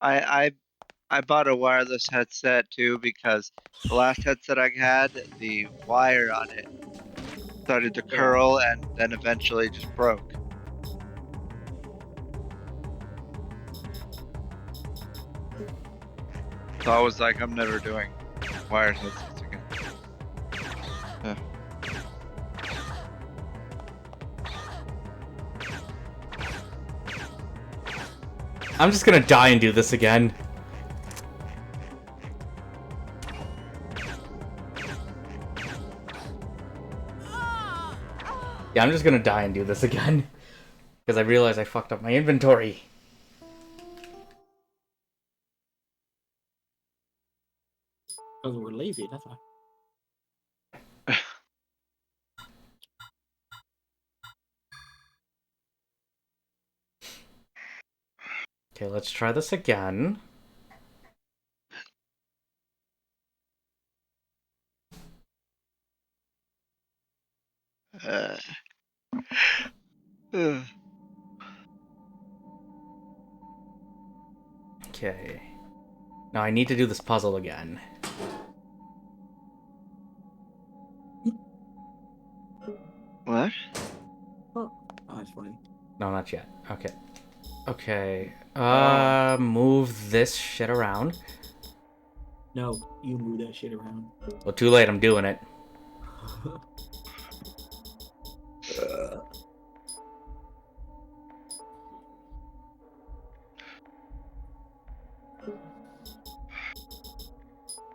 I bought a wireless headset too because the last headset I had, the wire on it started to curl and then eventually just broke. So I was like, I'm never doing wired headsets again. Yeah.
I'm just gonna die and do this again. Yeah, I'm just gonna die and do this again. Because I realize I fucked up my inventory.
Because we're lazy, that's why.
Okay, let's try this again.
Uh,
Okay. Now I need to do this puzzle again.
what?
Oh, that's funny.
No, not yet. Okay. Okay. Move this shit around.
No, you move that shit around.
Well, too late, I'm doing it.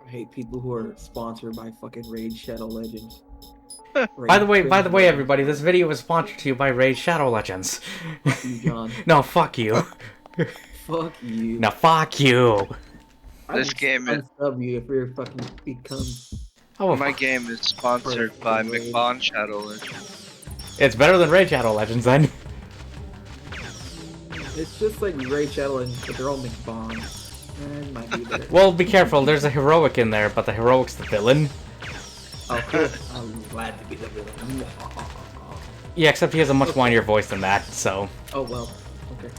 I hate people who are sponsored by fucking Raid Shadow Legends.
By the way, everybody, this video is sponsored to you by Raid Shadow Legends.
Fuck you, John.
No, fuck you.
Fuck you.
No, fuck you.
This game is.
Unsub you if you're fucking become.
Oh,
My game is sponsored by McBon Shadow Legends.
it's better than Raid Shadow Legends, then.
It's just like Raid Shadow Legends, but they're all McBonds. It might be better.
Well, be careful. There's a heroic in there, but the heroic's the villain.
Oh, cool. I'm glad to be the villain.
Yeah, except he has a much whinier voice than that, so...
Oh, well. Okay.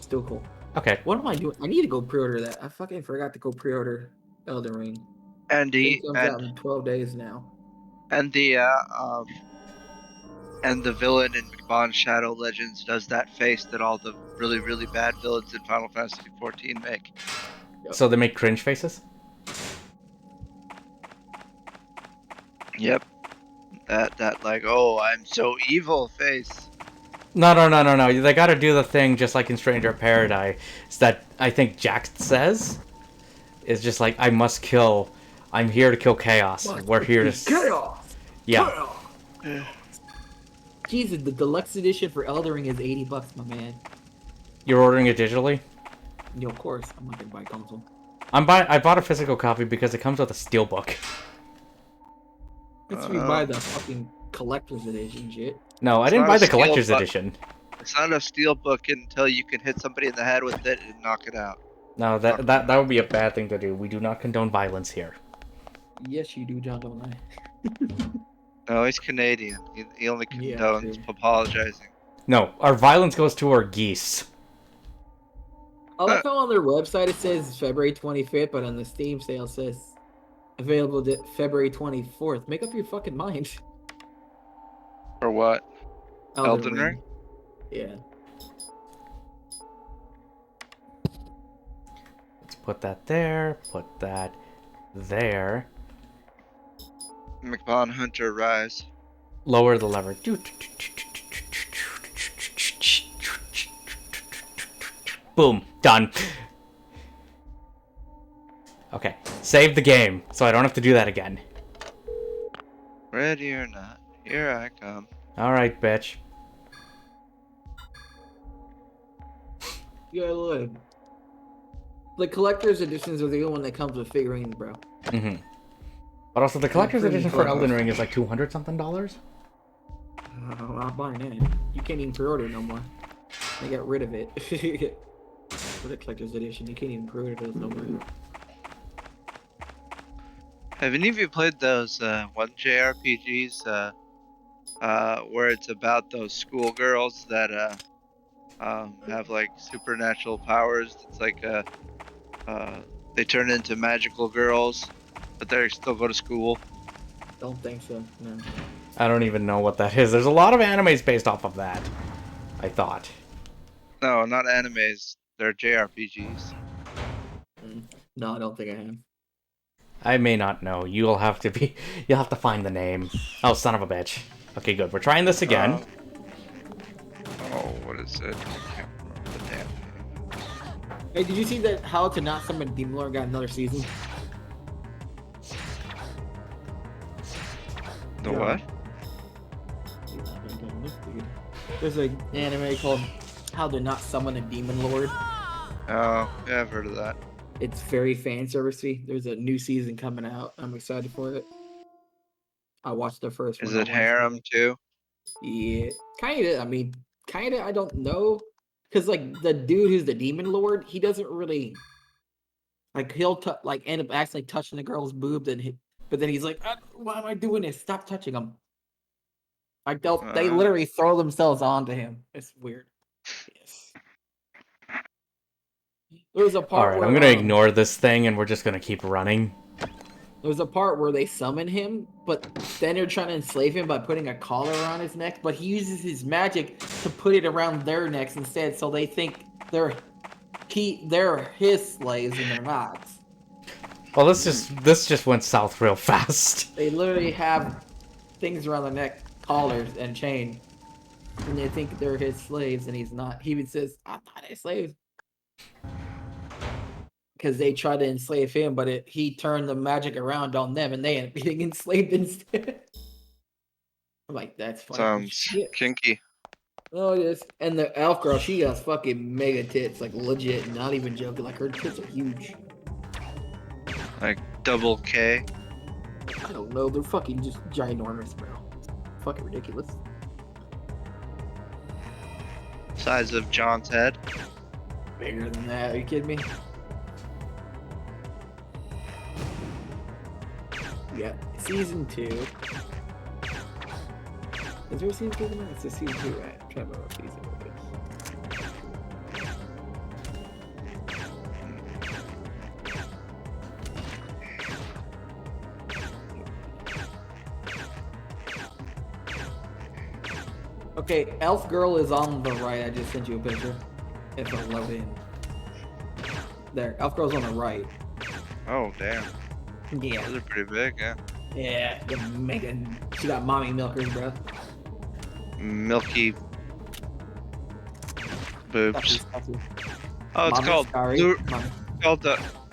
Still cool.
Okay.
What am I doing? I need to go pre-order that. I fucking forgot to go pre-order Elden Ring.
And
It comes out in 12 days now.
and the villain in McBon Shadow Legends does that face that all the really, really bad villains in Final Fantasy XIV make.
So they make cringe faces?
Yep. That like, oh, I'm so evil face.
No. They gotta do the thing just like in Stranger of Paradise that I think Jax says. Is just like, I must kill. I'm here to kill chaos. We're here to...
Chaos!
Yeah.
Chaos! Jesus, the deluxe edition for Elden Ring is $80, my man.
You're ordering it digitally?
Yeah, of course. I'm not gonna buy console.
I bought a physical copy because it comes with a steelbook.
Let's buy the fucking collector's edition shit.
No, I
It's
didn't
not
buy
a
the collector's
steelbook.
edition.
It's not a steelbook until you can hit somebody in the head with it and knock it out.
No, that would be a bad thing to do. We do not condone violence here.
Yes, you do, John, don't I?
No, he's Canadian. He only
Yeah,
condones
true.
apologizing.
No, our violence goes to our geese.
I like how on their website it says February 25th, but on the Steam sale it says available February 24th. Make up your fucking mind.
For what? Elden Ring?
Yeah.
Let's put that there, put that there.
McBon Hunter Rise.
Lower the lever. Boom. Done. Okay. Save the game, so I don't have to do that again.
Ready or not, here I come.
All right, bitch.
Yeah, look. The collector's editions are the only one that comes with figurines, bro.
Mm-hmm. But also, the collector's
Pretty
edition for
close.
Elden Ring is like $200 something.
I'm not buying that. You can't even pre-order no more. They got rid of it. For the collector's edition, you can't even pre-order those no more.
Have any of you played those one JRPGs where it's about those schoolgirls that have like supernatural powers? It's like they turn into magical girls, but they still go to school.
Don't think so. No.
I don't even know what that is. There's a lot of animes based off of that, I thought.
No, not animes. They're JRPGs.
No, I don't think I have.
I may not know. You'll have to find the name. Oh, son of a bitch. Okay, good. We're trying this again.
Oh, what is it? I can't remember the damn name.
Hey, did you see that How to Not Summon Demon Lord got another season?
The
Yeah.
what?
There's an anime called How to Not Summon a Demon Lord.
Oh, yeah, I've heard of that.
It's very fan servicey. There's a new season coming out. I'm excited for it. I watched the first one.
Is
on
it harem
Wednesday.
too?
Yeah, kinda. I mean, kinda. I don't know, because like the dude who's the demon lord, he doesn't really like. He'll like end up actually touching the girl's boob, but then he's like, "Why am I doing this? Stop touching him!" Like they
Uh,
literally throw themselves onto him. It's weird. Yes. There was a part
Alright, I'm
where
gonna ignore this thing and we're just gonna keep running.
there was a part where they summon him, but then they're trying to enslave him by putting a collar around his neck, but he uses his magic to put it around their necks instead, so they think they're his slaves and they're not.
Well, this just went south real fast.
They literally have things around their neck, collars and chain, and they think they're his slaves and he's not. He even says, "I thought they slaves." Because they tried to enslave him, but he turned the magic around on them, and they ended up getting enslaved instead. I'm like, that's funny.
sounds kinky.
Oh yes, and the elf girl, she has fucking mega tits, like legit, not even joking. Like her tits are huge.
Like double K.
I don't know, they're fucking just ginormous, bro. Fucking ridiculous.
Size of John's head.
Bigger than that? Are you kidding me? Yeah, season 2. Is there a season 2? It's a season 2, right? I'm trying to remember what season it is. Okay, Elf Girl is on the right. I just sent you a picture. If I load in. There, Elf Girl's on the right.
Oh damn,
Yeah.
those are pretty big, yeah.
Yeah, the mega. She got mommy milkers, bro.
Milky boobs.
Stuffy.
Oh, it's
Mommy,
called
sorry.
blue.
Mommy.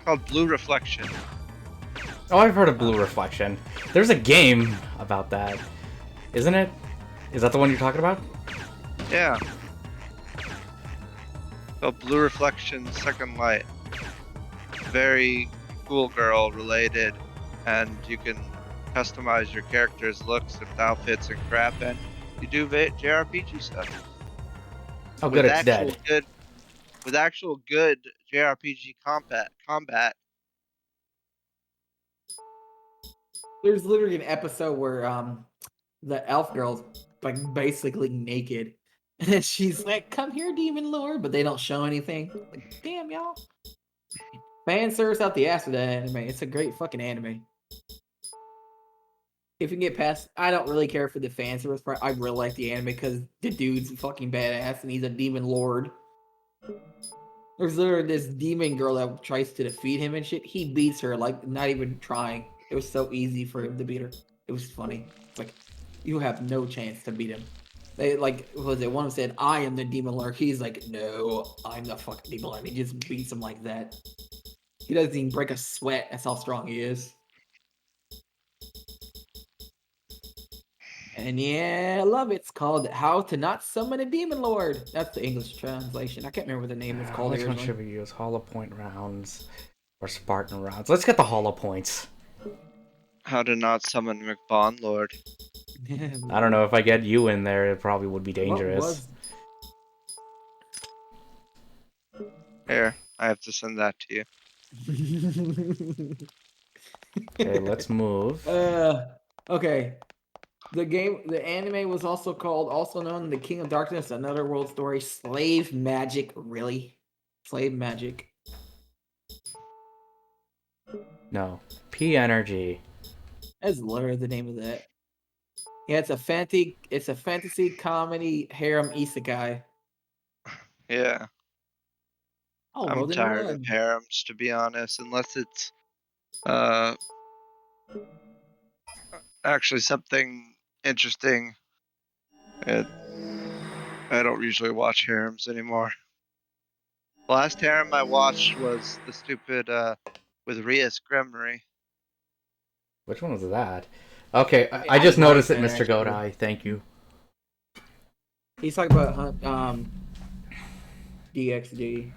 Called Blue Reflection.
Oh, I've heard of Blue Reflection. There's a game about that, isn't it? Is that the one you're talking about?
Yeah. Called Blue Reflection Second Light. Very cool girl related, and you can customize your character's looks and outfits and crap, and you do JRPG stuff.
Oh, good, it's dead.
With actual good JRPG combat.
There's literally an episode where the elf girl's like basically naked. And then she's like, "Come here, demon lord," but they don't show anything. Like, damn y'all. Fan service out the ass with that anime. It's a great fucking anime. If you can get past, I don't really care for the fan service part. I really like the anime because the dude's fucking badass and he's a demon lord. There's literally this demon girl that tries to defeat him and shit. He beats her, like, not even trying. It was so easy for him to beat her. It was funny. It's like, you have no chance to beat him. They, like, what was it? One said, "I am the demon lord." He's like, "No, I'm the fucking demon lord." He just beats him like that. He doesn't even break a sweat. That's how strong he is. And yeah, I love it. It's called How to Not Summon a Demon Lord. That's the English translation. I can't remember what the name is called
Which one
originally.
should we use? Hollow Point rounds or Spartan rounds? Let's get the Hollow Points.
How to not summon McBond Lord.
I don't know, if I get you in there, it probably would be dangerous.
Here, I have to send that to you.
Okay, let's move.
Okay. The anime was also known The King of Darkness, Another World Story, Slave Magic. Really? Slave Magic.
No. P Energy.
That's literally the name of that. Yeah, it's a fantasy comedy harem isekai.
Yeah.
Oh,
I'm
well, then
tired of
run.
harems, to be honest, unless it's actually something interesting. I don't usually watch harems anymore. The last harem I watched was the stupid with Rhea Scremery.
Which one was that? Okay,
I
I just noticed it,
like that,
Mr.
actually.
Godai. Thank you.
He's talking about DXD.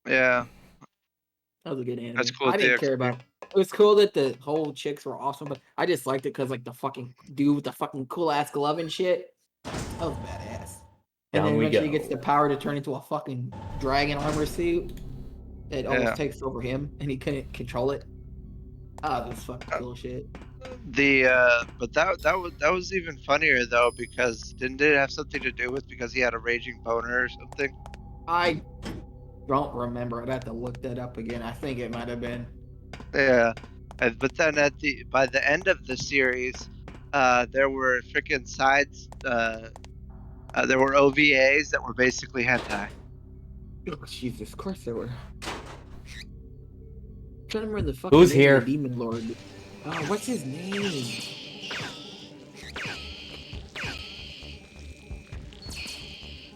Yeah,
That was a good anime.
that's cool.
I didn't
DXD.
care about. It was cool that the whole chicks were awesome, but I just liked it because like the fucking dude with the fucking cool ass glove and shit. That was badass. And
Down
then
we
eventually
go.
he gets the power to turn into a fucking dragon armor suit. It almost
Yeah.
takes over him, and he couldn't control it. Ah, that's fucking cool shit.
But that was even funnier though, because didn't it have something to do with because he had a raging boner or something?
I don't remember. I'd have to look that up again. I think it might have been.
Yeah. But then by the end of the series, there were freaking sides. There were OVAs that were basically hentai.
Oh, Jesus Christ, there were. I'm trying to remember the fucking
Who's
name
here?
of the demon lord. Oh, what's his name?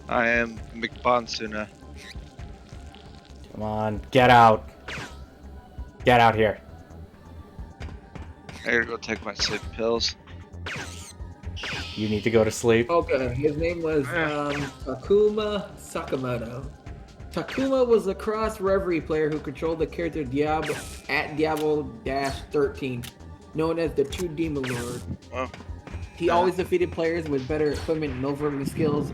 I am McBonsuna.
Come on, get out. Get out here.
I gotta go take my sleep pills.
You need to go to sleep.
Okay, his name was Takuma Sakamoto. Takuma was a cross reverie player who controlled the character Diablo at Diablo-13, known as the True Demon Lord.
Oh.
He always defeated players with better equipment and overwhelming skills,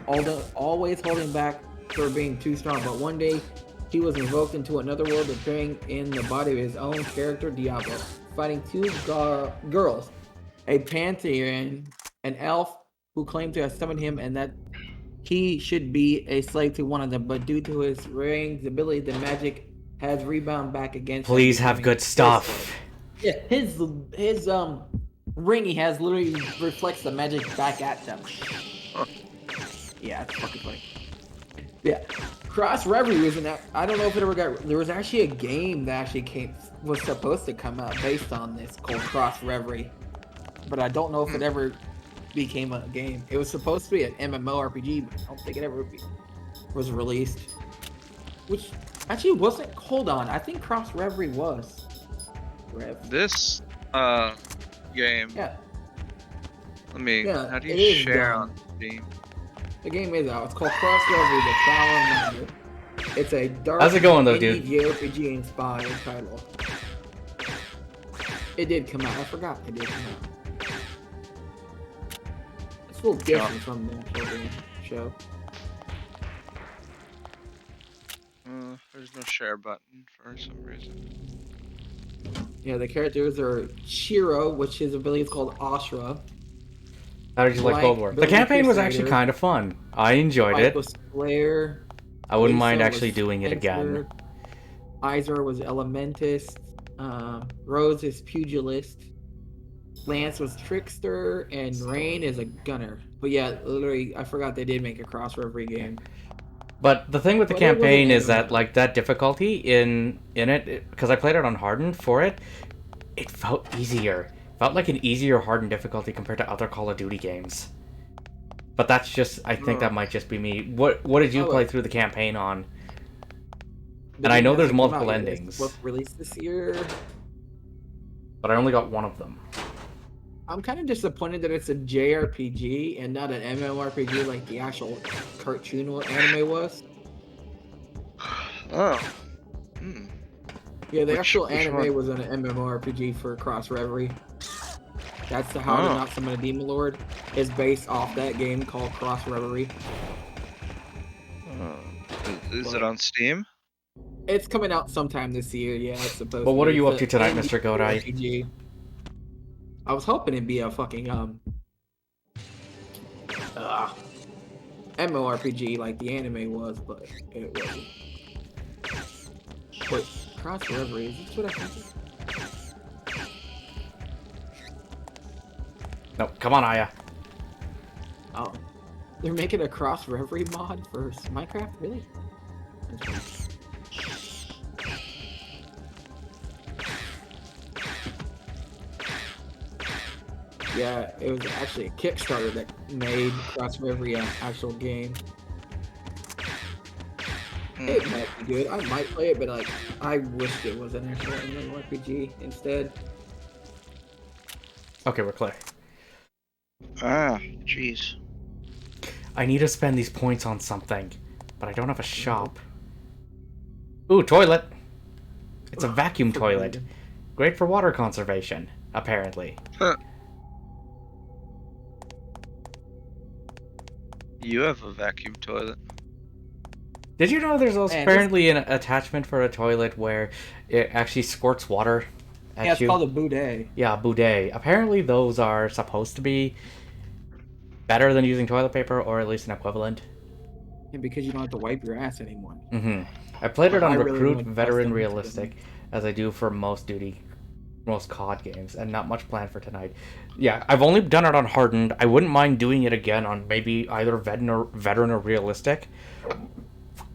always holding back for being too strong. But one day, he was invoked into another world, appearing in the body of his own character Diablo, fighting two girls, a pantheon, an elf who claimed to have summoned him, and that he should be a slave to one of them. But due to his ranged ability, the magic has rebound back against him.
Please have good stuff.
Yeah, his ring he has literally reflects the magic back at them. Yeah, it's fucking funny. Yeah, Cross Reverie was I don't know if it ever got. There was actually a game that actually was supposed to come out based on this called Cross Reverie, but I don't know if it ever became a game. It was supposed to be an MMORPG, but I don't think it ever was released. Which actually wasn't. Hold on, I think Cross Reverie was.
This game.
Yeah.
Let me.
Yeah,
how do
it
you
is
share
done.
on Steam?
The game is out. It's called Cross Reverie: The Trial of Magic. It's a dark
How's it going though, dude?
JRPG inspired title. It did come out. I forgot it did come out. It's a little different from the actual show.
There's no share button for some reason.
Yeah, the characters are Shiro, which his ability is called Ashra.
How did you like Cold War? The campaign was actually kind of fun. I enjoyed it.
Was Slayer.
I wouldn't
Lisa
mind actually
was
doing it again.
Izar was Elementist. Rose is Pugilist. Lance was Trickster, and Rain is a Gunner. But yeah, literally, I forgot they did make a Cross Reverie game.
But the thing with the campaign is that, like, that difficulty in it, because I played it on Hardened for it, it felt easier. Felt like an easier Hardened difficulty compared to other Call of Duty games. But that's just, I think that might just be me. What did you play through the campaign on? And I know there's multiple endings.
Was released this year.
But I only got one of them.
I'm kind of disappointed that it's a JRPG and not an MMORPG like the actual cartoon or anime was.
Oh. Hmm.
Yeah, the actual
Which
anime
one?
was an MMORPG for Cross Reverie. That's the How to
Oh.
Not Summon a Demon Lord is based off that game called Cross Reverie.
Is it
But
on Steam?
it's coming out sometime this year. Yeah, it's supposed
Well,
to
what are
be.
you
It's
up to
a
tonight,
indie
Mr. Godai?
RPG. I was hoping it'd be a fucking MMORPG like the anime was, but it wasn't. Wait, Cross Reverie, is this what I think?
No, come on, Aya.
Oh, they're making a Cross Reverie mod for Minecraft? Really? Yeah, it was actually a Kickstarter that made Cross Reverie an actual game. It might be good. I might play it, but like, I wished it was an actual MMORPG instead.
Okay, we're clear.
Ah, jeez.
I need to spend these points on something, but I don't have a shop. Ooh, toilet! It's a vacuum toilet. Great for water conservation, apparently.
Huh. You have a vacuum toilet.
Did you know there's also
Man,
apparently an attachment for a toilet where it actually squirts water at
Yeah, it's
you?
called a bidet.
Yeah, bidet. Apparently those are supposed to be better than using toilet paper, or at least an equivalent.
Yeah, because you don't have to wipe your ass anymore.
Mm-hmm. I played it
But
on
I really
Recruit,
want to test
Veteran,
them
Realistic, as I do for most COD games, and not much planned for tonight. Yeah, I've only done it on Hardened. I wouldn't mind doing it again on maybe either Veteran or Realistic.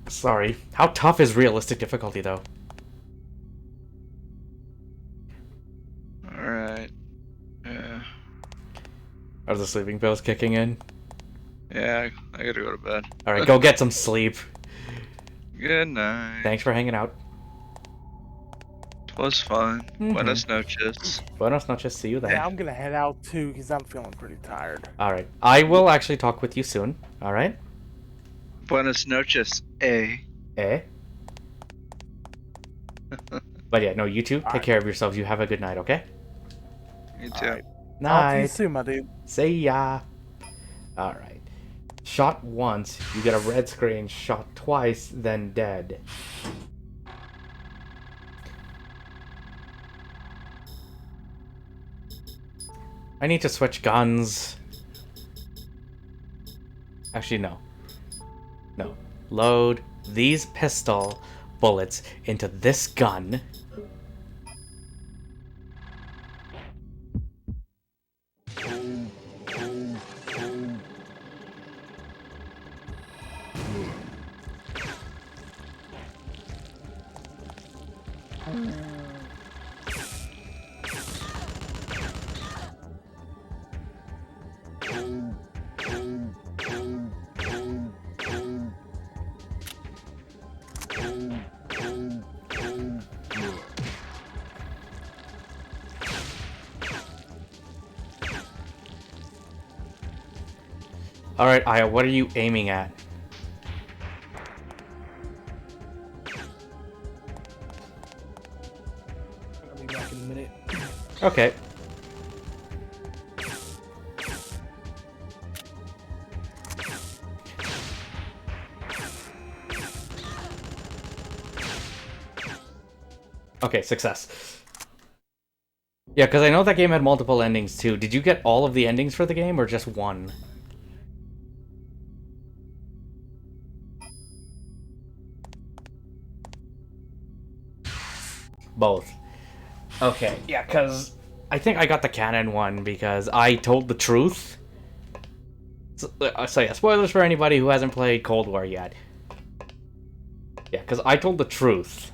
Sorry. How tough is Realistic difficulty, though?
Alright. Yeah.
Are the sleeping pills kicking in?
Yeah, I gotta go to bed.
Alright, go get some sleep.
Good night.
Thanks for hanging out.
Twas fun.
Mhm.
Buenas noches.
Buenos noches, see you then.
Yeah, I'm gonna head out too because I'm feeling pretty tired.
Alright, I will actually talk with you soon, alright?
Buenas noches, eh?
Eh? But yeah, no, you two, take
Alright.
care of yourselves. You have a good night, okay?
You too.
Alright. Talk to you
Night.
soon, my dude.
See ya. Alright. Shot once, you get a red screen. Shot twice, then dead. I need to switch guns. Actually, no. No. Load these pistol bullets into this gun. Alright, Aya, what are you aiming at?
I'll be back in a minute.
Okay. Okay, success. Yeah, because I know that game had multiple endings too. Did you get all of the endings for the game, or just one? Both. Okay, yeah, because I think I got the canon one because I told the truth. So yeah, spoilers for anybody who hasn't played Cold War yet. Yeah, because I told the truth.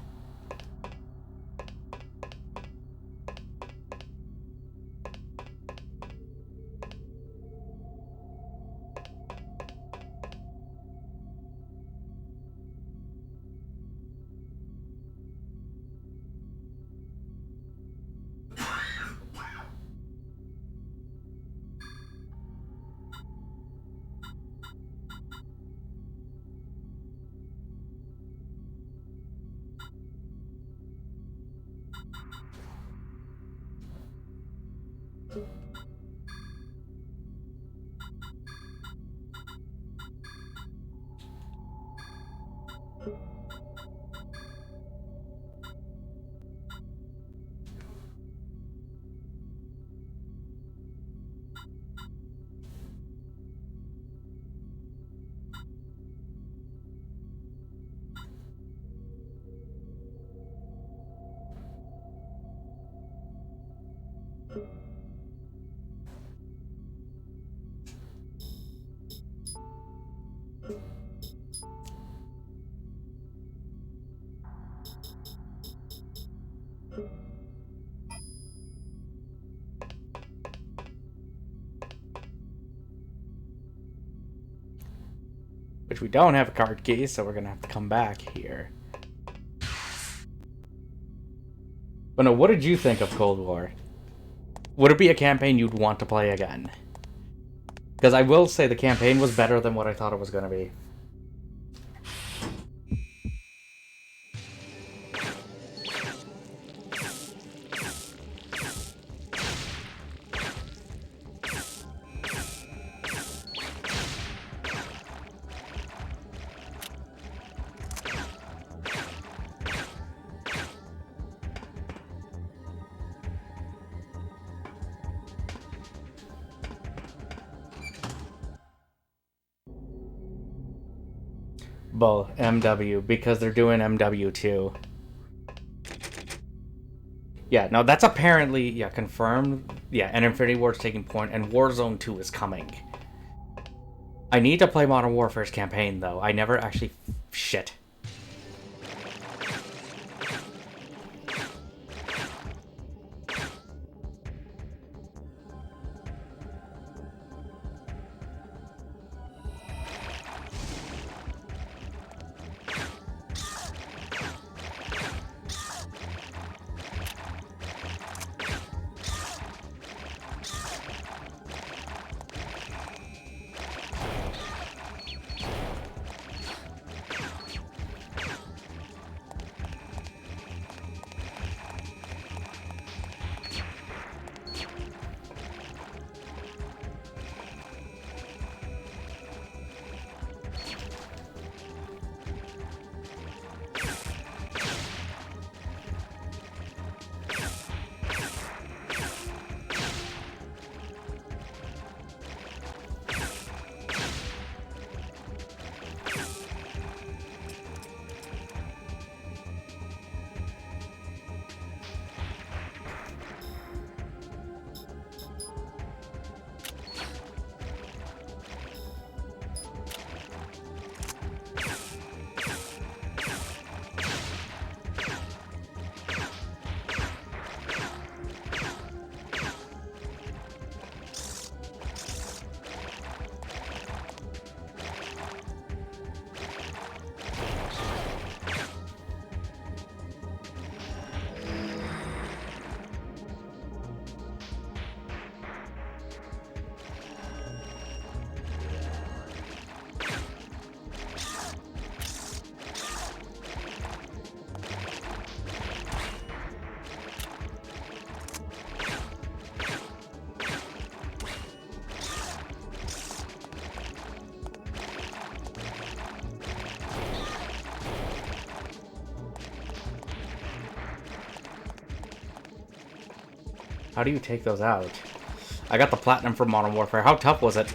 Which we don't have a card key, so we're gonna have to come back here. But no, what did you think of Cold War? Would it be a campaign you'd want to play again? Because I will say the campaign was better than what I thought it was gonna be. Bull, MW, because they're doing MW2. Yeah, no, that's apparently, yeah, confirmed. Yeah, and Infinity War's taking point, and Warzone 2 is coming. I need to play Modern Warfare's campaign, though. I never actually... Shit. How do you take those out? I got the platinum for Modern Warfare. How tough was it?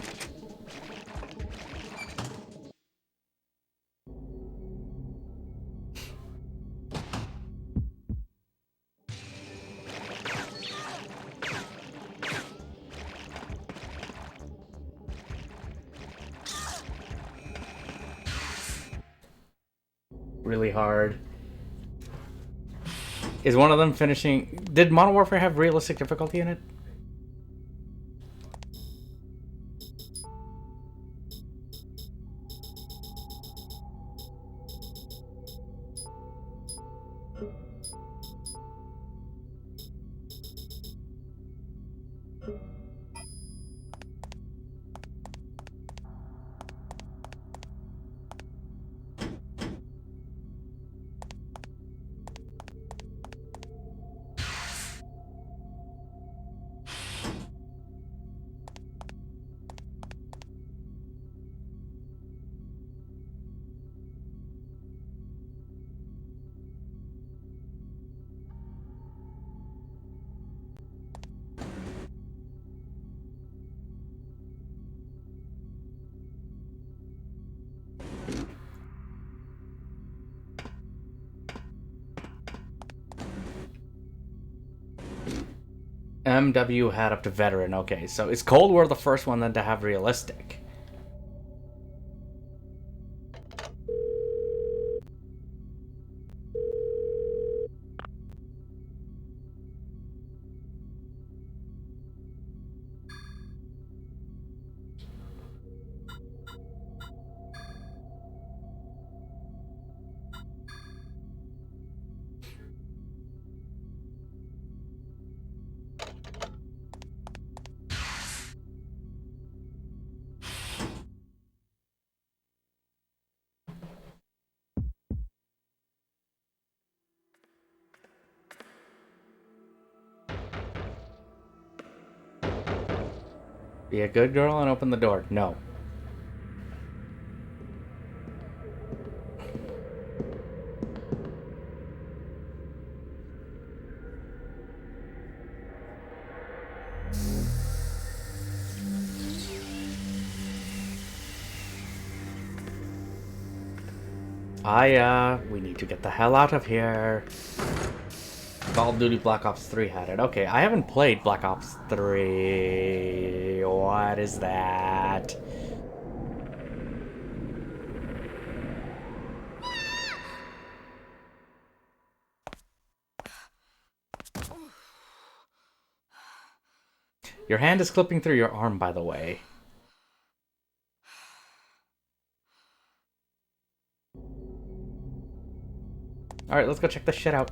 Really hard. Is one of them finishing... Did Modern Warfare have realistic difficulty in it? MW had up to veteran. Okay, so is Cold War the first one then to have realistic? Be a good girl and open the door. No. We need to get the hell out of here. Call of Duty Black Ops 3 had it. Okay, I haven't played Black Ops 3. What is that? Your hand is clipping through your arm, by the way. Alright, let's go check this shit out.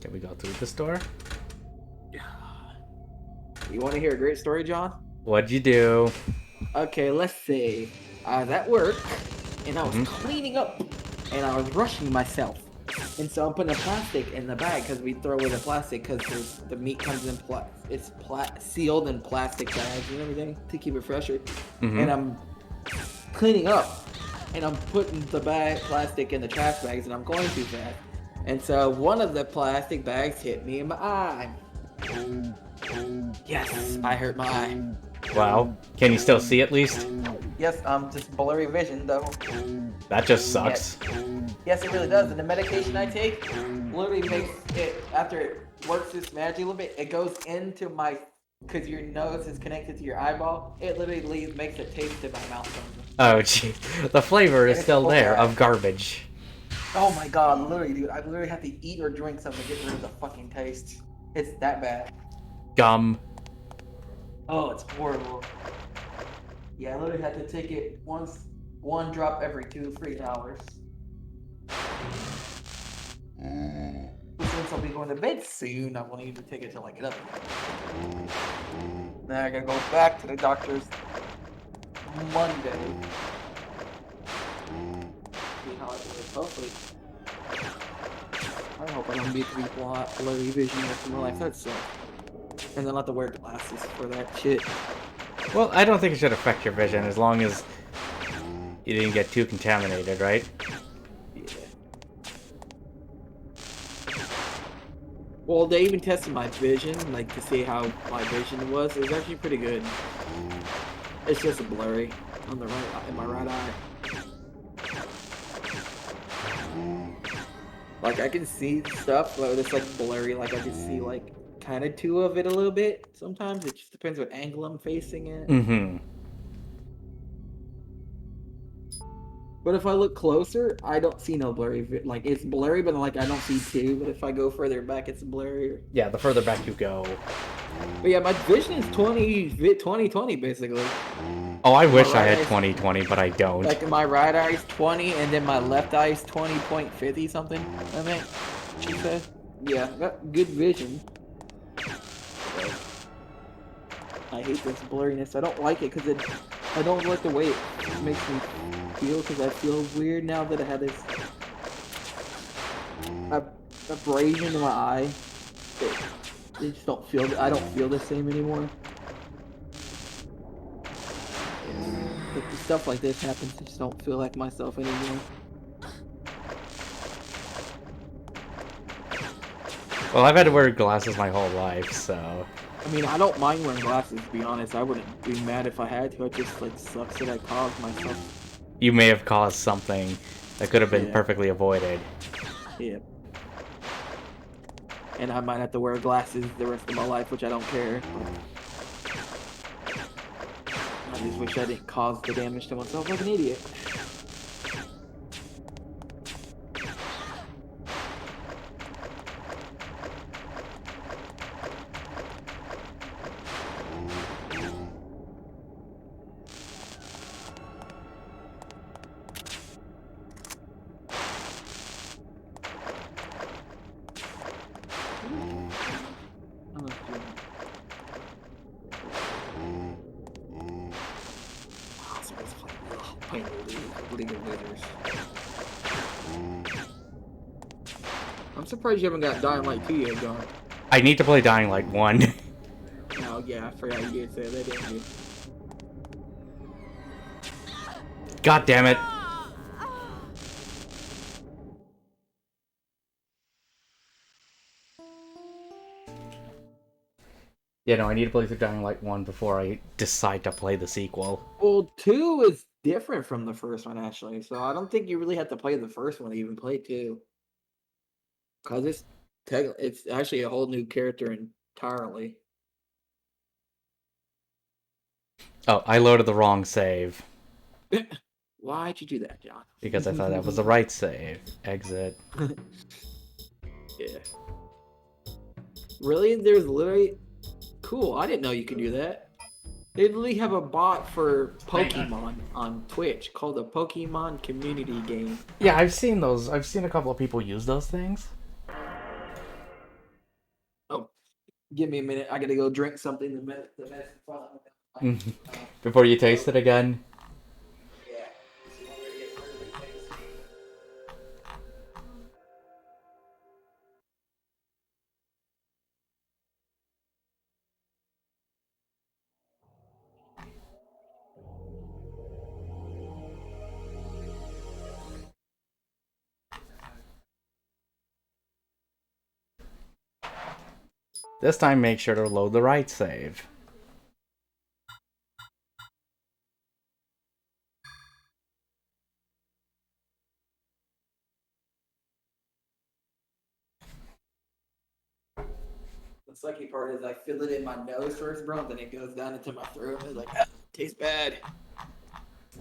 Can we go through this door?
You want to hear a great story, John?
What'd you do?
Okay, let's see. I was at work, and I was cleaning up, and I was rushing myself. And so I'm putting a plastic in the bag, because we throw away the plastic, because the meat comes in, sealed in plastic bags and everything, to keep it fresher. And I'm cleaning up, and I'm putting the plastic in the trash bags, and I'm going too fast. And so one of the plastic bags hit me in my eye. Yes, I hurt my eye.
Wow. Can you still see at least?
Yes, just blurry vision though.
That just sucks.
Yes, it really does. And the medication I take literally makes it, after it works this magic a little bit, it goes into my, because your nose is connected to your eyeball, it literally makes it taste in my mouth.
Oh, gee. The flavor is still there of garbage.
Oh my god, literally, dude. I literally have to eat or drink something to get rid of the fucking taste. It's that bad.
Gum.
Oh, it's horrible. Yeah, I literally had to take it one drop every 2-3 hours. Since I'll be going to bed soon, I won't even take it till I get up. Then I gotta go back to the doctor's Monday. See how it is. Hopefully. I hope I don't be blurry vision for my life. That sucks. And then I'll have to wear glasses for that shit.
Well, I don't think it should affect your vision as long as you didn't get too contaminated, right?
Yeah. Well, they even tested my vision, like to see how my vision was. It was actually pretty good. It's just blurry on the right eye, in my right eye. Like I can see stuff, but it's like blurry. Like I can see like kind of two of it a little bit. Sometimes it just depends what angle I'm facing it. But if I look closer, I don't see no blurry. Like it's blurry, but like I don't see two. But if I go further back, it's blurrier.
Yeah, the further back you go.
But yeah, my vision is 20/20 basically.
Oh, I wish I had 20/20, but I don't.
Like my right eye is 20, and then my left eye is 20.50 something. I think she said. Yeah, got good vision. I hate this blurriness. I don't like it because I don't like the way it makes me feel, because I feel weird now that I have this abrasion in my eye. It just don't feel. I don't feel the same anymore. stuff like this happens, I just don't feel like myself anymore.
Well, I've had to wear glasses my whole life, so...
I mean, I don't mind wearing glasses, to be honest. I wouldn't be mad if I had to. It just, like, sucks that I caused myself.
You may have caused something that could have been
Yeah.
perfectly avoided.
Yeah. And I might have to wear glasses the rest of my life, which I don't care. I just wish I didn't cause the damage to myself like an idiot. I'm surprised you haven't got Dying Light 2 yet, John.
I need to play Dying Light 1.
Oh yeah, I forgot you did say that, didn't you?
God damn it. Yeah, no, I need to play through Dying Light 1 before I decide to play the sequel.
Well, 2 is different from the first one, actually, so I don't think you really have to play the first one to even play 2. Because it's actually a whole new character entirely.
Oh, I loaded the wrong save.
Why'd you do that, John?
Because I thought that was the right save. Exit.
Yeah. Really? There's literally... Cool, I didn't know you could do that. They literally have a bot for Pokemon on Twitch called the Pokemon Community Game.
Yeah, I've seen those. I've seen a couple of people use those things.
Oh, give me a minute. I gotta go drink something.
Before you taste it again.
Yeah.
This time, make sure to load the right save.
The sucky part is I feel it in my nose first, bro, then it goes down into my throat. It's like, tastes bad.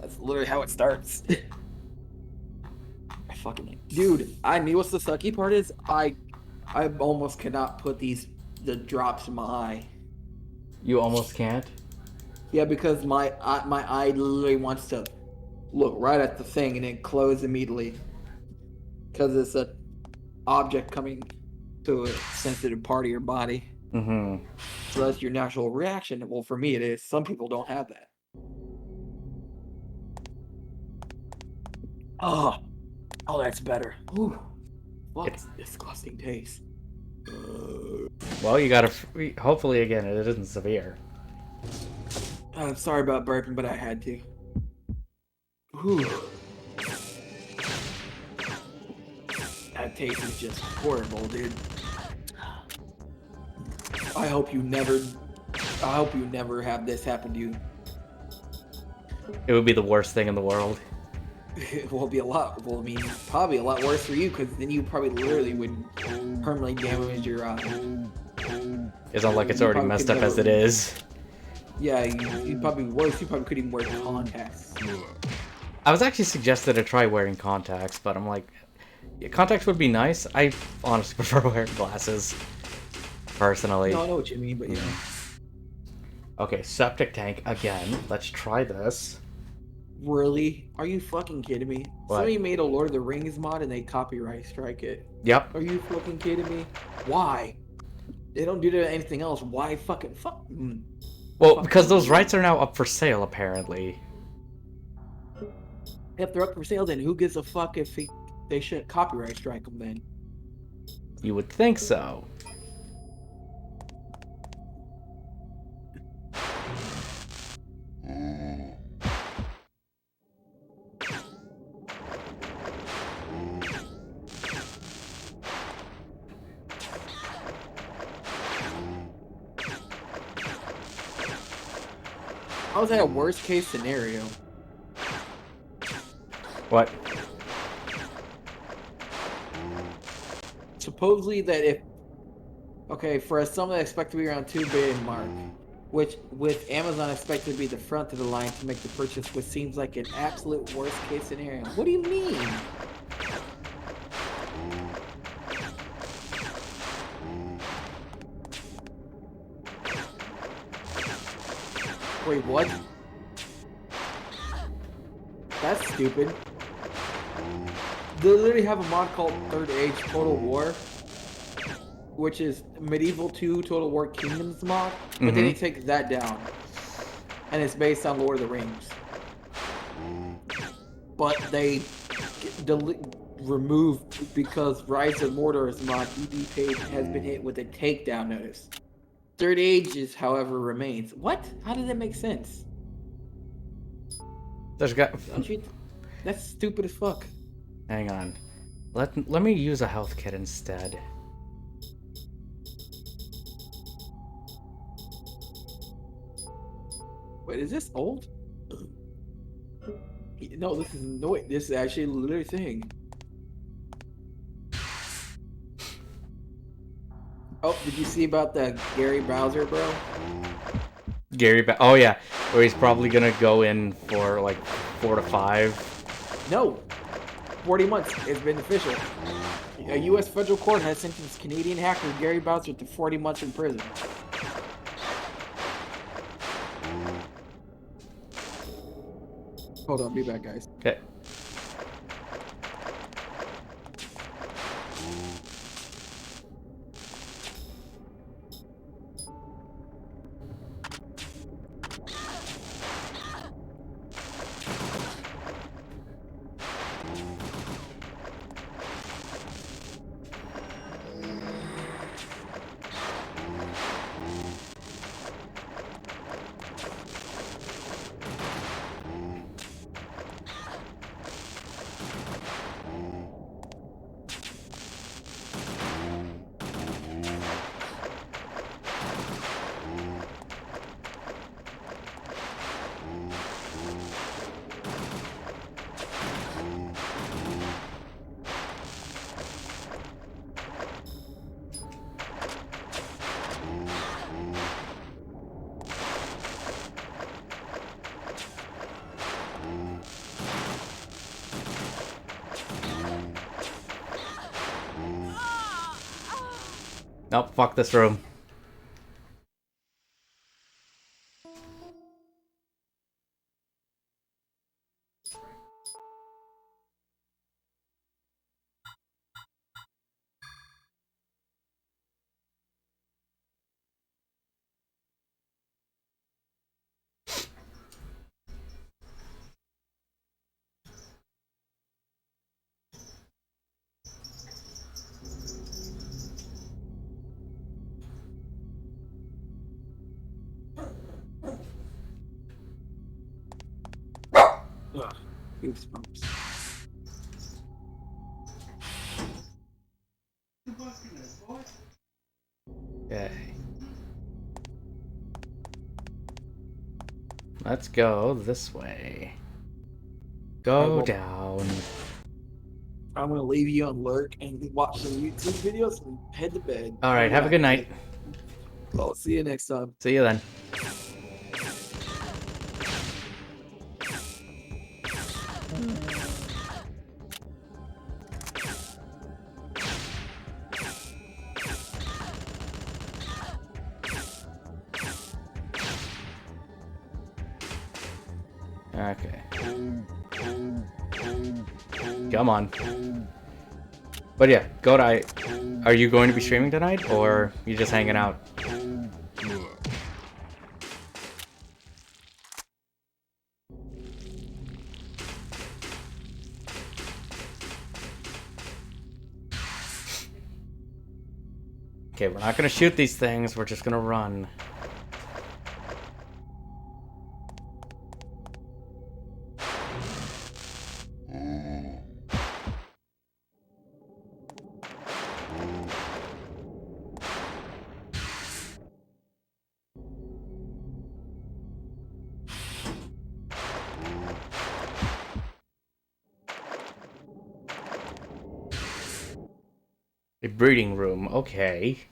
That's literally how it starts. I fucking dude. I knew what's the sucky part is. I almost cannot put the drops in my eye.
You almost can't?
Yeah, because my eye literally wants to look right at the thing and then close immediately. Because it's a object coming to a sensitive part of your body.
Mm-hmm.
So that's your natural reaction. Well, for me it is. Some people don't have that. Oh, that's better. Ooh, fuck, disgusting taste.
Well, you gotta... Hopefully, again, it isn't severe.
I'm sorry about burping, but I had to. Whew. That taste is just horrible, dude. I hope you never have this happen to you.
It would be the worst thing in the world.
It will be a lot. Well, I mean, probably a lot worse for you, because then you probably literally would permanently damage your eye.
It's not like it's already messed up as it is.
Yeah, you'd probably be worse. You probably couldn't even wear contacts.
I was actually suggested to try wearing contacts, but I'm like, yeah, contacts would be nice. I honestly prefer wearing glasses, personally.
No, I know what you mean, but yeah.
Okay, septic tank again. Let's try this.
Really? Are you fucking kidding me?
What?
Somebody made a Lord of the Rings mod and they copyright strike it.
Yep.
Are you fucking kidding me? Why? They don't do that to anything else. Why fucking fuck?
Well, because those rights are now up for sale, apparently.
If they're up for sale, then who gives a fuck if they shouldn't copyright strike them then?
You would think so.
How is that a worst case scenario?
What?
Supposedly that if okay, for a sum that expected to be around 2 billion mark, which with Amazon expected to be the front of the line to make the purchase, which seems like an absolute worst case scenario. What do you mean? Wait, what? That's stupid. They literally have a mod called Third Age Total War, which is Medieval 2 Total War Kingdoms mod, but then they take that down. And it's based on Lord of the Rings. But they removed because Rise of Mordor's mod EB page has been hit with a takedown notice. Third Ages, however, remains. What? How does that make sense?
There's got.
Don't you? That's stupid as fuck.
Hang on. Let me use a health kit instead.
Wait, is this old? No, this is no. Wait, this is actually a literally thing. Oh, did you see about the Gary Bowser, bro?
Oh yeah, where he's probably gonna go in for like 4 to 5.
No, 40 months. It's been official. A U.S. federal court has sentenced Canadian hacker Gary Bowser to 40 months in prison. Hold on, be back, guys.
Okay. Nope, fuck this room.
Ugh, goosebumps.
Okay. Let's go this way. Go down.
I'm gonna leave you on lurk and watch some YouTube videos and head to bed.
Alright, have a good night.
I'll see you next time.
See you then. Okay. Come on. But yeah, are you going to be streaming tonight, or you just hanging out? Okay, we're not gonna shoot these things, we're just gonna run. A breeding room, okay.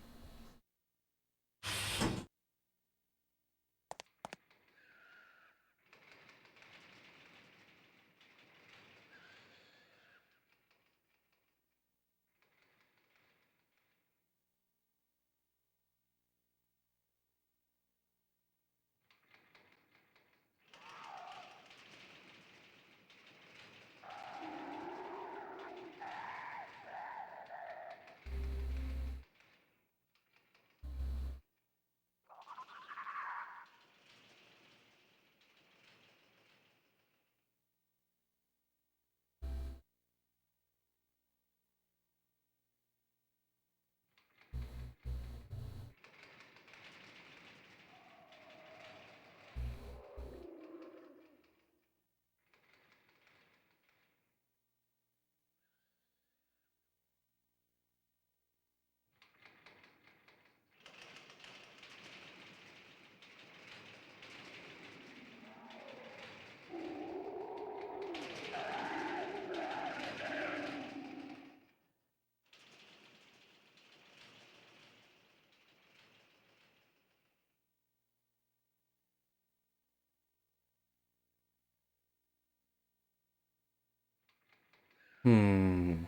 Hmm.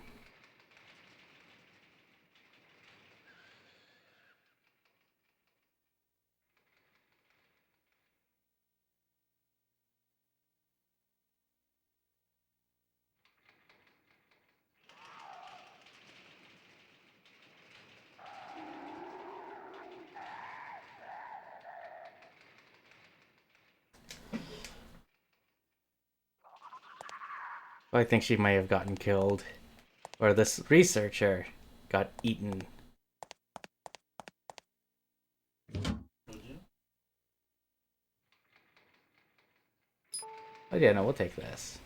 I think she may have gotten killed. Or this researcher got eaten. Oh yeah, no, we'll take this.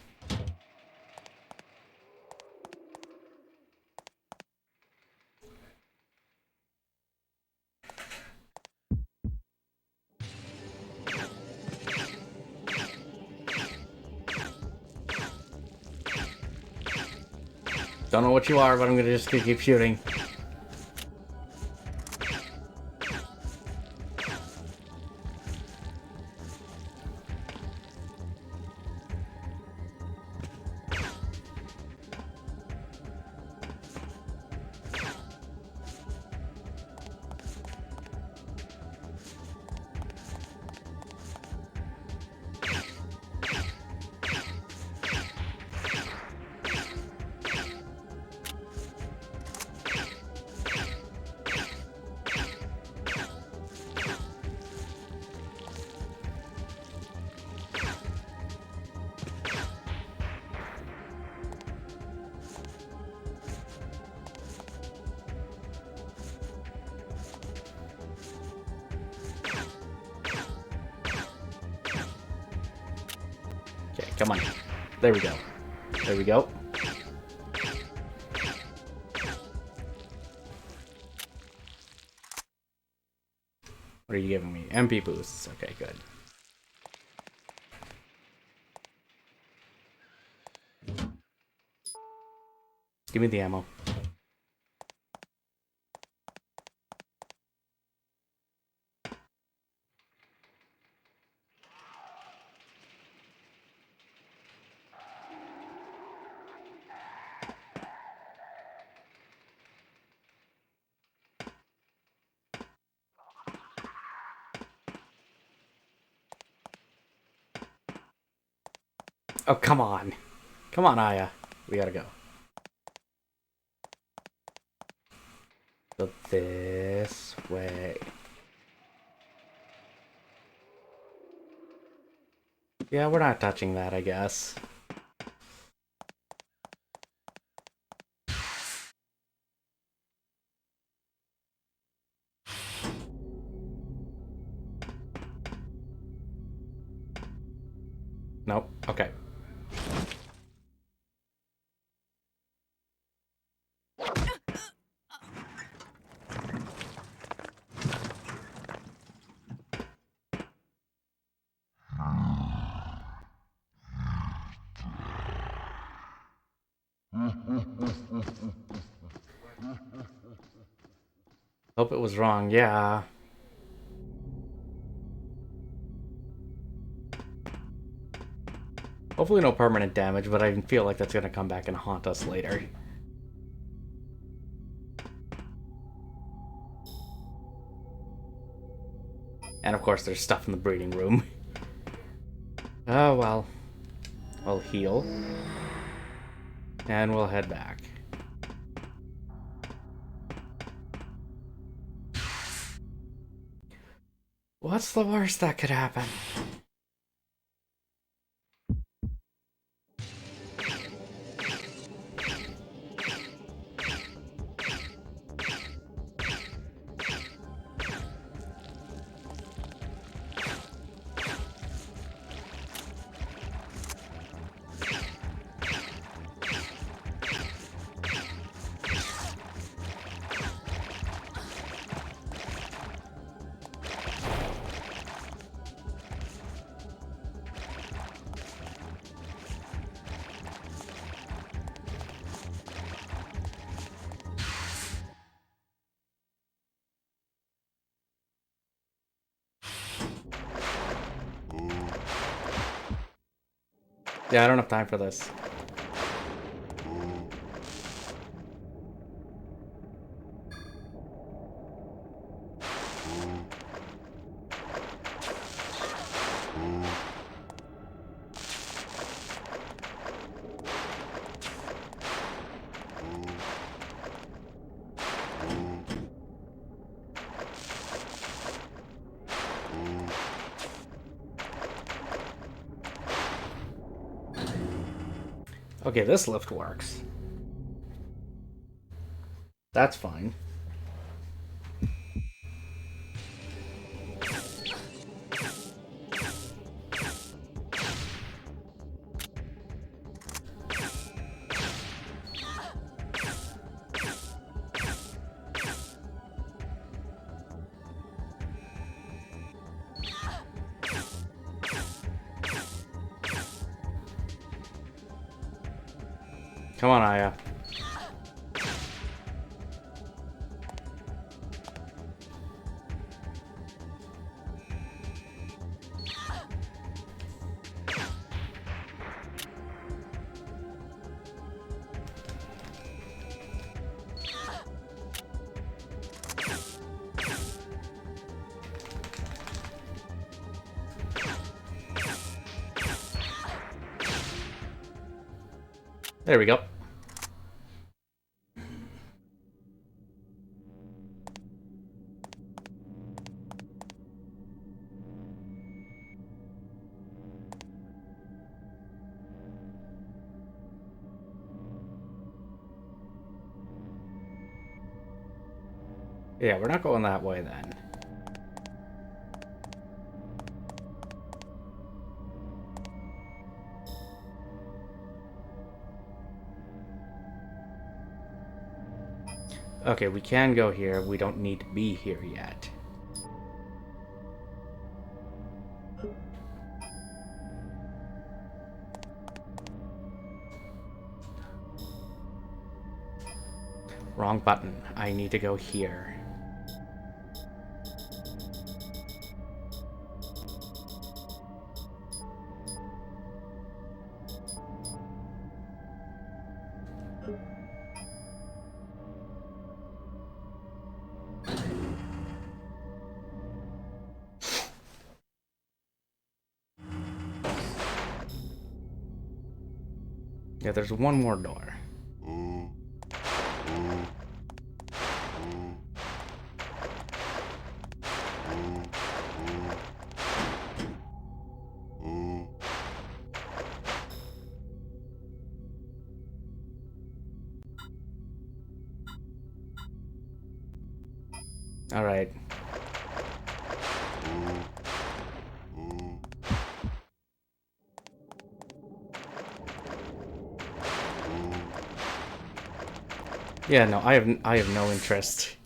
Don't know what you are, but I'm gonna just keep shooting. Okay, come on. There we go. There we go. What are you giving me? MP boosts. Okay, good. Give me the ammo. Oh, come on. Come on, Aya. We gotta go. So this way. Yeah, we're not touching that, I guess. Nope. Okay. Hope it was wrong, yeah. Hopefully no permanent damage, but I feel like that's gonna come back and haunt us later. And of course there's stuff in the breeding room. Oh well. We'll heal. And we'll head back. What's the worst that could happen? Yeah, I don't have time for this. Okay, this lift works. That's fine. Come on, Aya. There we go. Yeah, we're not going that way then. Okay, we can go here. We don't need to be here yet. Wrong button. I need to go here. Yeah, there's one more door. All right. Yeah, no, I have no interest.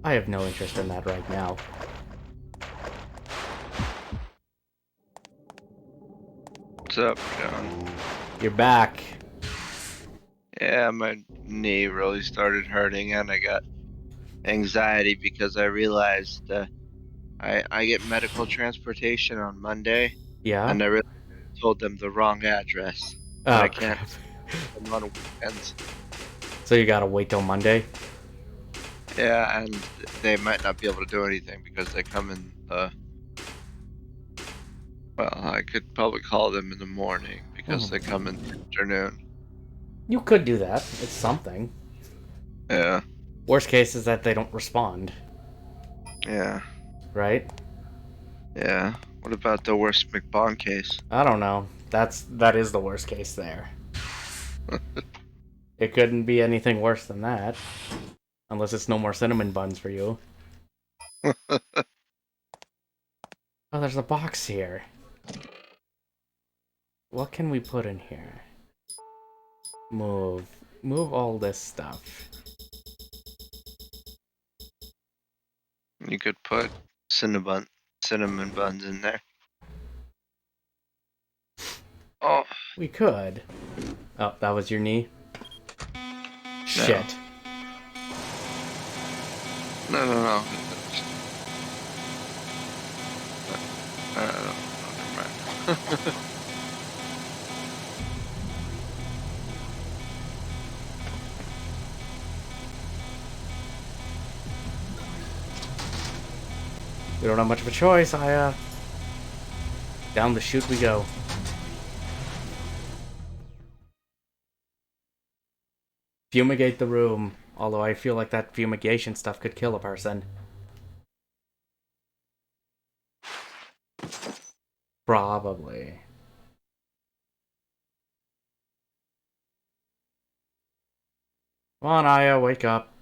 I have no interest in that right now.
What's up, John?
You're back.
Yeah, my knee really started hurting, and I got anxiety because I realized I get medical transportation on Monday,
Yeah?
and I really told them the wrong address, and I
Oh,
can't
crap.
come on weekends.
So you gotta wait till Monday?
Yeah, and they might not be able to do anything because they come in well, I could probably call them in the morning because they come in the afternoon.
You could do that. It's something.
Yeah,
Worst case is that they don't respond,
yeah,
right?
yeah. What about the worst McBon case?
I don't know. That is the worst case there. It couldn't be anything worse than that. Unless it's no more cinnamon buns for you. Oh, there's a box here. What can we put in here? Move. Move all this stuff.
You could put cinnamon buns in there. Oh,
We could. Oh, that was your knee?
no.
Shit.
No, no, no. No, never mind.
We don't have much of a choice. Down the chute we go. Fumigate the room. Although I feel like that fumigation stuff could kill a person. Probably. Come on, Aya, wake up.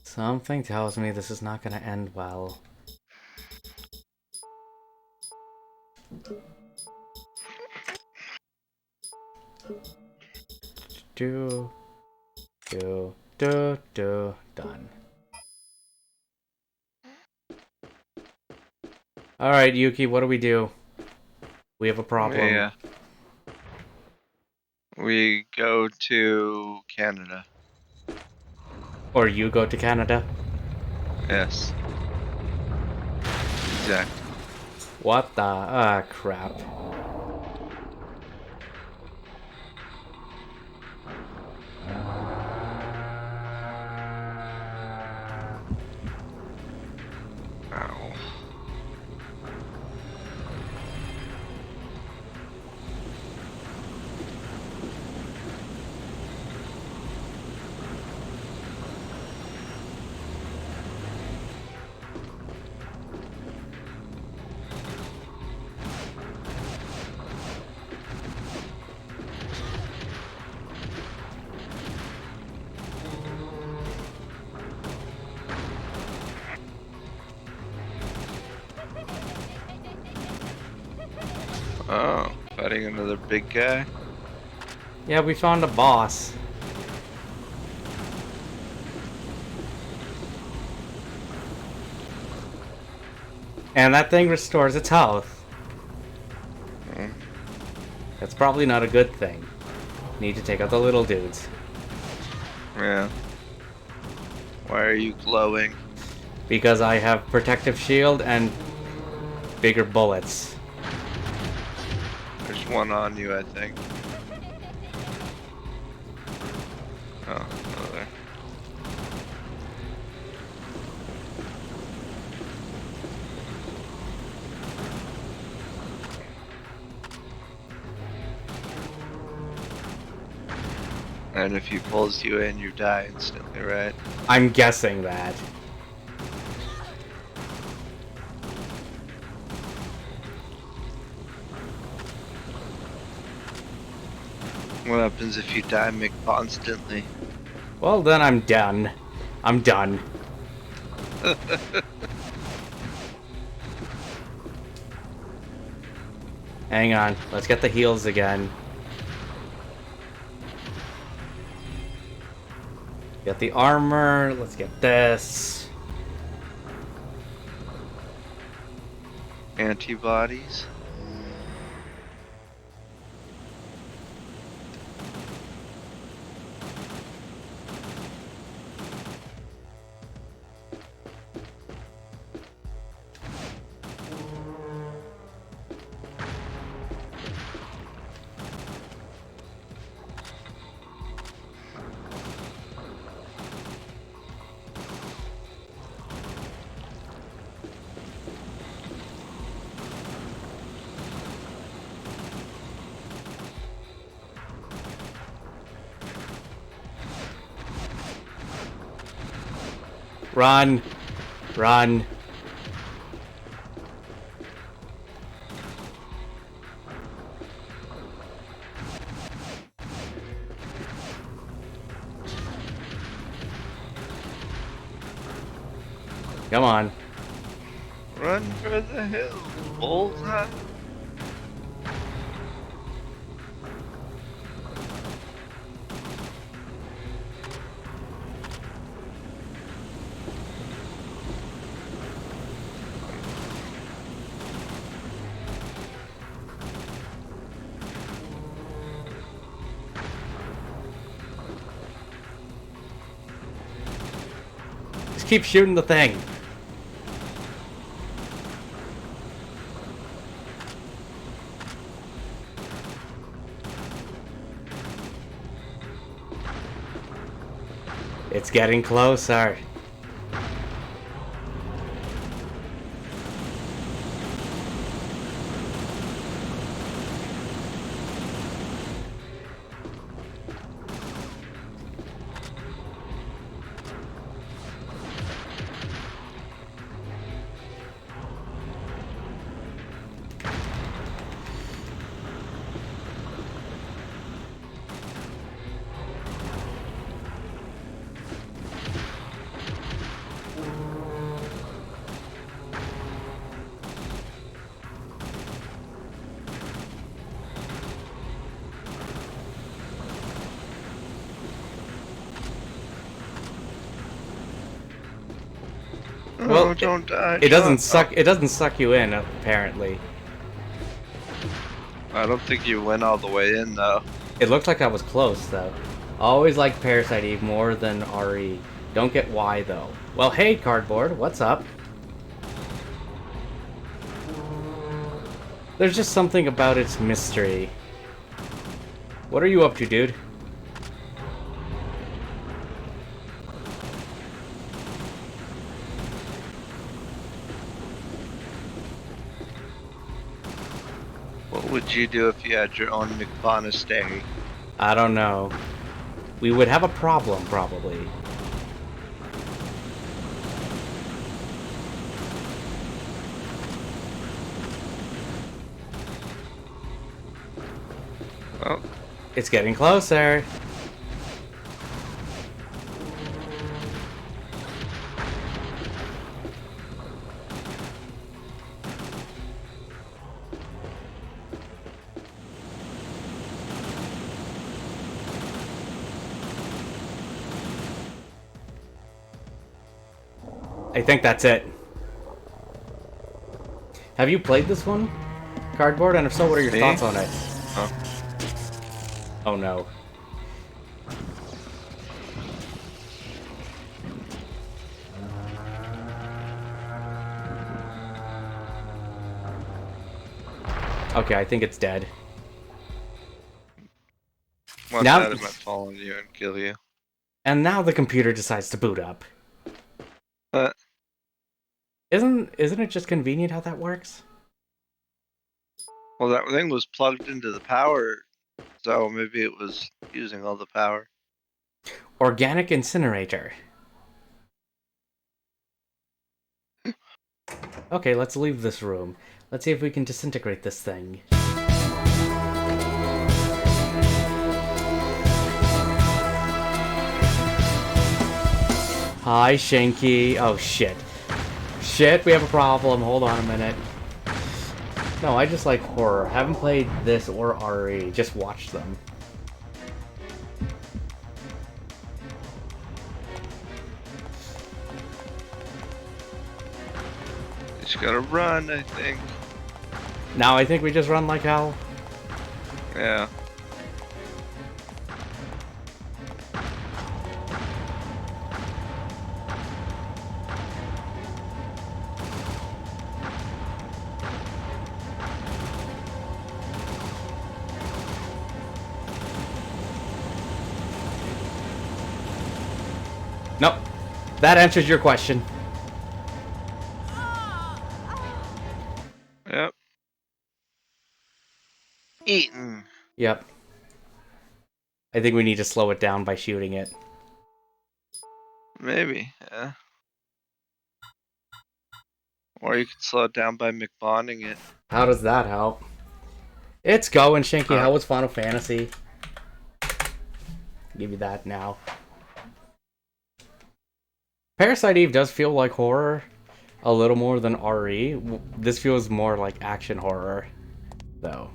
Something tells me this is not going to end well. Do, done. Alright, Yuki, what do we do? We have a problem.
Yeah. We go to Canada.
Or you go to Canada?
Yes. Exactly.
What the? Ah, crap.
Ow. Oh, fighting another big guy?
Yeah, we found a boss. And that thing restores its health.
Hmm.
That's probably not a good thing. Need to take out the little dudes.
Yeah. Why are you glowing?
Because I have protective shield and bigger bullets.
There's one on you, I think. Oh, another. And if he pulls you in, you die instantly, right?
I'm guessing that.
What happens if you die constantly?
Well, then I'm done. I'm done. Hang on. Let's get the heals again. Get the armor. Let's get this.
Antibodies.
Run! Run! Come on.
Run for the hills, bullseye.
Just keep shooting the thing. It's getting closer. Well,
Oh, don't die.
It doesn't
Sean.
suck. It doesn't suck you in, apparently.
I don't think you went all the way in though.
It looked like I was close, though. Always liked Parasite Eve more than RE. Don't get why, though. Well, hey, Cardboard, what's up? There's just something about its mystery. What are you up to, dude?
What would you do if you had your own McBonastery?
I don't know. We would have a problem, probably.
Oh,
It's getting closer. I think that's it. Have you played this one, Cardboard? And if so, what are your
Me?
thoughts on it?
huh.
Oh no. Okay, I think it's dead.
What's
Now-
that about following you and kill you?
And now the computer decides to boot up.
But
Isn't it just convenient how that works?
well, that thing was plugged into the power, so maybe it was using all the power.
Organic incinerator. Okay, let's leave this room. Let's see if we can disintegrate this thing. Hi, Shanky. Oh, shit. Shit, we have a problem. Hold on a minute. No, I just like horror. Haven't played this or RE. Just watched them.
You just gotta run, I think.
Now I think we just run like hell.
Yeah.
Nope. That answers your question.
Yep. Eaten.
Yep. I think we need to slow it down by shooting it.
Maybe, yeah. Or you could slow it down by McBonding it.
How does that help? It's going, Shinky. How was Final Fantasy? Give you that now. Parasite Eve does feel like horror a little more than RE. This feels more like action horror, though.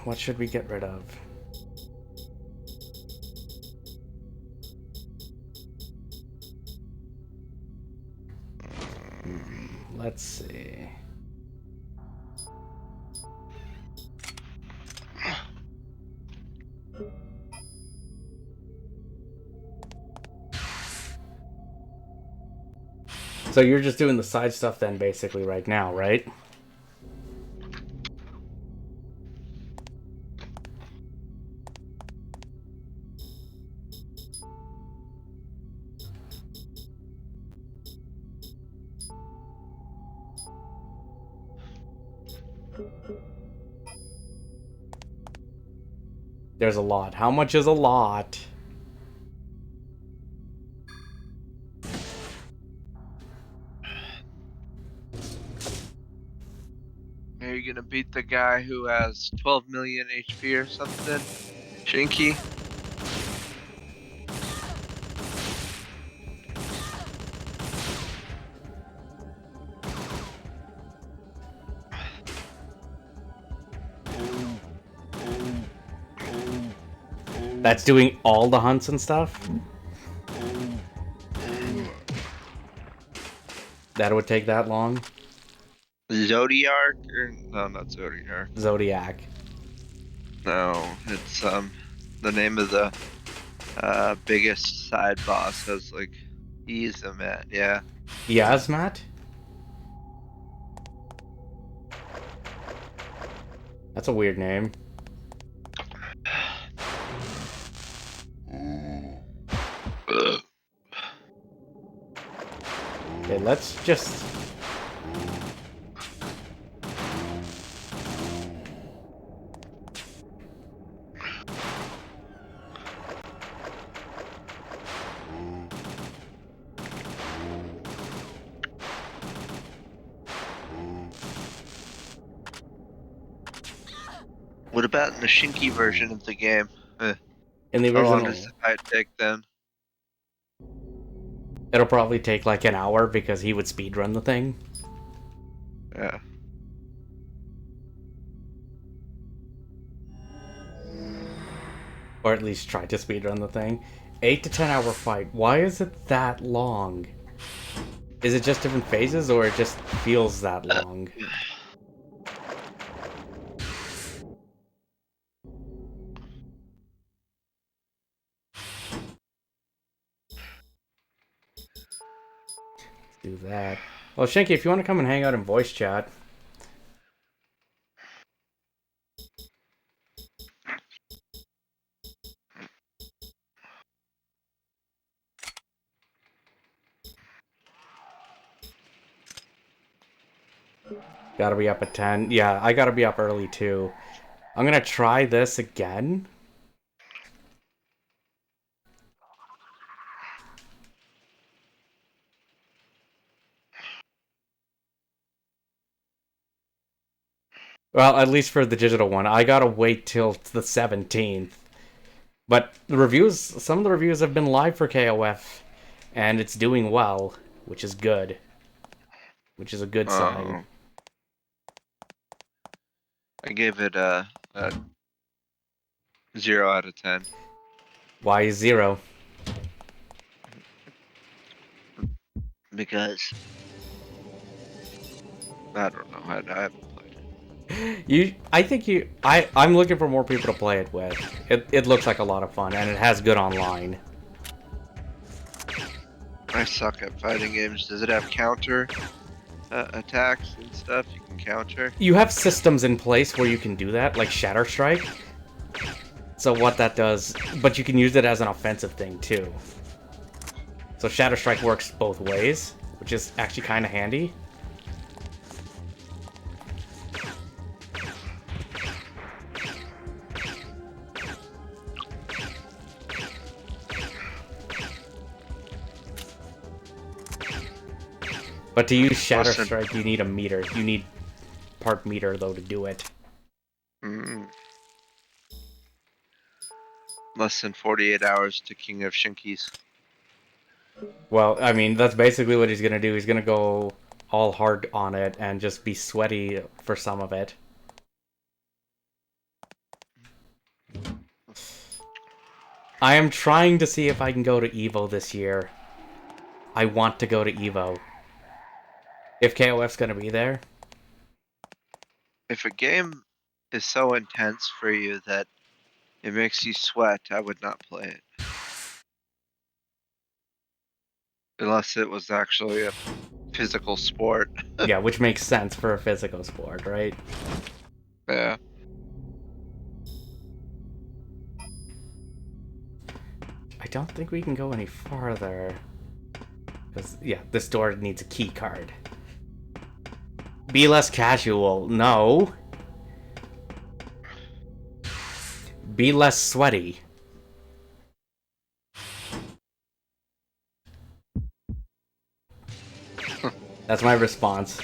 What should we get rid of? Let's see. So you're just doing the side stuff then, basically, right now, right? There's a lot. How much is a lot?
Are you gonna beat the guy who has 12 million HP or something? Shinky?
That's doing all the hunts and stuff? That would take that long?
Zodiac? Or, no, not Zodiac.
Zodiac.
No, it's the name of the biggest side boss has like he's a man, yeah.
Yasmat? That's a weird name. Okay, let's just...
What about in the Shinky version of the game?
In the
How long
original...
does the fight take then?
It'll probably take like an hour because he would speedrun the thing.
Yeah.
Or at least try to speedrun the thing. 8 to 10 hour fight. Why is it that long? Is it just different phases or it just feels that long? Do that. Well, Shanky, if you want to come and hang out in voice chat. Gotta be up at 10. Yeah, I gotta be up early too. I'm gonna try this again. Well, at least for the digital one. I gotta wait till the 17th. But the reviews, some of the reviews have been live for KOF, and it's doing well, which is good. Which is a good sign.
I gave it a 0 out of 10.
Why 0?
Because I don't know. I haven't played it.
I'm looking for more people to play it with. It looks like a lot of fun, and it has good online.
I suck at fighting games. Does it have counter attacks and stuff you can counter?
You have systems in place where you can do that, like Shatter Strike. So what that does, but you can use it as an offensive thing too. So Shatter Strike works both ways, which is actually kind of handy. But to use Shatter
Listen.
Strike, you need a meter. You need part meter, though, to do it.
Less than 48 hours to King of Shinkies.
Well, I mean, that's basically what he's gonna do. He's gonna go all hard on it and just be sweaty for some of it. I am trying to see if I can go to EVO this year. I want to go to EVO. If KOF's gonna be there.
If a game is so intense for you that it makes you sweat, I would not play it. Unless it was actually a physical sport.
Yeah, which makes sense for a physical sport, right?
Yeah.
I don't think we can go any farther. Because, yeah, this door needs a key card. Be less casual. No. Be less sweaty. That's my response.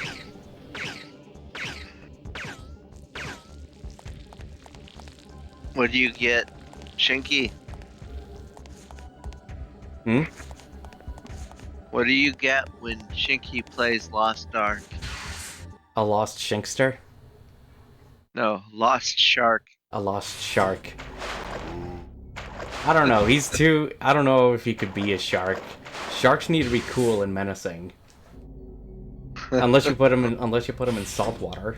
What do you get, Shinky?
Hmm?
What do you get when Shinky plays Lost Ark?
A lost Shinkster?
No, Lost Shark.
A lost shark. I don't know. He's too... I don't know if he could be a shark. Sharks need to be cool and menacing. Unless you put him in salt water.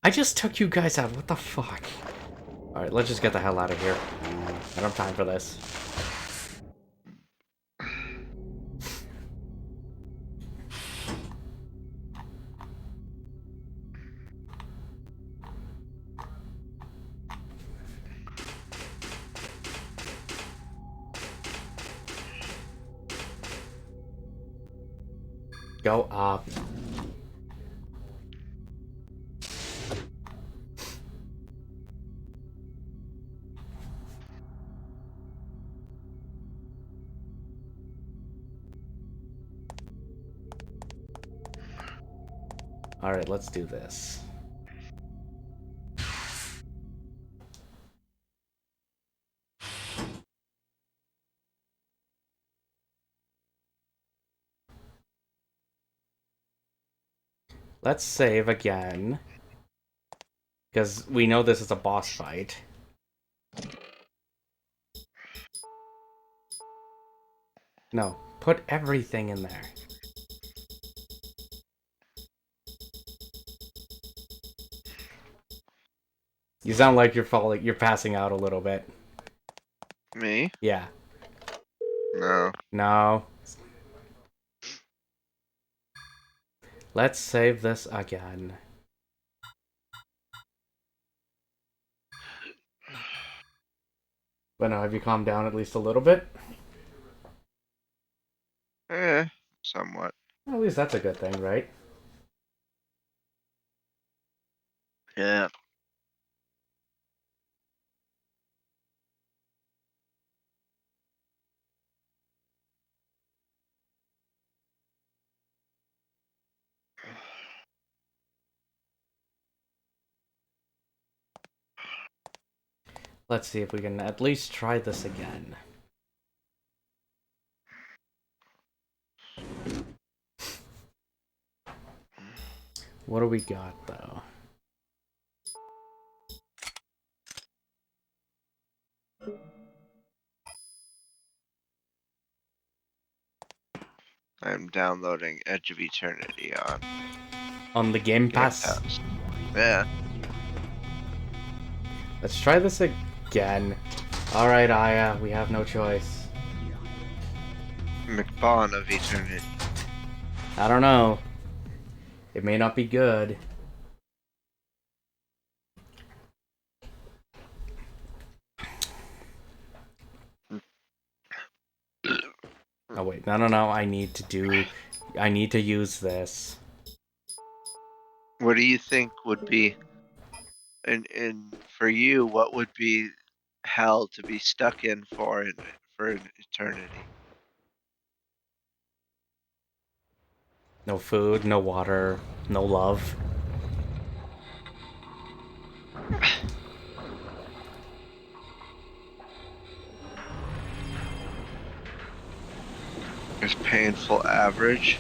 I just took you guys out. What the fuck? Alright, let's just get the hell out of here. I don't have time for this. Go up. Alright, let's do this. Let's save again. Because we know this is a boss fight. No, put everything in there. You sound like you're passing out a little bit.
Me?
Yeah.
No.
No. Let's save this again. But now, have you calmed down at least a little bit?
Somewhat.
Well, at least that's a good thing, right?
Yeah.
Let's see if we can at least try this again. What do we got, though?
I'm downloading Edge of Eternity
On the Game
Game
Pass.
Pass. Yeah.
Let's try this again. Alright, Aya, we have no choice.
McBawn of Eternity.
I don't know. It may not be good. Oh wait, no. I need to use this.
What do you think would be, in for you, what would be hell to be stuck in for an eternity?
No food, no water, no love.
There's painful average.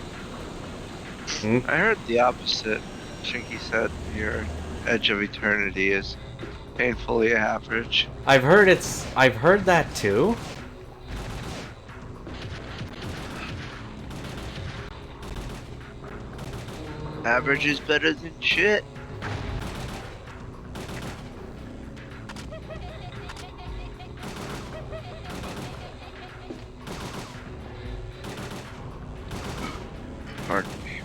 Hmm?
I heard the opposite. Shinky said your Edge of Eternity is painfully average.
I've heard that too.
Average is better than shit. Pardon me.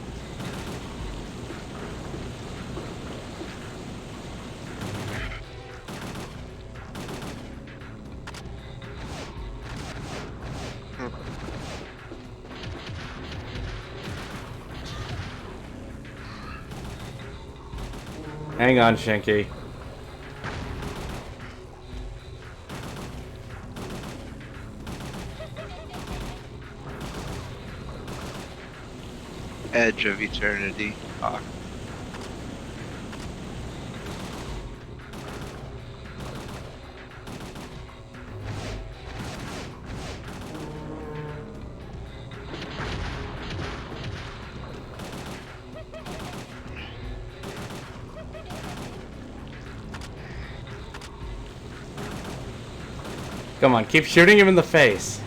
Hang on, Shinky.
Edge of Eternity. Fuck.
Come on, keep shooting him in the face.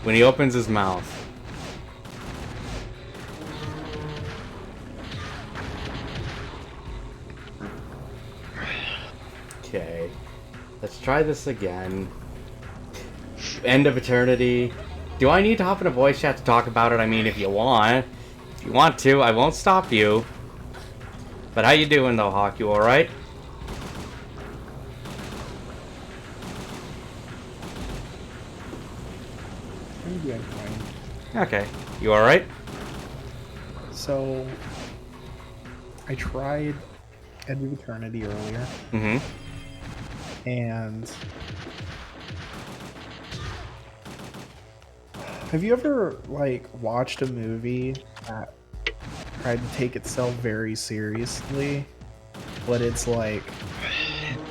When he opens his mouth. Okay. Let's try this again. End of Eternity. Do I need to hop in a voice chat to talk about it? I mean, if you want. If you want to, I won't stop you. But how you doing though, Hawk? You alright?
I'm doing fine.
Okay. You alright?
So, I tried Edge of Eternity earlier,
Mm-hmm.
and have you ever like watched a movie that tried to take itself very seriously, but it's like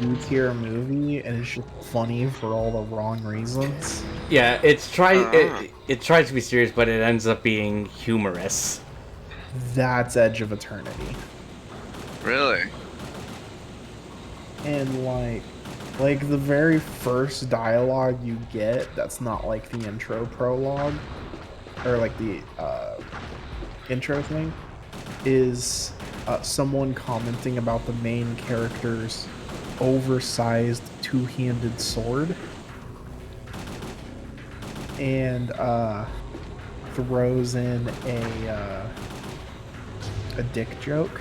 B-tier movie and it's just funny for all the wrong reasons?
Yeah, it tries to be serious, but it ends up being humorous.
That's Edge of Eternity.
Really?
And like the very first dialogue you get that's not like the intro prologue or like the intro thing is someone commenting about the main character's oversized two-handed sword and throws in a dick joke.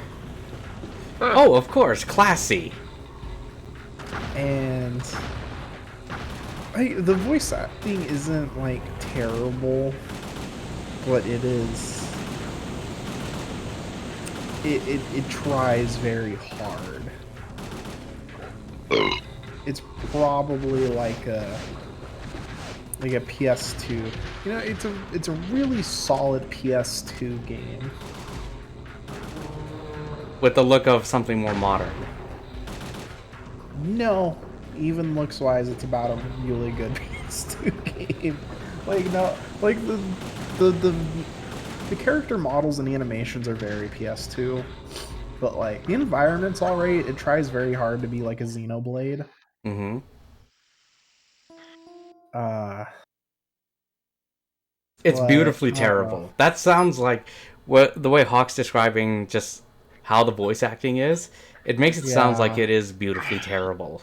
Oh, of course, classy.
And the voice acting isn't like terrible, but it is. It tries very hard. It's probably like a PS2. You know, it's a really solid PS2 game.
With the look of something more modern.
No, even looks wise, it's about a really good PS2 game. Like no, like the character models and animations are very PS2, but like the environment's alright. It tries very hard to be like a Xenoblade.
Mm-hmm. It's
But,
beautifully terrible. That sounds like what the way Hawk's describing just how the voice acting is. It makes it sound like
yeah.
it is beautifully terrible.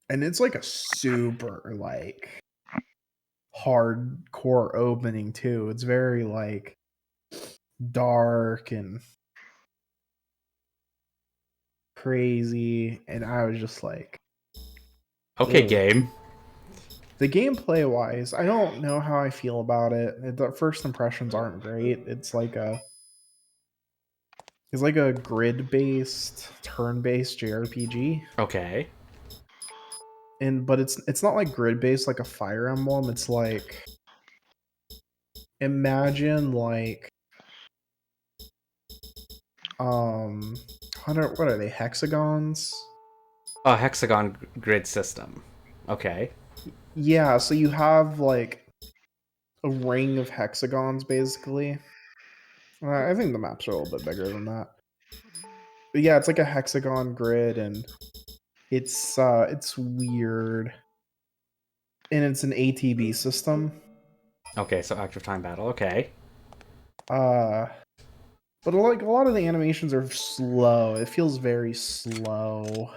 And it's like a super like hardcore opening too. It's very like dark and crazy, and I was just like,
Okay,
ugh.
game.
The gameplay wise, I don't know how I feel about it. The first impressions aren't great. It's like a grid based, turn based JRPG.
Okay.
But it's not like grid based like a Fire Emblem. It's like, imagine like what are they, hexagons?
A hexagon grid system. Okay.
Yeah, so you have like a ring of hexagons basically. I think the maps are a little bit bigger than that. But yeah, it's like a hexagon grid, and it's weird. And it's an ATB system.
Okay, so active time battle. Okay.
Uh but like a lot of the animations are slow. It feels very slow.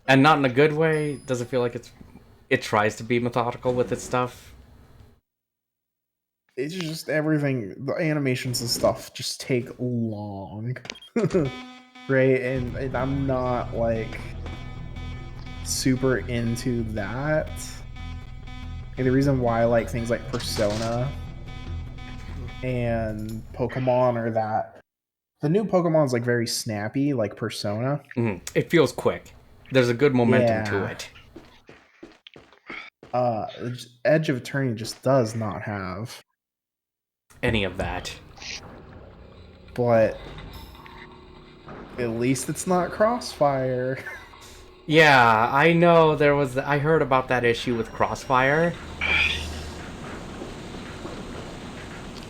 And not in a good way. Does it feel like it tries to be methodical with its stuff?
It's just everything, the animations and stuff just take long. Right? And I'm not like super into that. Like, the reason why I like things like Persona and Pokemon are that the new Pokemon's like very snappy, like Persona.
It feels quick. There's a good momentum to
Yeah.
it.
Edge of Eternity just does not have.
Any of that.
But at least it's not Crossfire.
Yeah, I know there was. I heard about that issue with Crossfire.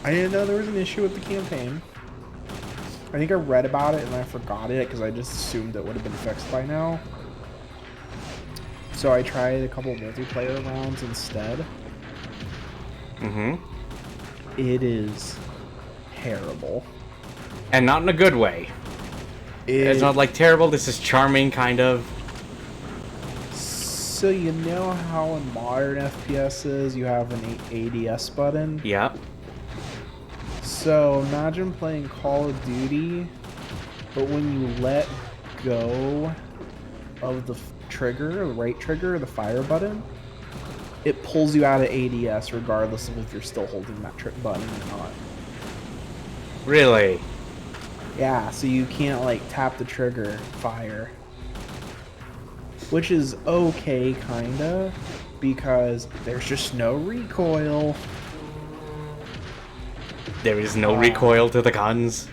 I didn't know there was an issue with the campaign. I think I read about it and I forgot it because I just assumed it would have been fixed by now. So I tried a couple of multiplayer rounds instead.
Mm-hmm.
It is terrible.
And not in a good way. It's not like terrible, this is charming, kind of.
So you know how in modern FPSs you have an ADS button?
Yep.
So imagine playing Call of Duty, but when you let go of the trigger, the right trigger, the fire button, it pulls you out of ADS regardless of if you're still holding that button or not.
Really?
Yeah, so you can't like tap the trigger, fire. Which is okay, kinda, because there's just no recoil.
There is no recoil to the guns.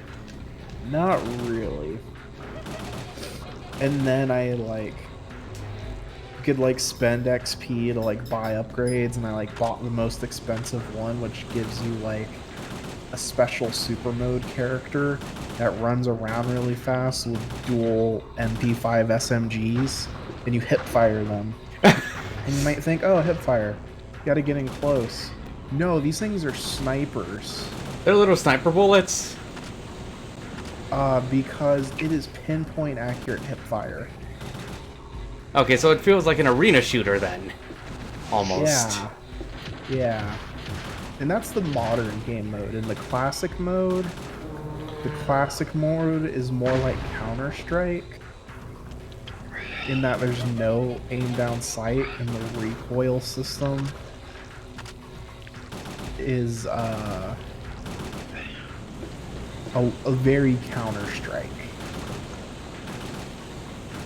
Not really. And then I like could like spend XP to like buy upgrades, and I like bought the most expensive one, which gives you like a special super mode character that runs around really fast with dual MP5 SMGs, and you hip fire them. And you might think, oh, hip fire, you gotta get in close. No, these things are snipers.
They're little sniper bullets.
Because it is pinpoint accurate hip fire.
Okay, so it feels like an arena shooter then. Almost.
Yeah. And that's the modern game mode. In the classic mode is more like Counter-Strike, in that there's no aim down sight, and the recoil system is a very Counter-Strike.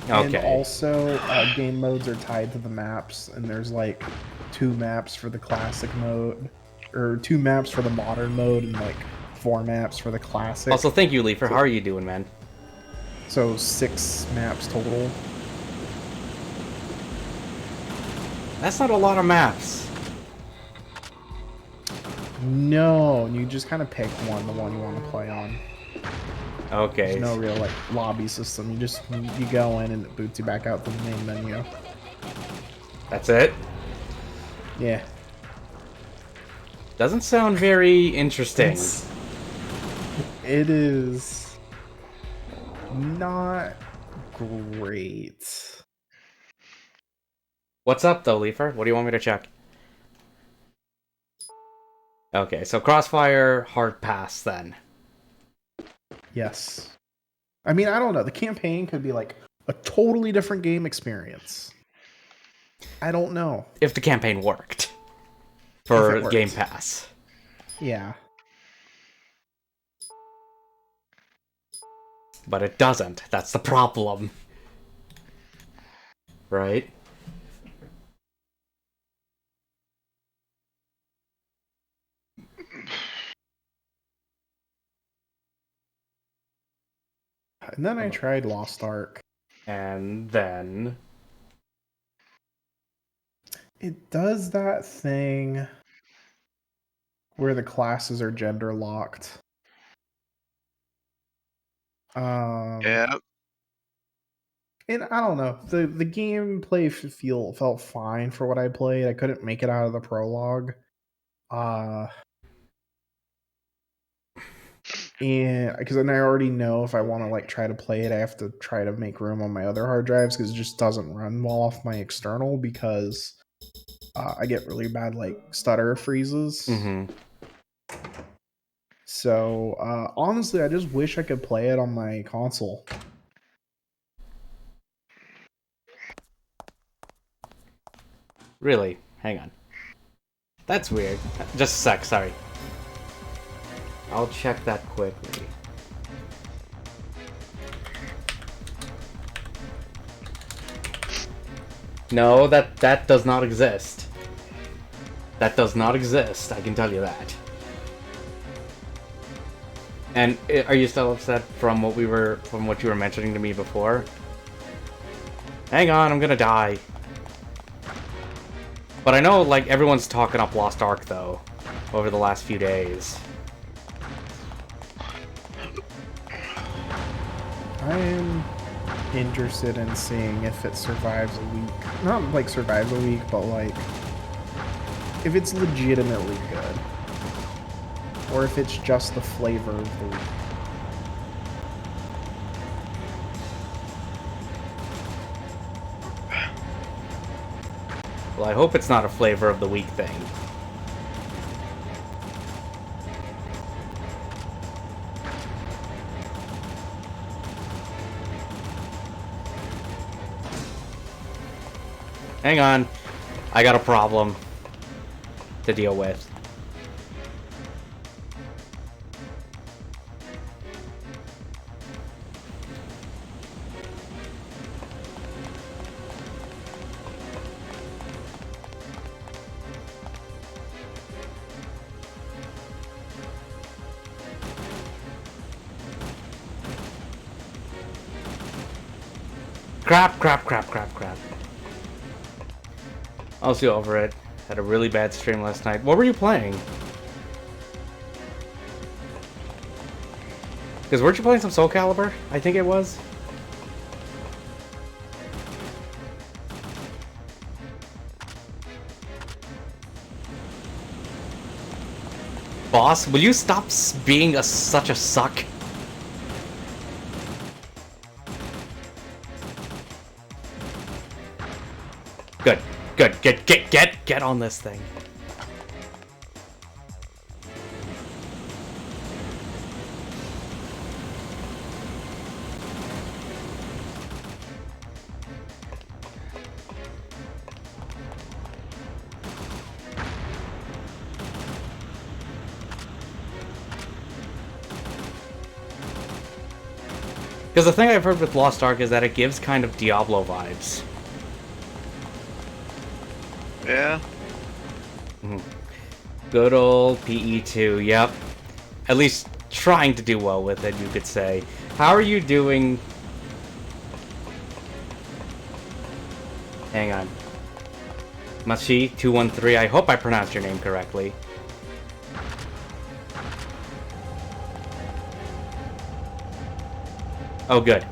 Okay.
And also, game modes are tied to the maps, and there's like 2 maps for the classic mode, or 2 maps for the modern mode, and like 4 maps for the classic.
Also, thank you, Leafer. How are you doing, man?
So 6 maps total.
That's not a lot of maps.
No, you just kind of pick the one you want to play on.
Okay.
There's no real like lobby system. You go in and it boots you back out to the main menu.
That's it?
Yeah.
Doesn't sound very interesting.
It is not great.
What's up, though, Leafer? What do you want me to check? Okay, so Crossfire, hard pass, then.
Yes. I mean, I don't know. The campaign could be like a totally different game experience. I don't know.
If the campaign worked.
If
For
it worked.
Game Pass.
Yeah.
But it doesn't. That's the problem. Right?
And then I tried Lost Ark.
And then...
It does that thing where the classes are gender locked.
Yeah.
And I don't know. The gameplay felt fine for what I played. I couldn't make it out of the prologue. And because then I already know if I want to like try to play it, I have to try to make room on my other hard drives because it just doesn't run well off my external because I get really bad like stutter freezes.
Mm-hmm.
So honestly, I just wish I could play it on my console.
Really? Hang on. That's weird. Just a sec, sorry. I'll check that quickly. No, that does not exist. That does not exist, I can tell you that. And are you still upset from what you were mentioning to me before? Hang on, I'm gonna die. But I know, like, everyone's talking up Lost Ark, though, over the last few days.
I am interested in seeing if it survives a week. Not like survives a week, but like if it's legitimately good. Or if it's just the flavor of the week.
Well, I hope it's not a flavor of the week thing. Hang on. I got a problem to deal with. Crap. I'll see over it. Had a really bad stream last night. What were you playing? Because weren't you playing some Soul Calibur? I think it was. Boss, will you stop being such a suck? Good. Get on this thing. Because the thing I've heard with Lost Ark is that it gives kind of Diablo vibes.
Yeah.
Good old PE2, yep. At least trying to do well with it, you could say. How are you doing? Hang on. Mashi213, I hope I pronounced your name correctly. Oh, good.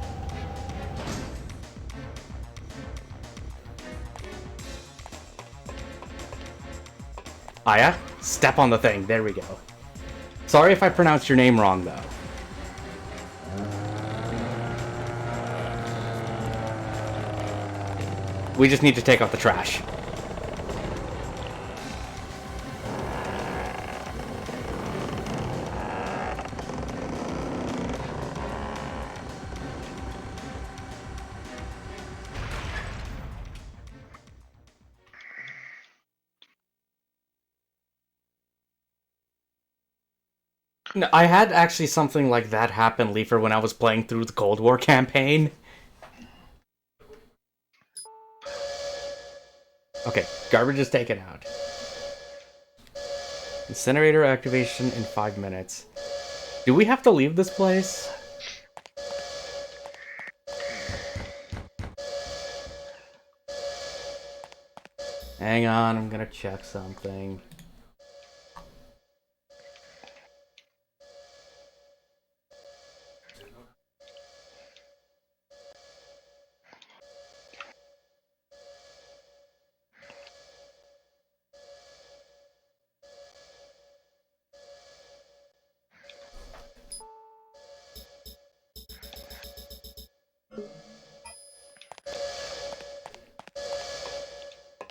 Aya, step on the thing. There we go. Sorry if I pronounced your name wrong, though. We just need to take out the trash. No, I had actually something like that happen, Leafer, when I was playing through the Cold War campaign. Okay, garbage is taken out. Incinerator activation in 5 minutes. Do we have to leave this place? Hang on, I'm gonna check something.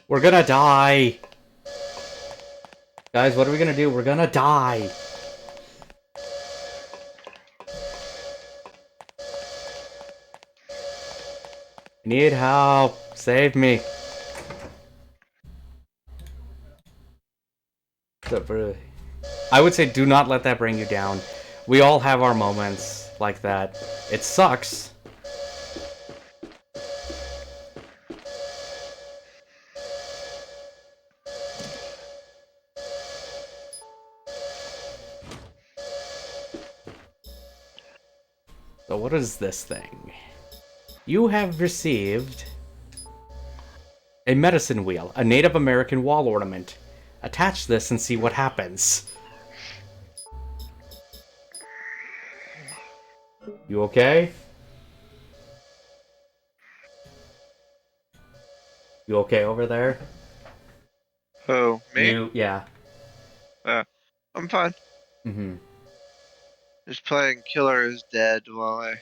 We're gonna die! Guys, what are we gonna do? We're gonna die! I need help! Save me! I would say do not let that bring you down. We all have our moments like that. It sucks. So what is this thing? You have received a medicine wheel, a Native American wall ornament. Attach this and see what happens. You okay? You okay over there?
Who? Me?
Yeah.
I'm fine.
Mm-hmm.
Just playing Killer is Dead while I...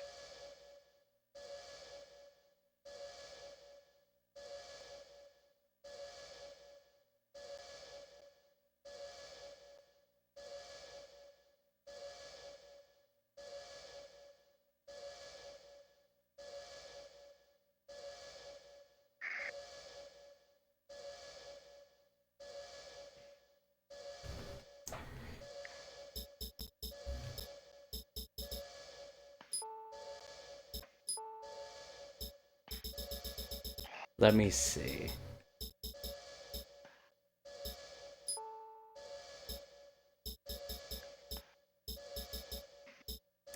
Let me see.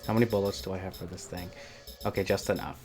How many bullets do I have for this thing? Okay, just enough.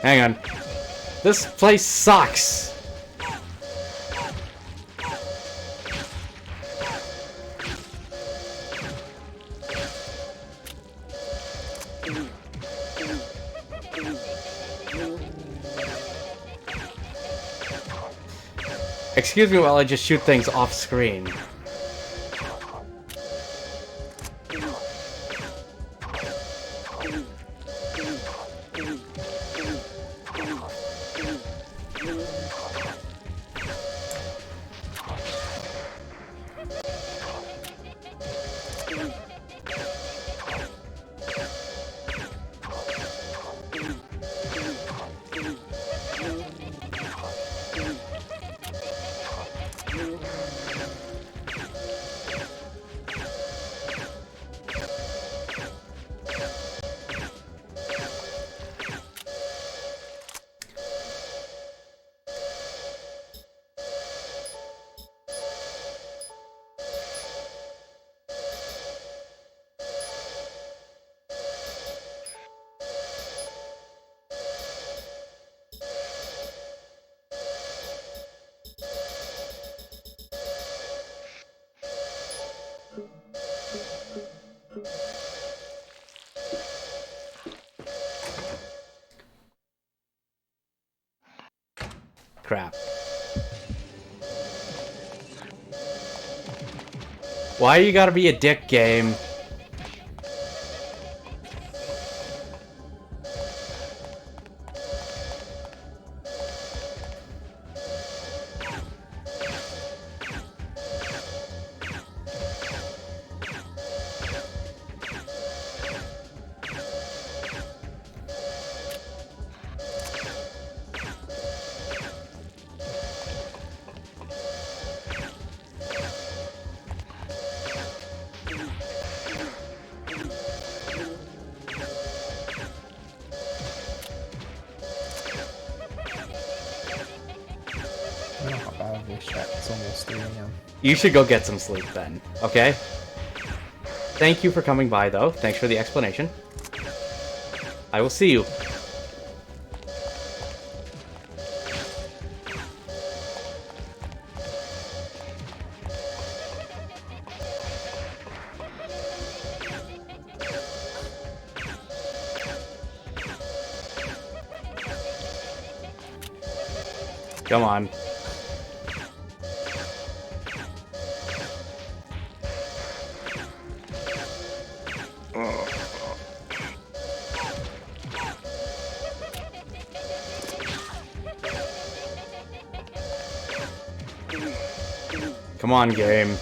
Hang on. This place sucks! Excuse me while I just shoot things off screen. crap. Why you gotta be a dick, game?
I'm gonna hop out of voice chat. It's almost 3 a.m.
You should go get some sleep then, okay? Thank you for coming by, though. Thanks for the explanation. I will see you. Come on. Come on, game.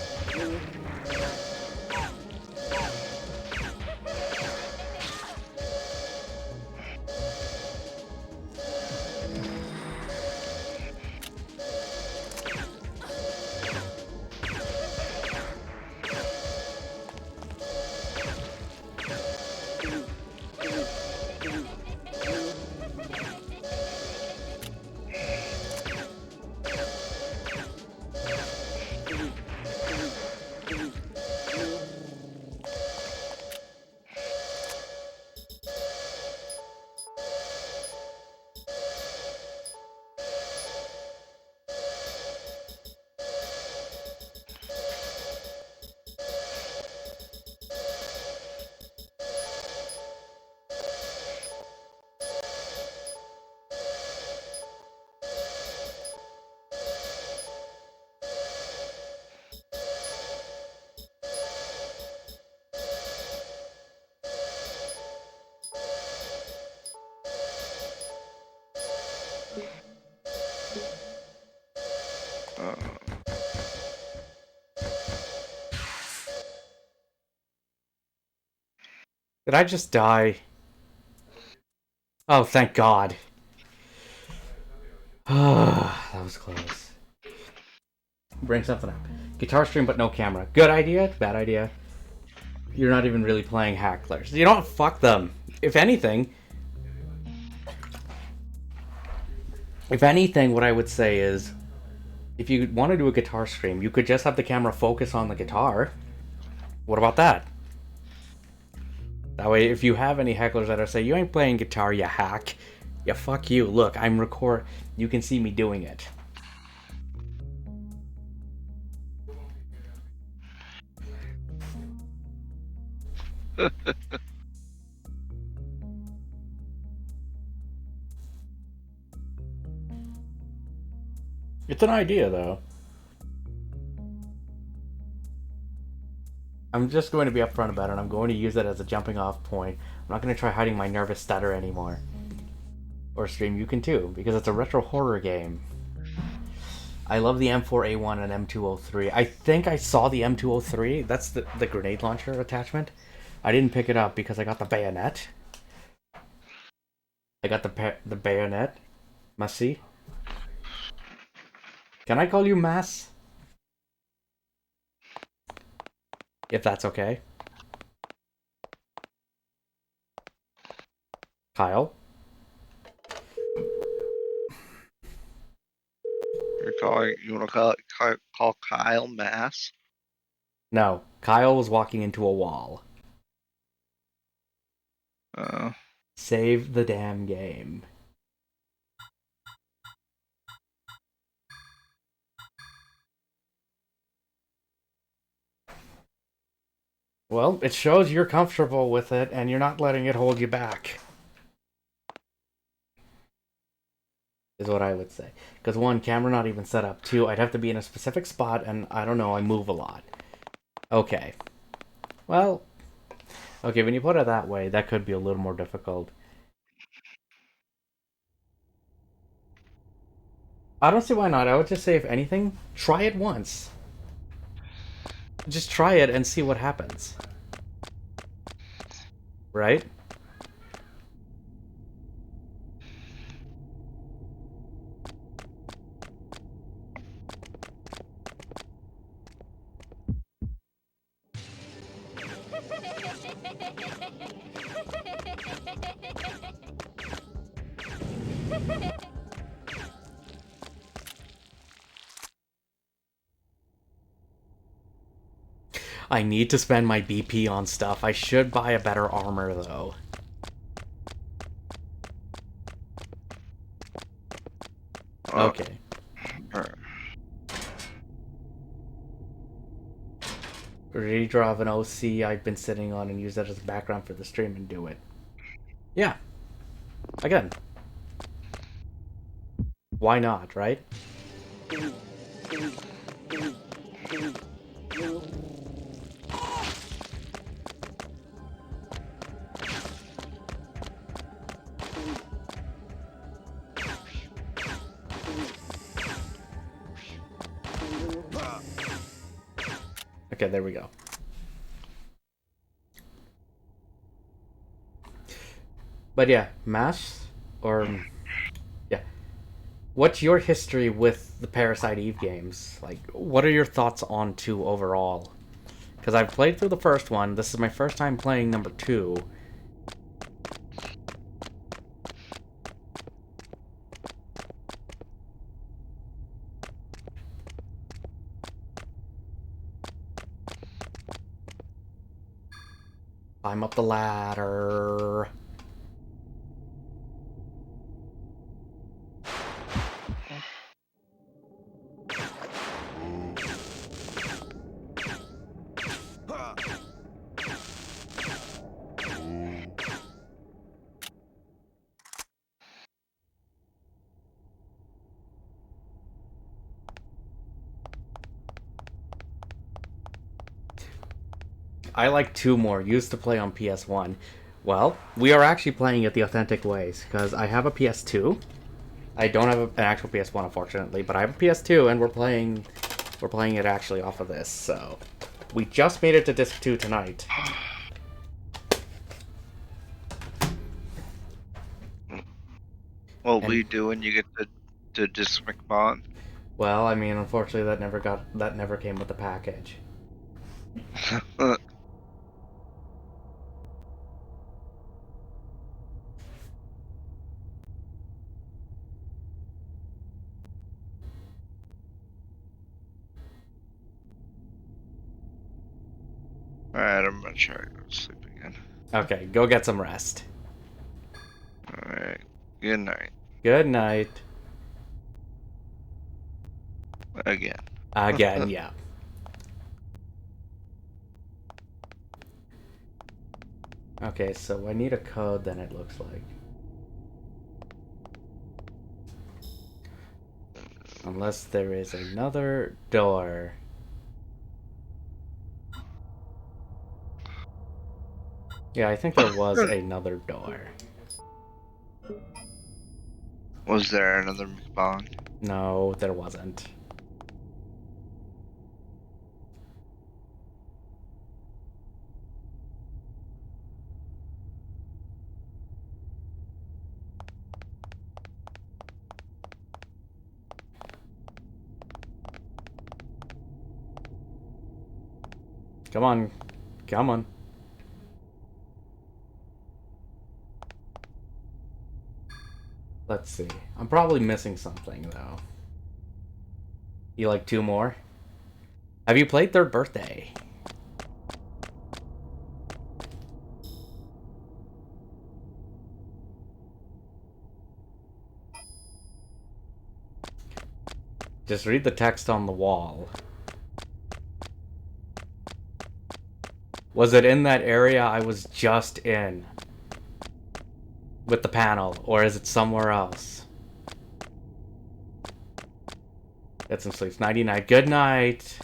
Did I just die? Oh, thank God. That was close. Bring something up. Guitar stream but no camera. Good idea? Bad idea? You're not even really playing hacklers. You don't fuck them. If anything, what I would say is, if you want to do a guitar stream, you could just have the camera focus on the guitar. What about that? That way, if you have any hecklers that are say, you ain't playing guitar, you hack. Yeah, fuck you. Look, I'm record. You can see me doing it. It's an idea, though. I'm just going to be upfront about it, and I'm going to use it as a jumping off point. I'm not going to try hiding my nervous stutter anymore. Or stream, you can too, because it's a retro horror game. I love the M4A1 and M203. I think I saw the M203. That's the grenade launcher attachment. I didn't pick it up because I got the bayonet. I got the bayonet. Must see. Can I call you Mass? If that's okay. Kyle?
You want to call Kyle Mass?
No. Kyle was walking into a wall. Save the damn game. Well, it shows you're comfortable with it and you're not letting it hold you back. is what I would say. Because one, camera not even set up. Two, I'd have to be in a specific spot, and I don't know, I move a lot. Okay. Well, okay, when you put it that way, that could be a little more difficult. I don't see why not. I would just say, if anything, try it once. Just try it and see what happens. Right? I need to spend my BP on stuff. I should buy a better armor, though. Okay. Redraw of an OC I've been sitting on and use that as a background for the stream and do it. Yeah. Again. Why not, right? Okay, there we go. But yeah, MASH, or... yeah. What's your history with the Parasite Eve games? Like, what are your thoughts on 2 overall? Because I've played through the first one. This is my first time playing number 2. Climb up the ladder. I like 2 more. Used to play on PS1. Well, we are actually playing it the authentic ways, because I have a PS2. I don't have an actual PS1, unfortunately, but I have a PS2, and we're playing it actually off of this, so... We just made it to Disc 2 tonight.
What will you do when you get to Disc McMahon?
Well, I mean, unfortunately, that never came with the package.
Alright, I'm gonna try to go to sleep again.
Okay, go get some rest.
Alright, good night.
Good night.
Again.
Again, yeah. Okay, so I need a code, then it looks like. Unless there is another door. Yeah, I think there was another door.
Was there another McMahon?
No, there wasn't. Come on. Come on. Let's see. I'm probably missing something, though. You like 2 more? Have you played Third Birthday? Just read the text on the wall. Was it in that area I was just in? With the panel, or is it somewhere else? Get some sleep. Nighty night. Good night.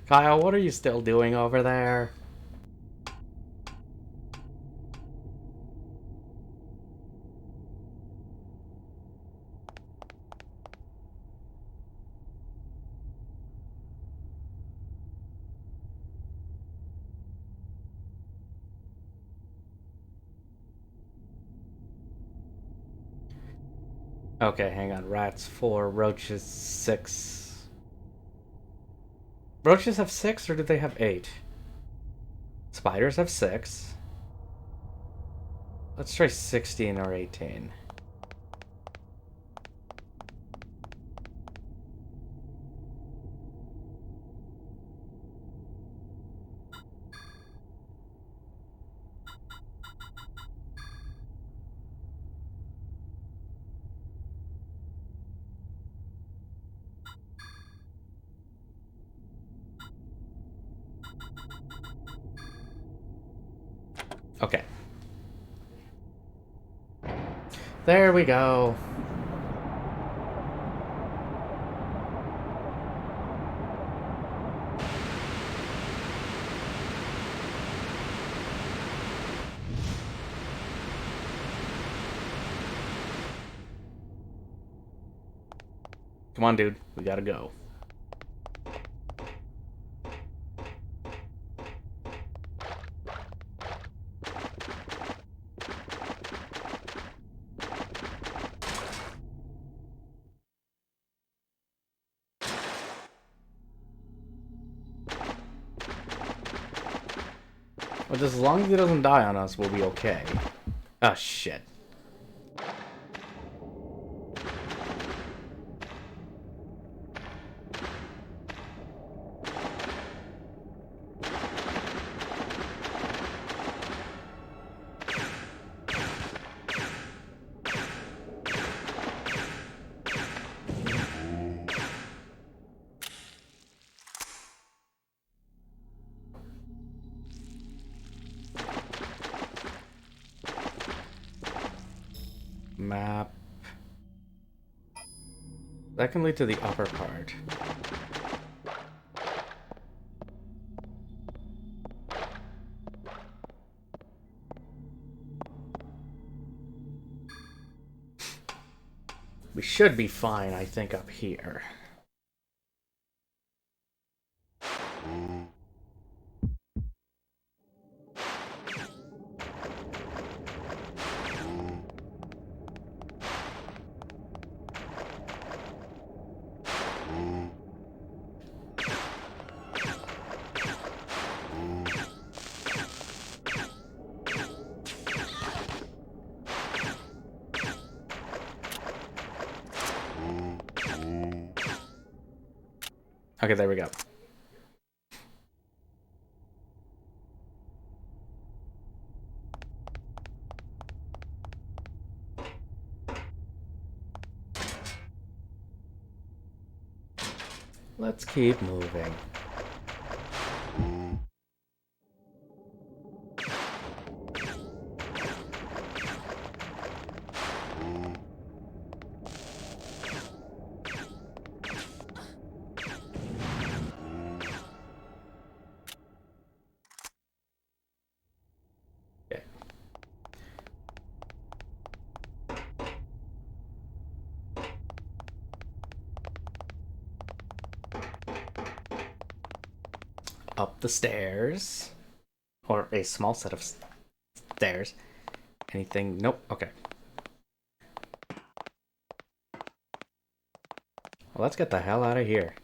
Kyle, what are you still doing over there? Okay, hang on. Rats 4, roaches 6. Roaches have 6 or do they have 8? Spiders have 6. Let's try 16 or 18. Okay. There we go. Come on, dude. We gotta go. But just as long as he doesn't die on us, we'll be okay. Oh, shit. Map. That can lead to the upper part. We should be fine, I think, up here. Okay, there we go. Let's keep moving. Okay. Up the stairs. Or a small set of stairs. Anything? Nope. Okay. Well, let's get the hell out of here.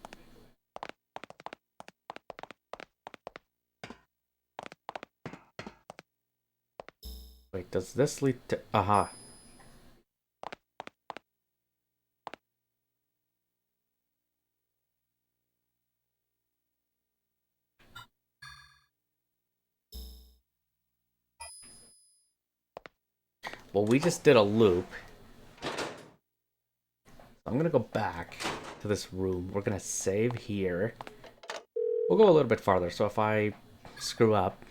Wait, does this lead to... Aha. Well, we just did a loop. I'm gonna go back to this room. We're gonna save here. We'll go a little bit farther, so if I screw up...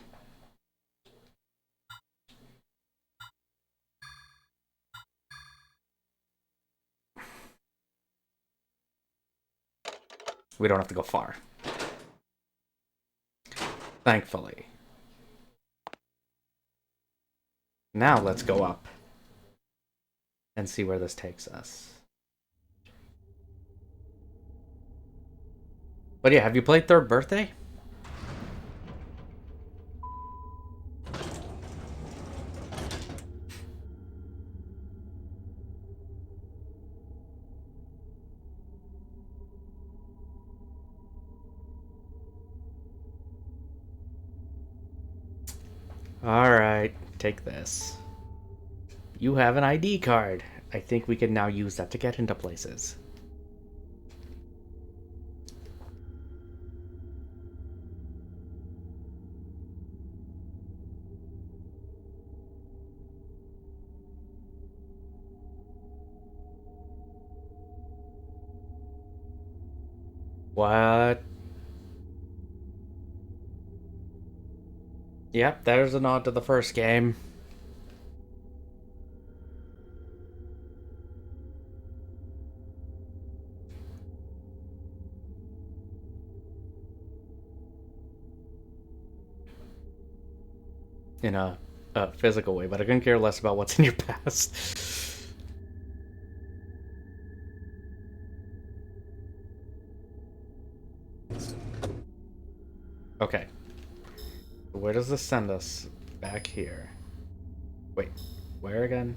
we don't have to go far. Thankfully. Now let's go up and see where this takes us. But yeah, have you played Third Birthday? Alright, take this. You have an ID card. I think we can now use that to get into places. What? Yep, there's a nod to the first game. In a physical way, but I couldn't care less about what's in your past. Okay. Where does this send us? Back here. Wait, where again?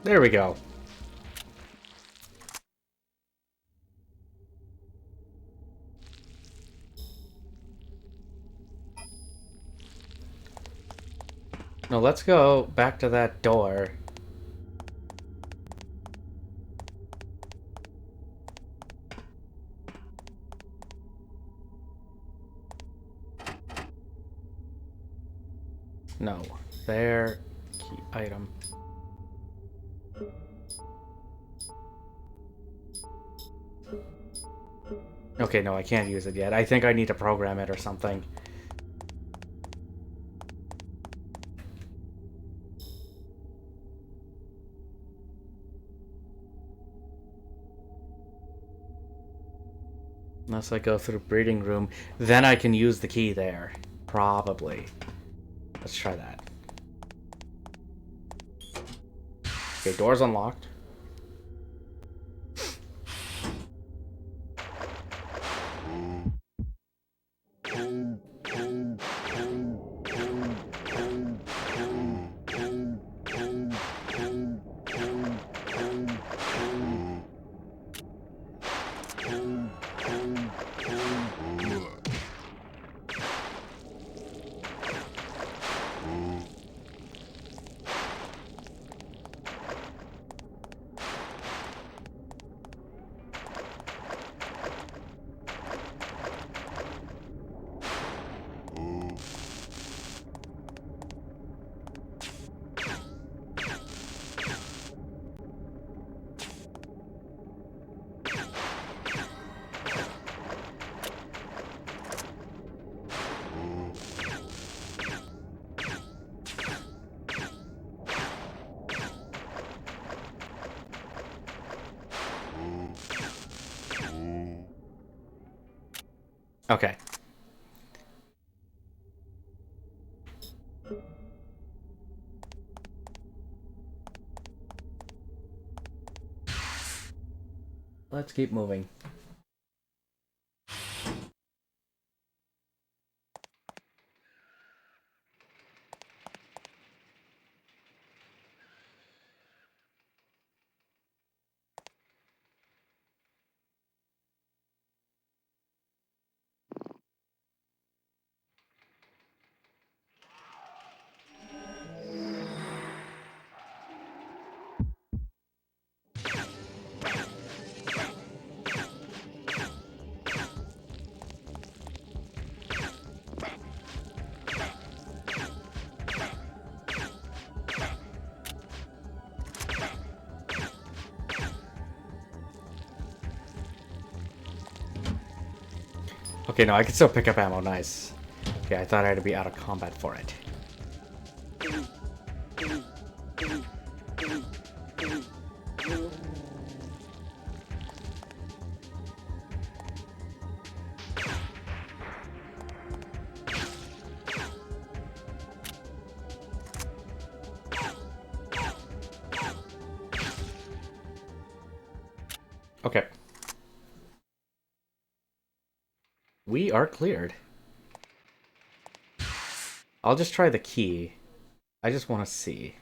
There we go. No, let's go back to that door. No. There. Key item. Okay, no, I can't use it yet. I think I need to program it or something. Unless I go through breeding room, then I can use the key there. Probably. Let's try that. Okay, door's unlocked. Okay. Let's keep moving. Okay, no, I can still pick up ammo. Nice. Okay, I thought I had to be out of combat for it. Okay. We are cleared. I'll just try the key. I just want to see.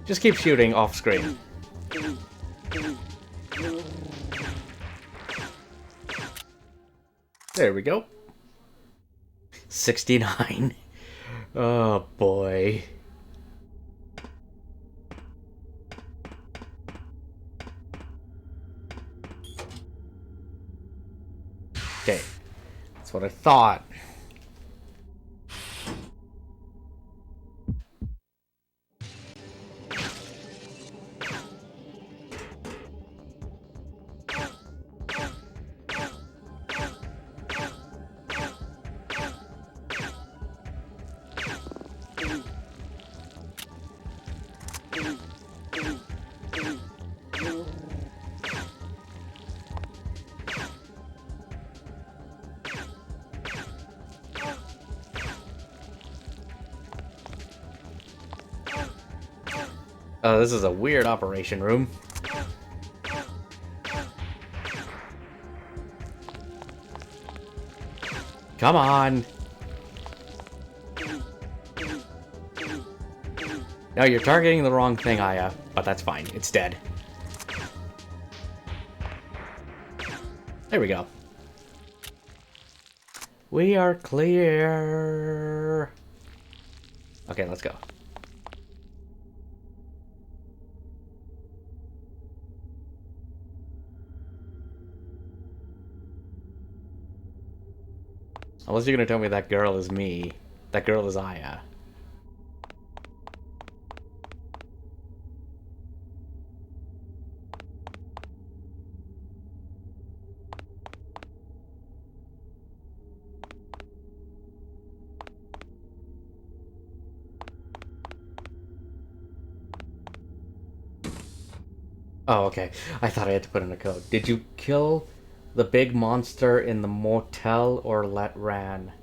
Just keep shooting off screen. There we go. 69. Oh boy. Okay. That's what I thought. Oh, this is a weird operation room. Come on. No, you're targeting the wrong thing, Aya. But that's fine. It's dead. There we go. We are clear. Okay, let's go. Unless you're gonna tell me that girl is me. That girl is Aya. Oh, okay. I thought I had to put in a code. Did you kill the big monster in the motel or let ran?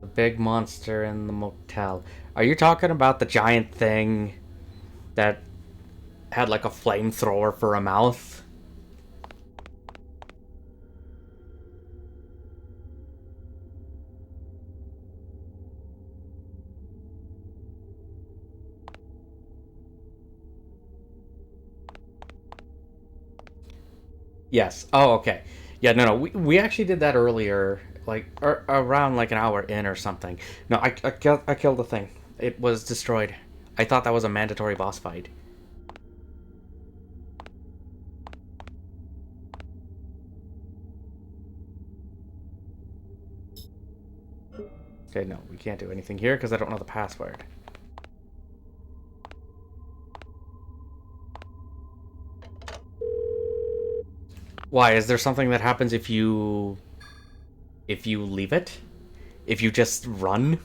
The big monster in the motel. Are you talking about the giant thing that had like a flamethrower for a mouth? Yes. Oh, okay. Yeah, no. We actually did that earlier, like around like an hour in or something. No, I killed the thing. It was destroyed. I thought that was a mandatory boss fight. Okay, no, we can't do anything here because I don't know the password. Why? Is there something that happens if you leave it? If you just run?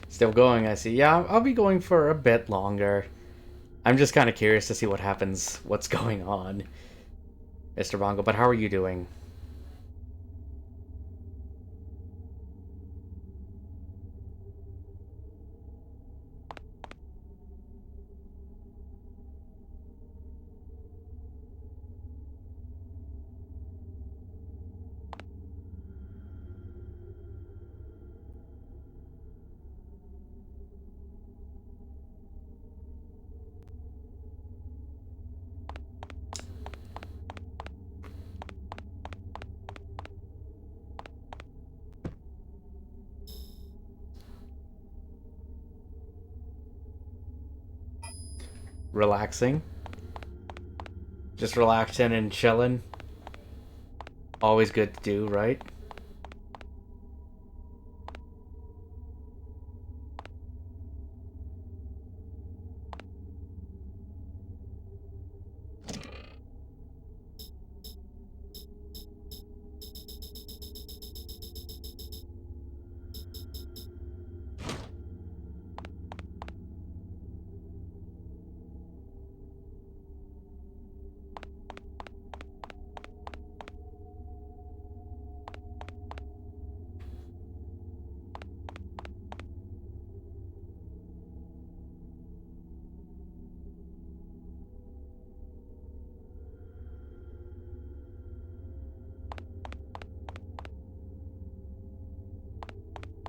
Still going, I see. Yeah, I'll be going for a bit longer. I'm just kind of curious to see what happens, what's going on, Mr. Bongo. But how are you doing? Relaxing? Just relaxing and chilling? Always good to do, right?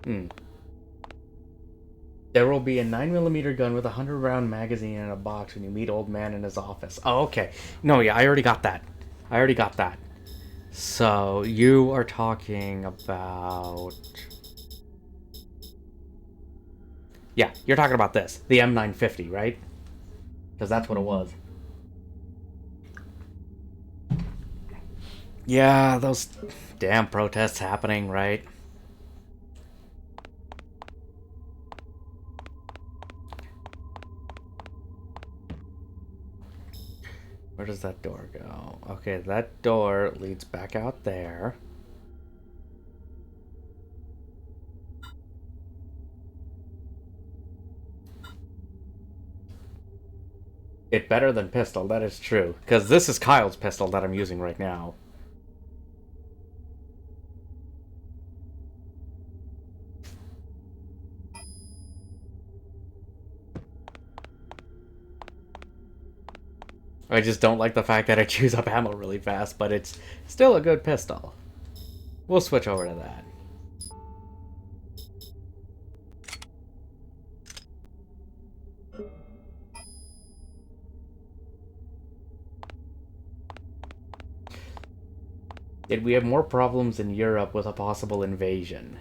Hmm. There will be a 9mm gun with a 100-round magazine in a box when you meet Old Man in his office. Oh, okay. No, yeah, I already got that. I already got that. So, you are talking about... Yeah, you're talking about this. The M950, right? Because that's what it was. Yeah, those damn protests happening, right? Where does that door go? Okay, that door leads back out there. It better than pistol, that is true. Because this is Kyle's pistol that I'm using right now. I just don't like the fact that I choose up ammo really fast, but it's still a good pistol. We'll switch over to that. Did we have more problems in Europe with a possible invasion?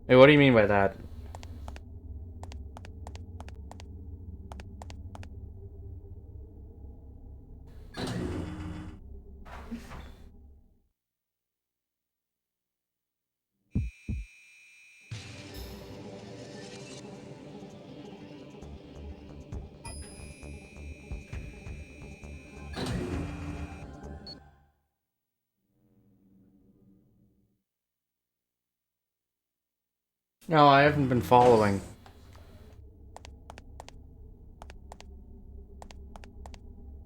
Hey, what do you mean by that? No, I haven't been following.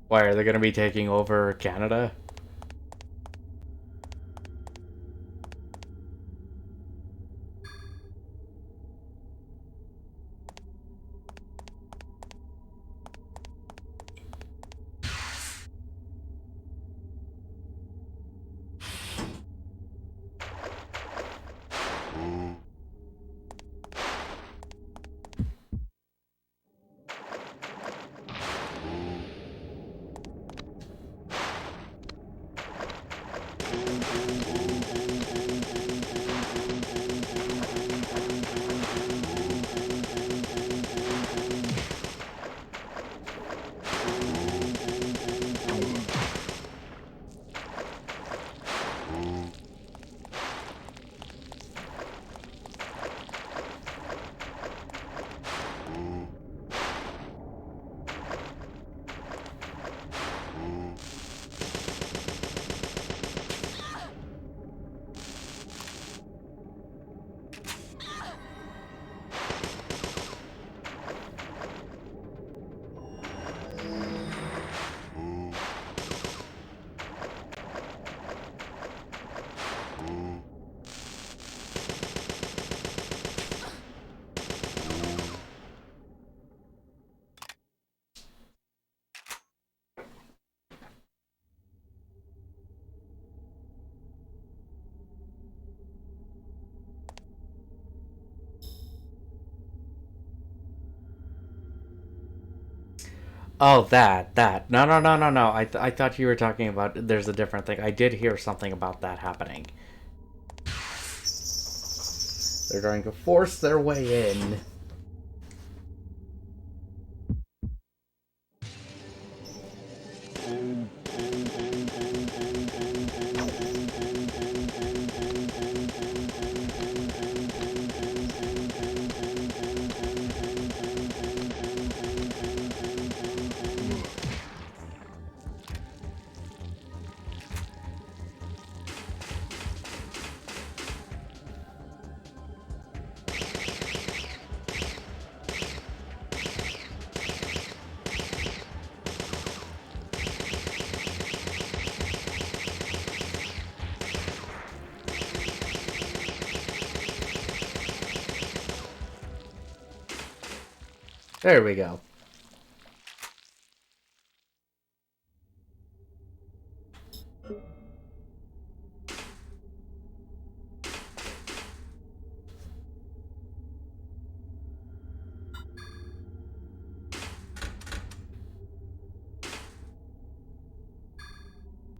Why, are they going to be taking over Canada? Oh, that. No, no, no, no, no. I thought you were talking about. There's a different thing. I did hear something about that happening. They're going to force their way in. There we go.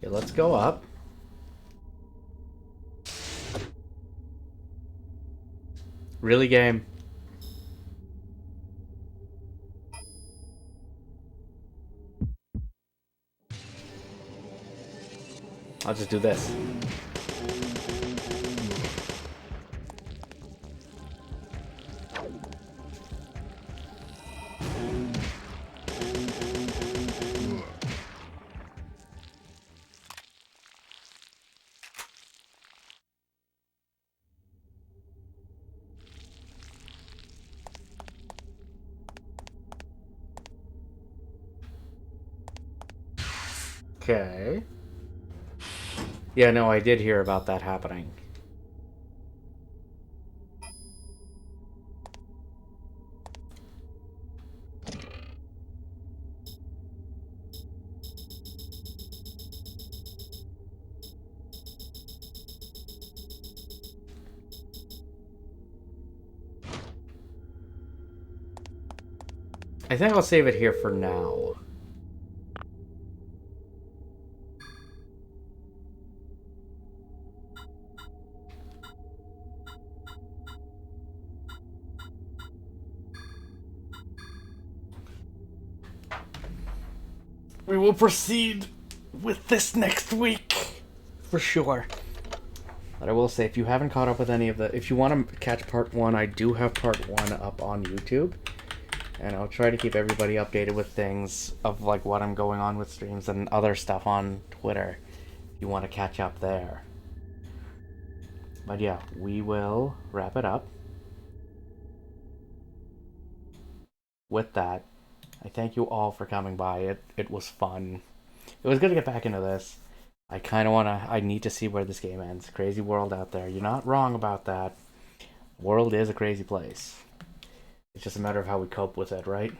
Okay, let's go up. Really, game? I'll just do this. Okay. Yeah, no, I did hear about that happening. I think I'll save it here for now. We will proceed with this next week, for sure. But I will say, if you haven't caught up with any of the... If you want to catch part 1, I do have part 1 up on YouTube. And I'll try to keep everybody updated with things of like what I'm going on with streams and other stuff on Twitter. If you want to catch up there. But yeah, we will wrap it up. With that, I thank you all for coming by. It was fun. It was good to get back into this. I kind of want to... I need to see where this game ends. Crazy world out there. You're not wrong about that. World is a crazy place. It's just a matter of how we cope with it, right?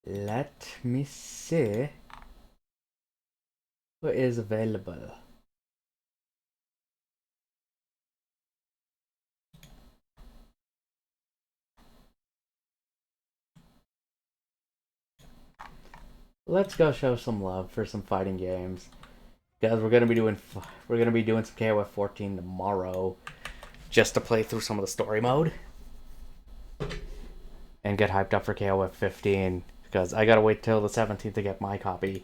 Let me see what is available. Let's go show some love for some fighting games. Guys, we're gonna be doing some KOF 14 tomorrow, just to play through some of the story mode and get hyped up for KOF 15. Because I gotta wait till the 17th to get my copy,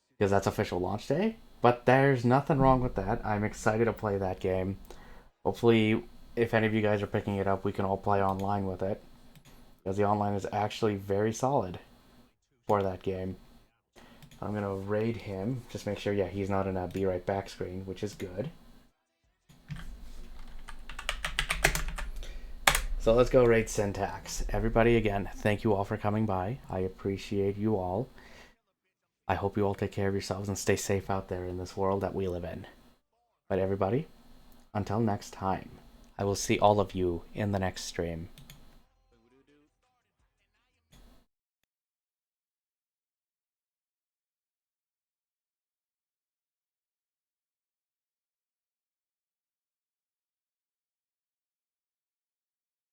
because that's official launch day. But there's nothing wrong with that. I'm excited to play that game. Hopefully, if any of you guys are picking it up, we can all play online with it, because the online is actually very solid for that game. I'm gonna raid him. Just make sure, yeah, he's not in a be right back screen, which is good. So let's go raid Syntax. Everybody, again, thank you all for coming by. I appreciate you all. I hope you all take care of yourselves and stay safe out there in this world that we live in. But everybody, until next time, I will see all of you in the next stream.